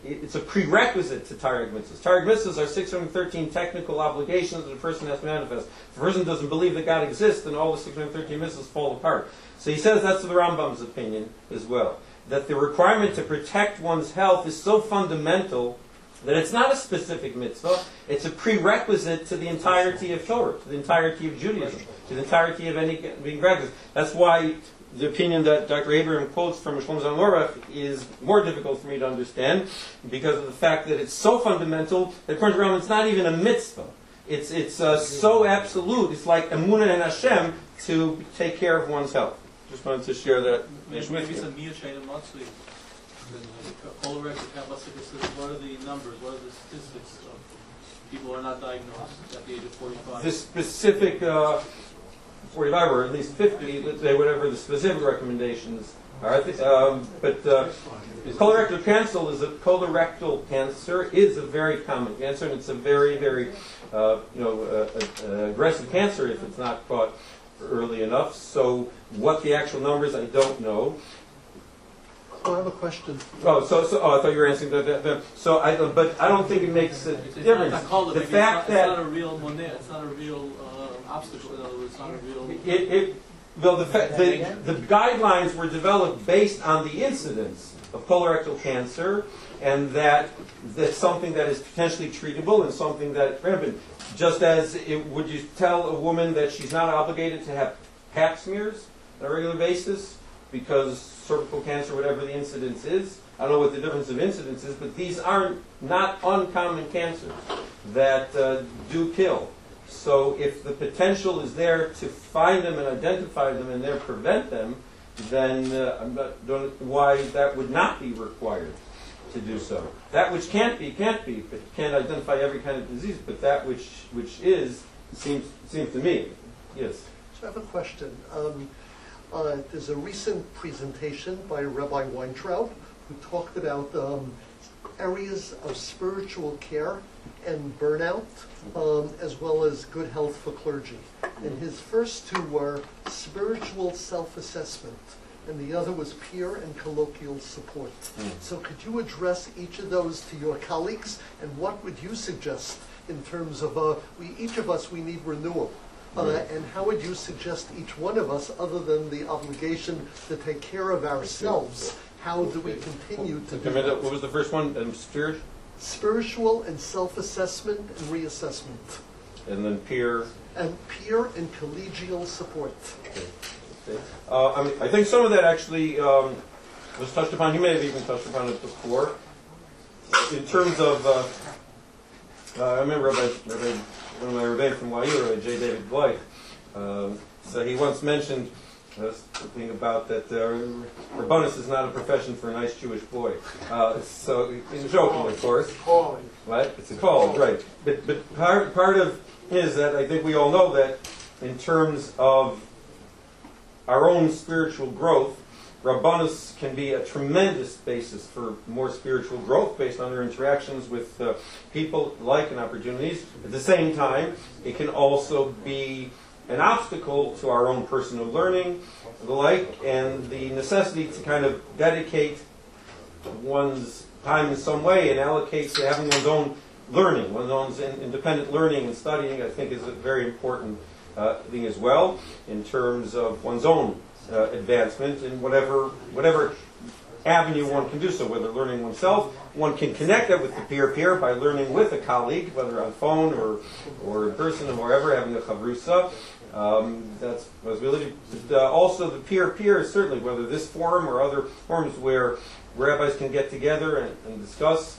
it's a prerequisite to Taryag mitzvahs. Taryag mitzvahs are 613 technical obligations that a person has to manifest. If a person doesn't believe that God exists, then all the 613 mitzvahs fall apart. So he says that's the Rambam's opinion as well. That the requirement to protect one's health is so fundamental that it's not a specific mitzvah, it's a prerequisite to the entirety of Torah, to the entirety of Judaism, to the entirety of any being practiced. That's why the opinion that Dr. Abraham quotes from Shlomo Zalman Auerbach is more difficult for me to understand because of the fact that it's so fundamental that according to Rambam it's not even a mitzvah. It's so absolute. It's like emunah in Hashem to take care of one's health. Just wanted to share that. Maybe some MChayil monthly. Colorectal cancer. What are the numbers? What are the statistics of people who are not diagnosed at the age of 45? The specific 45 or at least 50, let's say whatever the specific recommendations are. But colorectal cancer is a very common cancer, and it's a very, very aggressive cancer if it's not caught early enough. So what the actual numbers, I don't know. Oh, I have a question. I thought you were answering that. But I don't think it makes a difference. The fact that it's not a real money, it's not a real obstacle. In other words, it's not a real. The guidelines were developed based on the incidence of colorectal cancer, and that's something that is potentially treatable and something that rampant. Just as would you tell a woman that she's not obligated to have pap smears on a regular basis because cervical cancer, whatever the incidence is. I don't know what the difference of incidence is, but these aren't not uncommon cancers that do kill. So if the potential is there to find them and identify them and there prevent them, then I don't know why that would not be required to do so. That which can't be, but can't identify every kind of disease, but that which is, seems to me. Yes. So I have a question. There's a recent presentation by Rabbi Weintraub who talked about areas of spiritual care and burnout, as well as good health for clergy. And his first two were spiritual self-assessment, and the other was peer and colloquial support. So could you address each of those to your colleagues, and what would you suggest in terms of, each of us, we need renewal. And how would you suggest each one of us, other than the obligation to take care of ourselves, how do we continue to do that? What was the first one? Spiritual and self-assessment and reassessment. And then peer? And peer and collegial support. Okay. I think some of that actually was touched upon. You may have even touched upon it before. In terms of, I remember one of my Rabbi from YU, Rabbi J. David Blythe, so he once mentioned something about that Rabbonis is not a profession for a nice Jewish boy. So, he's joking, of course. What? It's a calling, right. But part of it is that I think we all know that in terms of our own spiritual growth, Rabbonis can be a tremendous basis for more spiritual growth based on their interactions with people, like and opportunities. At the same time, it can also be an obstacle to our own personal learning, the like, and the necessity to kind of dedicate one's time in some way and allocate to having one's own learning, one's own independent learning and studying, I think is a very important thing as well in terms of one's own advancement in whatever avenue one can do so, whether learning oneself. One can connect that with the peer-peer by learning with a colleague, whether on phone or in person or wherever, having a chavrusa. That's possibility. But, also the peer-peer, certainly, whether this forum or other forums where rabbis can get together and discuss,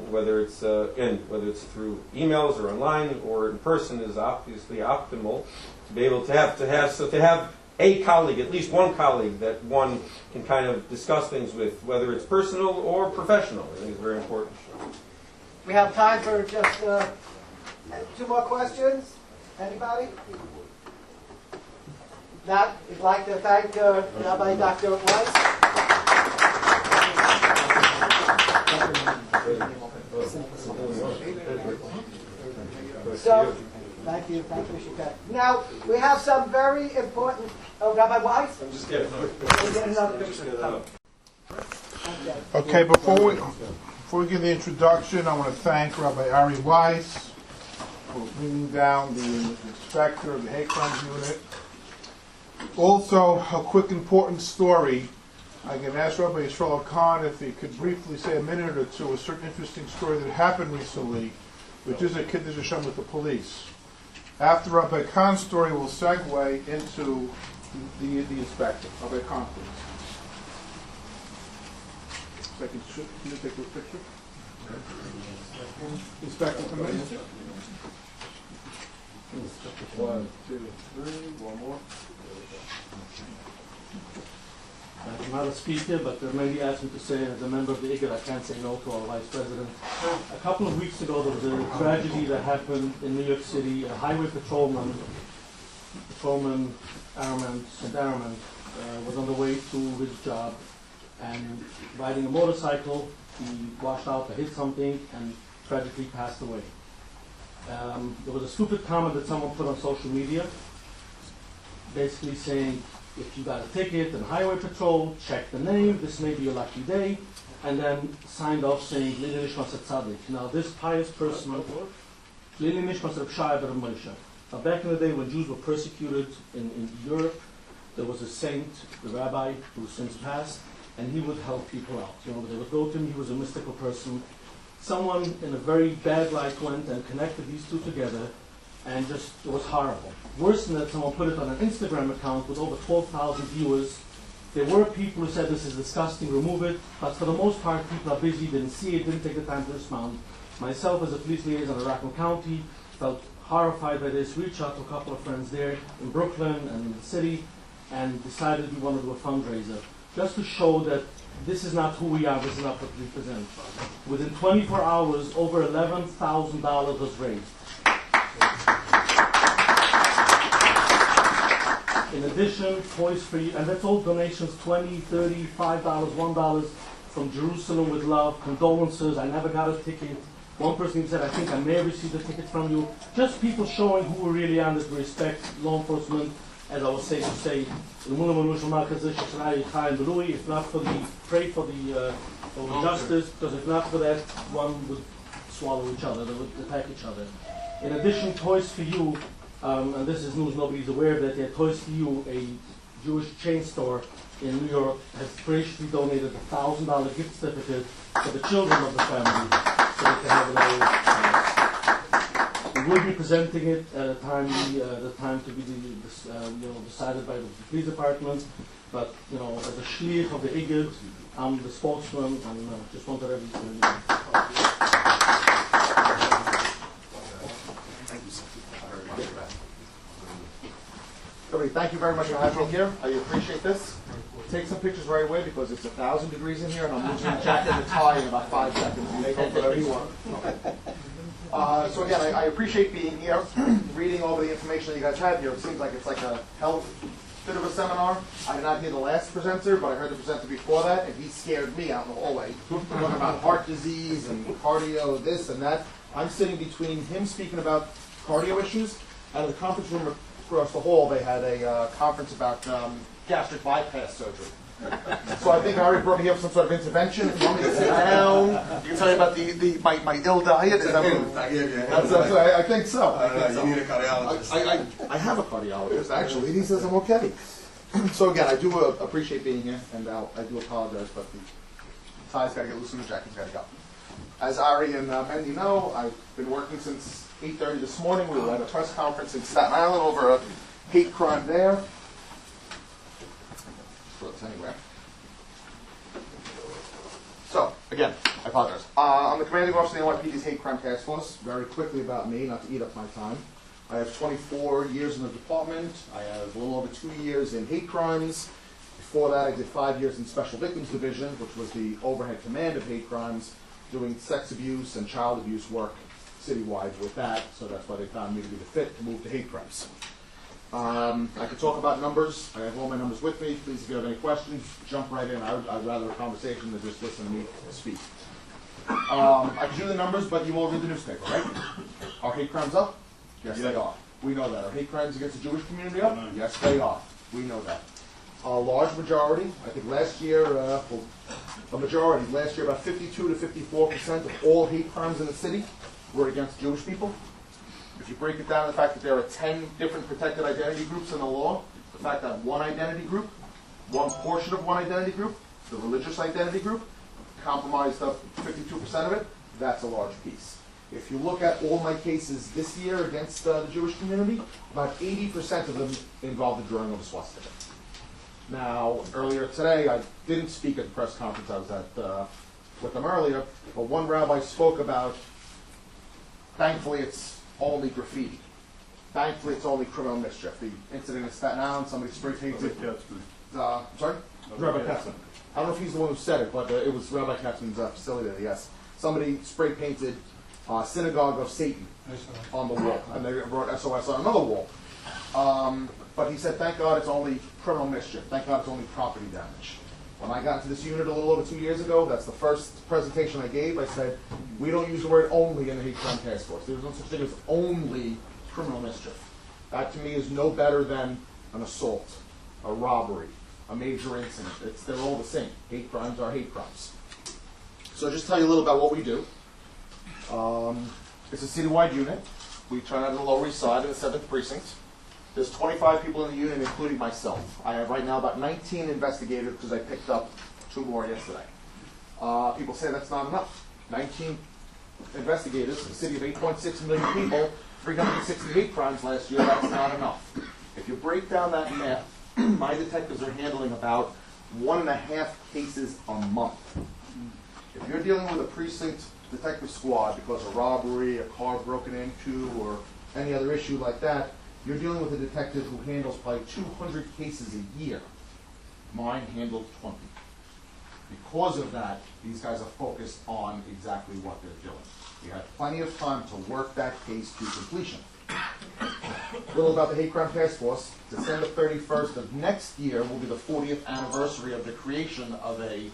whether it's through emails or online or in person, is obviously optimal. To be able to have a colleague, at least one colleague that one can kind of discuss things with, whether it's personal or professional, I think is very important. We have time for just 2 more questions. Anybody? Not, I'd like to thank Rabbi Dr. Weiss. So, thank you, Shikha. Now, we have some very important, Rabbi Weiss? I'm just kidding. We'll get another picture. Okay, before we give the introduction, I want to thank Rabbi Ari Weiss for bringing down the inspector of the hate crimes unit. Also, a quick important story. I can ask Rabbi Yisrael Khan if he could briefly say a minute or two, a certain interesting story that happened recently, which is a Kiddush Hashem with the police. After Rabbi Khan's story, we'll segue into the inspector. Rabbi Khan, please. Second, can you take a picture? Inspector, come in. 1, 2, 3, one more. I'm not a speaker, but the lady asked me to say, as a member of the Igud, I can't say no to our vice president. A couple of weeks ago, there was a tragedy that happened in New York City. A highway patrolman, St. Armand, was on the way to his job, and riding a motorcycle, he washed out to hit something, and tragically passed away. There was a stupid comment that someone put on social media, basically saying, if you got a ticket and highway patrol, check the name, this may be your lucky day, and then signed off saying, Lili Nishmas Tzadik. Now this pious person, Lili Nishmas Rabshai Bar Moshe. Now back in the day when Jews were persecuted in Europe, there was a saint, the rabbi, who since passed, and he would help people out. You know, they would go to him, he was a mystical person. Someone in a very bad light went and connected these two together, and just, it was horrible. Worse than that, someone put it on an Instagram account with over 12,000 viewers. There were people who said this is disgusting, remove it, but for the most part, people are busy, didn't see it, didn't take the time to respond. Myself, as a police liaison in Rockland County, felt horrified by this, reached out to a couple of friends there in Brooklyn and in the city, and decided we wanted to do a fundraiser, just to show that this is not who we are, this is not what we present. Within 24 hours, over $11,000 was raised. In addition, Toys for You, and that's all donations, $20, $30, $5, $1 from Jerusalem with love, condolences, I never got a ticket. One person even said, I think I may have received a ticket from you. Just people showing who we really are, that we respect law enforcement, as I was saying to say, if not for the, pray for the justice, because if not for that, one would swallow each other, they would attack each other. In addition, Toys for You, and this is news nobody's aware of that yet, Toys for You, a Jewish chain store in New York, has graciously donated a $1,000 gift certificate for the children of the family, so they can have it. We will be presenting it at a time, the time to be decided by the police department. But as a shliach of the Igud, I'm the spokesman, and just wanted everything to Thank you very much for having me here. I appreciate this. Take some pictures right away because it's 1,000 degrees in here and I'm losing a jacket and a tie in about 5 seconds. You may take whatever you want. So again, I appreciate being here, reading over the information that you guys have here. It seems like it's like a health bit of a seminar. I did not hear the last presenter, but I heard the presenter before that, and he scared me out in the hallway. Talking about heart disease and cardio, this and that. I'm sitting between him speaking about cardio issues, and in the conference room across the hall, they had a conference about gastric bypass surgery. So I think Ari brought me up some sort of intervention. You want me to sit down? You can tell me about my ill diet? Is that I think so. You need a cardiologist. I have a cardiologist, actually. He says I'm okay. So again, I do appreciate being here, and I do apologize, but the tie's got to get loose and the jacket's got to go. As Ari and Mendy know, I've been working since 8:30 this morning. We were at a press conference in Staten Island over a hate crime there. Anywhere. So, again, I apologize. I'm the commanding officer of the NYPD's Hate Crime Task Force. Very quickly about me, not to eat up my time. I have 24 years in the department. I have a little over 2 years in hate crimes. Before that, I did 5 years in Special Victims Division, which was the overhead command of hate crimes, doing sex abuse and child abuse work citywide with that. So that's why they found me to be the fit to move to hate crimes. I could talk about numbers. I have all my numbers with me. Please, if you have any questions, jump right in. I'd rather a conversation than just listen to me speak. I can do the numbers, but you all read the newspaper, right? Are hate crimes up? Yes, they are. We know that. Are hate crimes against the Jewish community up? Yes, they are. We know that. A large majority, I think last year, last year about 52 to 54% of all hate crimes in the city were against Jewish people. If you break it down, the fact that there are 10 different protected identity groups in the law, the fact that one identity group, one portion of one identity group, the religious identity group, compromised up 52% of it, that's a large piece. If you look at all my cases this year against the Jewish community, about 80% of them involved the drawing of a swastika. Now, earlier today, I didn't speak at the press conference I was at with them earlier, but one rabbi spoke about, thankfully it's only graffiti. Thankfully it's only criminal mischief. The incident in Staten Island, somebody spray painted. Sorry? Rabbi Katzman. I don't know if he's the one who said it, but it was Rabbi Katzman's facility there, yes. Somebody spray painted Synagogue of Satan on the wall, and they wrote SOS on another wall. But he said, thank God it's only criminal mischief. Thank God it's only property damage. When I got into this unit a little over 2 years ago, that's the first presentation I gave. I said, we don't use the word only in the hate crime task force. There's no such thing as only criminal mischief. That to me is no better than an assault, a robbery, a major incident. They're all the same. Hate crimes are hate crimes. So just tell you a little about what we do. It's a citywide unit. We turn out in the Lower East Side in the 7th Precinct. There's 25 people in the unit, including myself. I have right now about 19 investigators because I picked up 2 more yesterday. People say that's not enough. 19 investigators, a city of 8.6 million people, 360 hate crimes last year, that's not enough. If you break down that math, my detectives are handling about 1.5 cases a month. If you're dealing with a precinct detective squad because of robbery, a car broken into, or any other issue like that, you're dealing with a detective who handles probably 200 cases a year. Mine handled 20. Because of that, these guys are focused on exactly what they're doing. We have plenty of time to work that case to completion. A little about the Hate Crime Task Force. December 31st of next year will be the 40th anniversary of the creation of a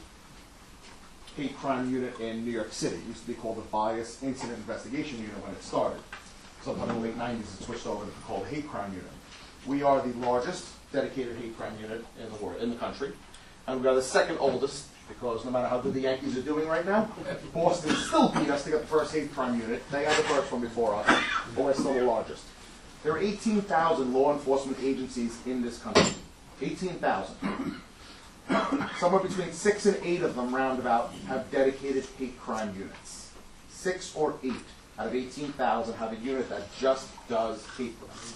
hate crime unit in New York City. It used to be called the Bias Incident Investigation Unit when it started. Sometime in the late 90s, it switched over to be called the Hate Crime Unit. We are the largest dedicated hate crime unit in the world, in the country, and we are the second oldest because no matter how good the Yankees are doing right now, Boston still beat us to get the first hate crime unit. They had the first one before us, but we're still the largest. There are 18,000 law enforcement agencies in this country. 18,000. Somewhere between 6 and 8 of them, roundabout, have dedicated hate crime units. 6 or 8. Out of 18,000 have a unit that just does hate crimes.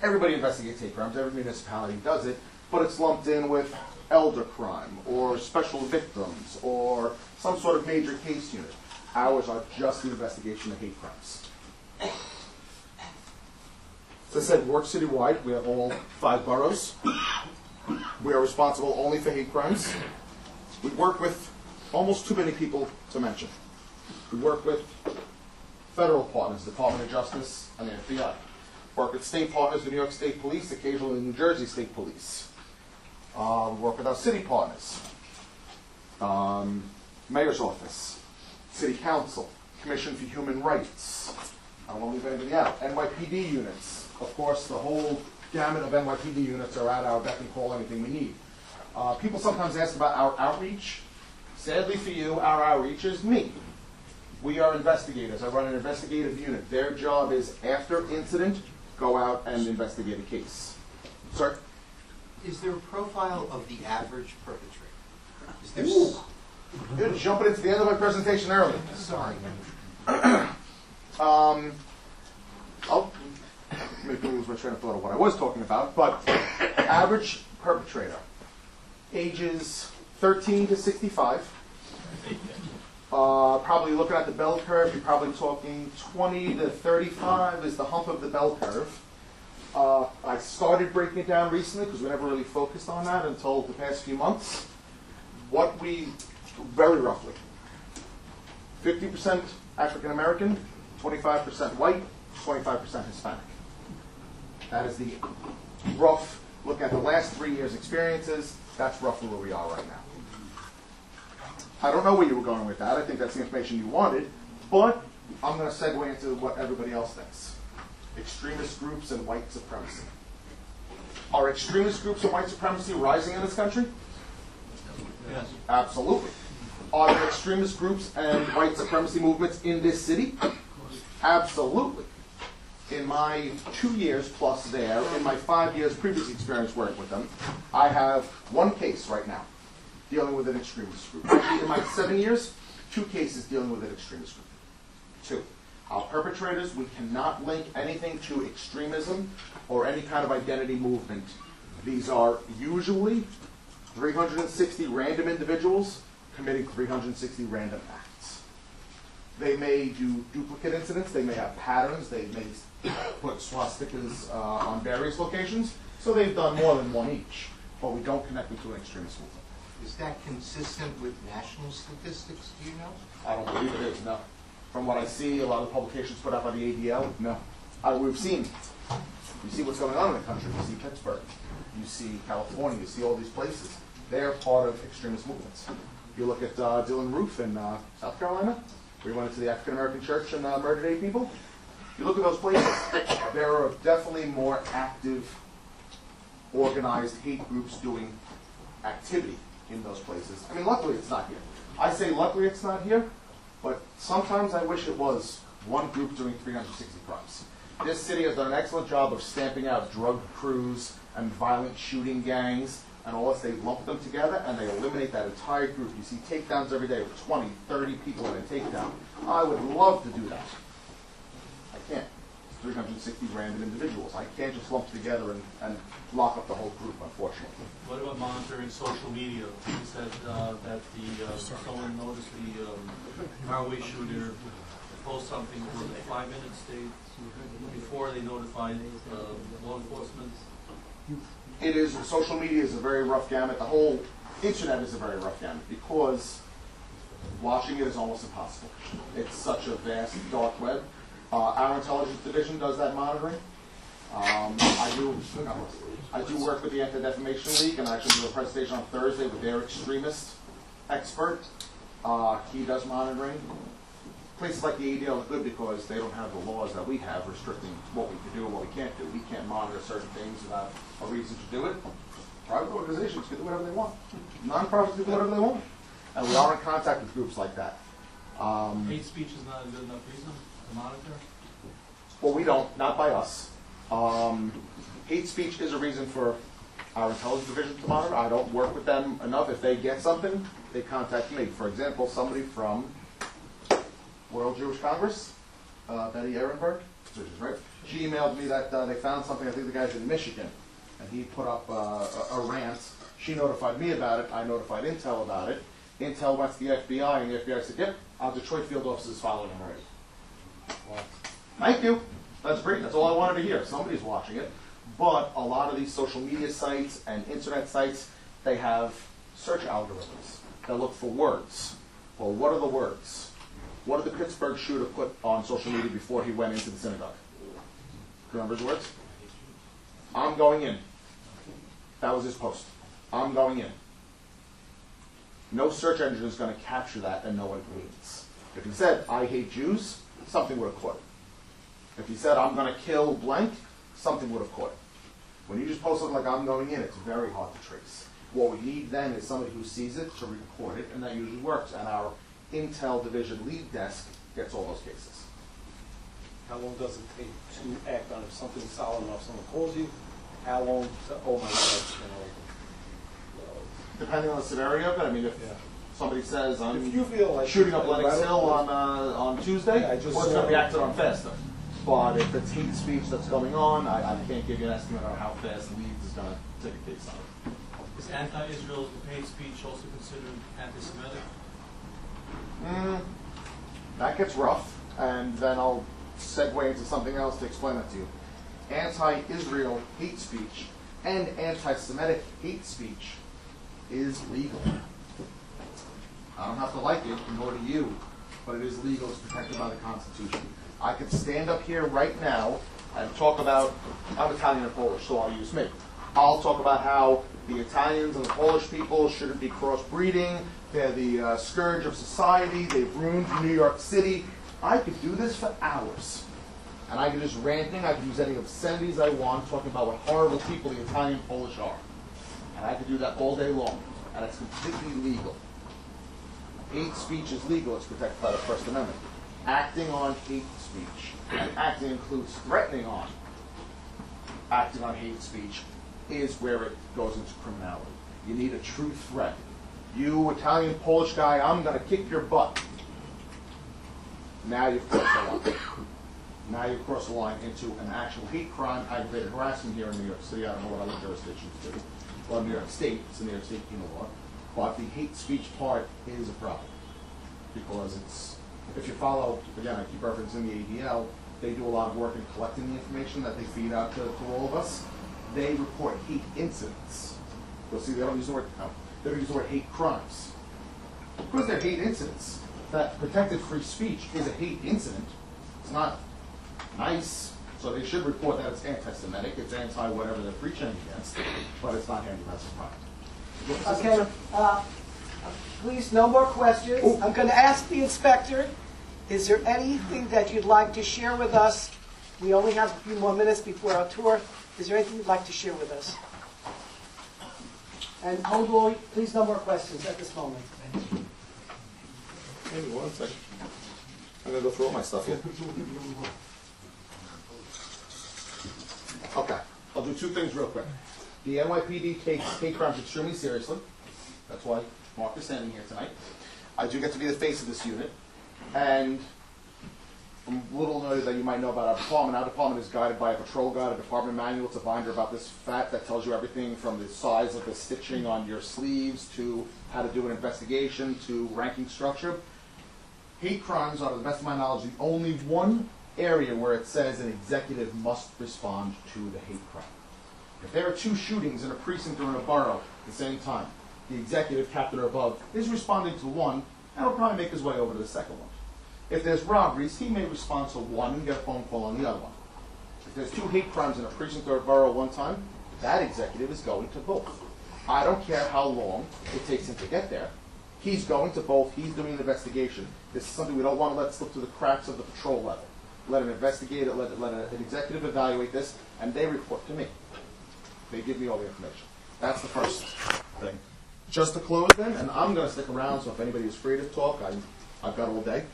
Everybody investigates hate crimes, every municipality does it, but it's lumped in with elder crime, or special victims, or some sort of major case unit. Ours are just the investigation of hate crimes. As I said, we work citywide. We have all 5 boroughs. We are responsible only for hate crimes. We work with almost too many people to mention. We work with federal partners, Department of Justice and the FBI. Work with state partners, the New York State Police, occasionally the New Jersey State Police. Work with our city partners, Mayor's Office, City Council, Commission for Human Rights. I don't want to leave anybody out. NYPD units. Of course, the whole gamut of NYPD units are at our beck and call, anything we need. People sometimes ask about our outreach. Sadly for you, our outreach is me. We are investigators. I run an investigative unit. Their job is, after incident, go out and investigate a case. Sir? Is there a profile of the average perpetrator? Is there Ooh. You're jumping into the end of my presentation early. Sorry. I'll maybe lose my train of thought of what I was talking about, but average perpetrator, ages 13 to 65. Probably looking at the bell curve, you're probably talking 20 to 35 is the hump of the bell curve. I started breaking it down recently because we never really focused on that until the past few months. Very roughly, 50% African American, 25% white, 25% Hispanic. That is the rough, looking at the last 3 years' experiences, that's roughly where we are right now. I don't know where you were going with that. I think that's the information you wanted, but I'm going to segue into what everybody else thinks. Extremist groups and white supremacy. Are extremist groups and white supremacy rising in this country? Yes. Absolutely. Are there extremist groups and white supremacy movements in this city? Absolutely. In my 2 years plus there, in my 5 years previous experience working with them, I have one case right now dealing with an extremist group. Actually, in my 7 years, 2 cases dealing with an extremist group. 2. Our perpetrators, we cannot link anything to extremism or any kind of identity movement. These are usually 360 random individuals committing 360 random acts. They may do duplicate incidents, they may have patterns, they may put swastikas on various locations, so they've done more than one each, but we don't connect them to an extremist movement. Is that consistent with national statistics, do you know? I don't believe it is, no. From what I see, a lot of the publications put out by the ADL, no. We've seen, you see what's going on in the country. You see Pittsburgh, you see California, you see all these places. They're part of extremist movements. You look at Dylan Roof in South Carolina, where he went into the African American church and murdered 8 people. You look at those places, there are definitely more active, organized hate groups doing activity in those places. I mean, luckily it's not here. I say luckily it's not here, but sometimes I wish it was one group doing 360 crimes. This city has done an excellent job of stamping out drug crews and violent shooting gangs, and all this, they lump them together and they eliminate that entire group. You see takedowns every day with 20, 30 people in a takedown. I would love to do that. I can't. It's 360 random individuals. I can't just lump together and lock up the whole group, unfortunately. What about monitoring social media? You said that someone noticed the Carway shooter post something for 5 minutes before they notified law enforcement. It is, social media is a very rough gamut. The whole internet is a very rough gamut because watching it is almost impossible. It's such a vast dark web. Our intelligence division does that monitoring. I do work with the Anti-Defamation League, and I actually do a presentation on Thursday with their extremist expert. He does monitoring. Places like the ADL are good because they don't have the laws that we have restricting what we can do and what we can't do. We can't monitor certain things without a reason to do it. Private organizations can do whatever they want. Non-profits can do whatever they want. And we are in contact with groups like that. Hate speech is not a good enough reason to monitor? Well, we don't, not by us. Hate speech is a reason for our intelligence division to monitor. I don't work with them enough. If they get something, they contact me. For example, somebody from World Jewish Congress, Betty Ehrenberg, right? She emailed me that they found something. I think the guy's in Michigan, and he put up a rant. She notified me about it. I notified Intel about it. Intel went to the FBI, and the FBI said, "Yep, our Detroit field office is following him already." Well, thank you. That's great. That's all I wanted to hear. Somebody's watching it. But a lot of these social media sites and internet sites, they have search algorithms that look for words. Well, what are the words? What did the Pittsburgh shooter put on social media before he went into the synagogue? Do you remember his words? I'm going in. That was his post. I'm going in. No search engine is going to capture that and know what it means. If he said, I hate Jews, something would have caught it. If he said, I'm going to kill blank, something would have caught it. When you just post something like I'm going in, it's very hard to trace. What we need then is somebody who sees it to record it, and that usually works. And our Intel Division lead desk gets all those cases. How long does it take to act on if something's solid enough? Someone calls you, how long to hold my legs, depending on the severity of it. I mean, if somebody says I'm If you feel like shooting up it's Lenox Hill radical- on Tuesday, Yeah, I just well, it's going saw to be it. acted on faster. But if it's hate speech that's going on, I can't give you an estimate on how fast Leeds is going to take a case on it. Is anti-Israel hate speech also considered anti-Semitic? That gets rough, and then I'll segue into something else to explain that to you. Anti-Israel hate speech and anti-Semitic hate speech is legal. I don't have to like it, nor do you, but it is legal. It's protected by the Constitution. I could stand up here right now and talk about, I'm Italian and Polish, so I'll use me. I'll talk about how the Italians and the Polish people shouldn't be crossbreeding. They're the scourge of society. They've ruined New York City. I could do this for hours. And I could just ranting. I could use any obscenities I want, talking about what horrible people the Italian and Polish are. And I could do that all day long. And it's completely legal. Hate speech is legal. It's protected by the First Amendment. Acting on hate speech, and acting includes threatening on, acting on hate speech is where it goes into criminality. You need a true threat. You Italian, Polish guy, I'm going to kick your butt. Now you've crossed the line. Now you've crossed the line into an actual hate crime, aggravated harassment here in New York City. I don't know what other jurisdictions do. Well, New York State, it's the New York State penal law. But the hate speech part is a problem. Because it's, if you follow, again, I keep referencing the ADL, they do a lot of work in collecting the information that they feed out to all of us. They report hate incidents. You'll see they don't use the word, they don't use the word hate crimes. Because they're hate incidents. That protected free speech is a hate incident. It's not nice. So they should report that it's anti-Semitic, it's anti-whatever they're preaching against, but it's not anti-Semitic. Okay, please, no more questions. I'm going to ask the inspector, is there anything that you'd like to share with us? We only have a few more minutes before our tour. Is there anything you'd like to share with us? And hold on, please, no more questions at this moment. Maybe 1 second. I'm going to go through all my stuff here. Okay, I'll do 2 things real quick. The NYPD takes hate crimes extremely seriously. That's why Mark is standing here tonight. I do get to be the face of this unit. And from little know that you might know about our department is guided by a patrol guide, a department manual. It's a binder about this fat that tells you everything from the size of the stitching on your sleeves to how to do an investigation to ranking structure. Hate crimes are, to the best of my knowledge, the only one area where it says an executive must respond to the hate crime. If there are 2 shootings in a precinct or in a borough at the same time, the executive, captain or above, is responding to one, and will probably make his way over to the second one. If there's robberies, he may respond to one and get a phone call on the other one. If there's 2 hate crimes in a precinct or a borough at one time, that executive is going to both. I don't care how long it takes him to get there. He's going to both. He's doing an investigation. This is something we don't want to let slip through the cracks of the patrol level. Let an investigator, let an executive evaluate this, and they report to me. They give me all the information. That's the first thing. Just to close then, and I'm going to stick around, so if anybody is free to talk, I've got all day.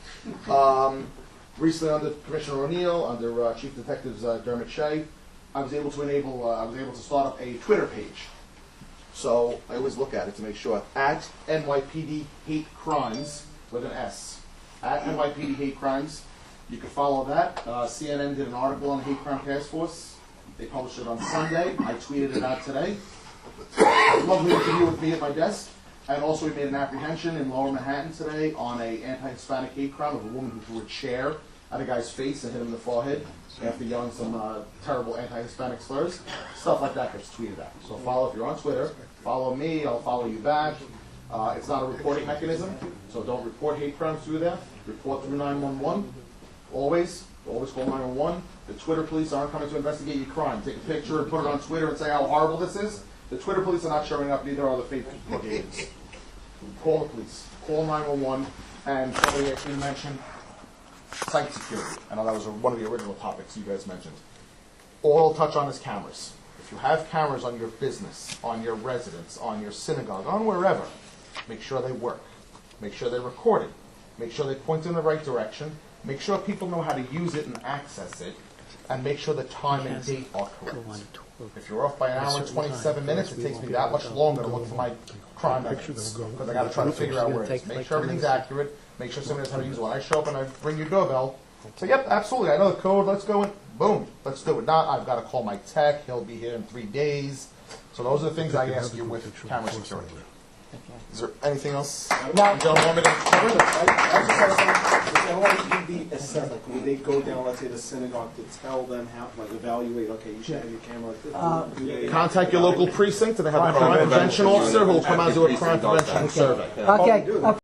Recently under Commissioner O'Neill, under Chief Detectives Dermot Shea, I was able to start up a Twitter page. So I always look at it to make sure, at NYPD Hate Crimes, with an S. At NYPD Hate Crimes. You can follow that. CNN did an article on the Hate Crime Task Force. They published it on Sunday. I tweeted it out today. Lovely interview with me at my desk. And also we made an apprehension in Lower Manhattan today on an anti-Hispanic hate crime of a woman who threw a chair at a guy's face and hit him in the forehead after yelling some terrible anti-Hispanic slurs. Stuff like that gets tweeted out. So follow, if you're on Twitter, follow me, I'll follow you back. It's not a reporting mechanism, so don't report hate crimes through there. Report through 911. Always call 911. The Twitter police aren't coming to investigate your crime. Take a picture and put it on Twitter and say how horrible this is. The Twitter police are not showing up, neither are the fake agents. Call the police. Call 911. And somebody actually mentioned site security. I know that was one of the original topics you guys mentioned. All I'll touch on is cameras. If you have cameras on your business, on your residence, on your synagogue, on wherever, make sure they work. Make sure they're recorded. Make sure they point in the right direction. Make sure people know how to use it and access it. and make sure the time and date are correct. If you're off by an hour and 27 minutes, it takes me that much longer to look for my crime evidence, because I got to try to figure out where it is. Make sure everything's accurate, make sure somebody knows how to use it. When I show up and I ring your doorbell, say, yep, absolutely, I know the code, let's go in, boom, let's do it. Not, I've got to call my tech, he'll be here in 3 days. So those are the things I ask you with camera security. Is there anything else? No. You don't want me to cover this? Would they go down, let's say, the synagogue to tell them how, like, evaluate, okay, you should have your camera like this? Contact your local precinct, and they have a crime prevention officer who will come out and do a crime prevention survey. Okay.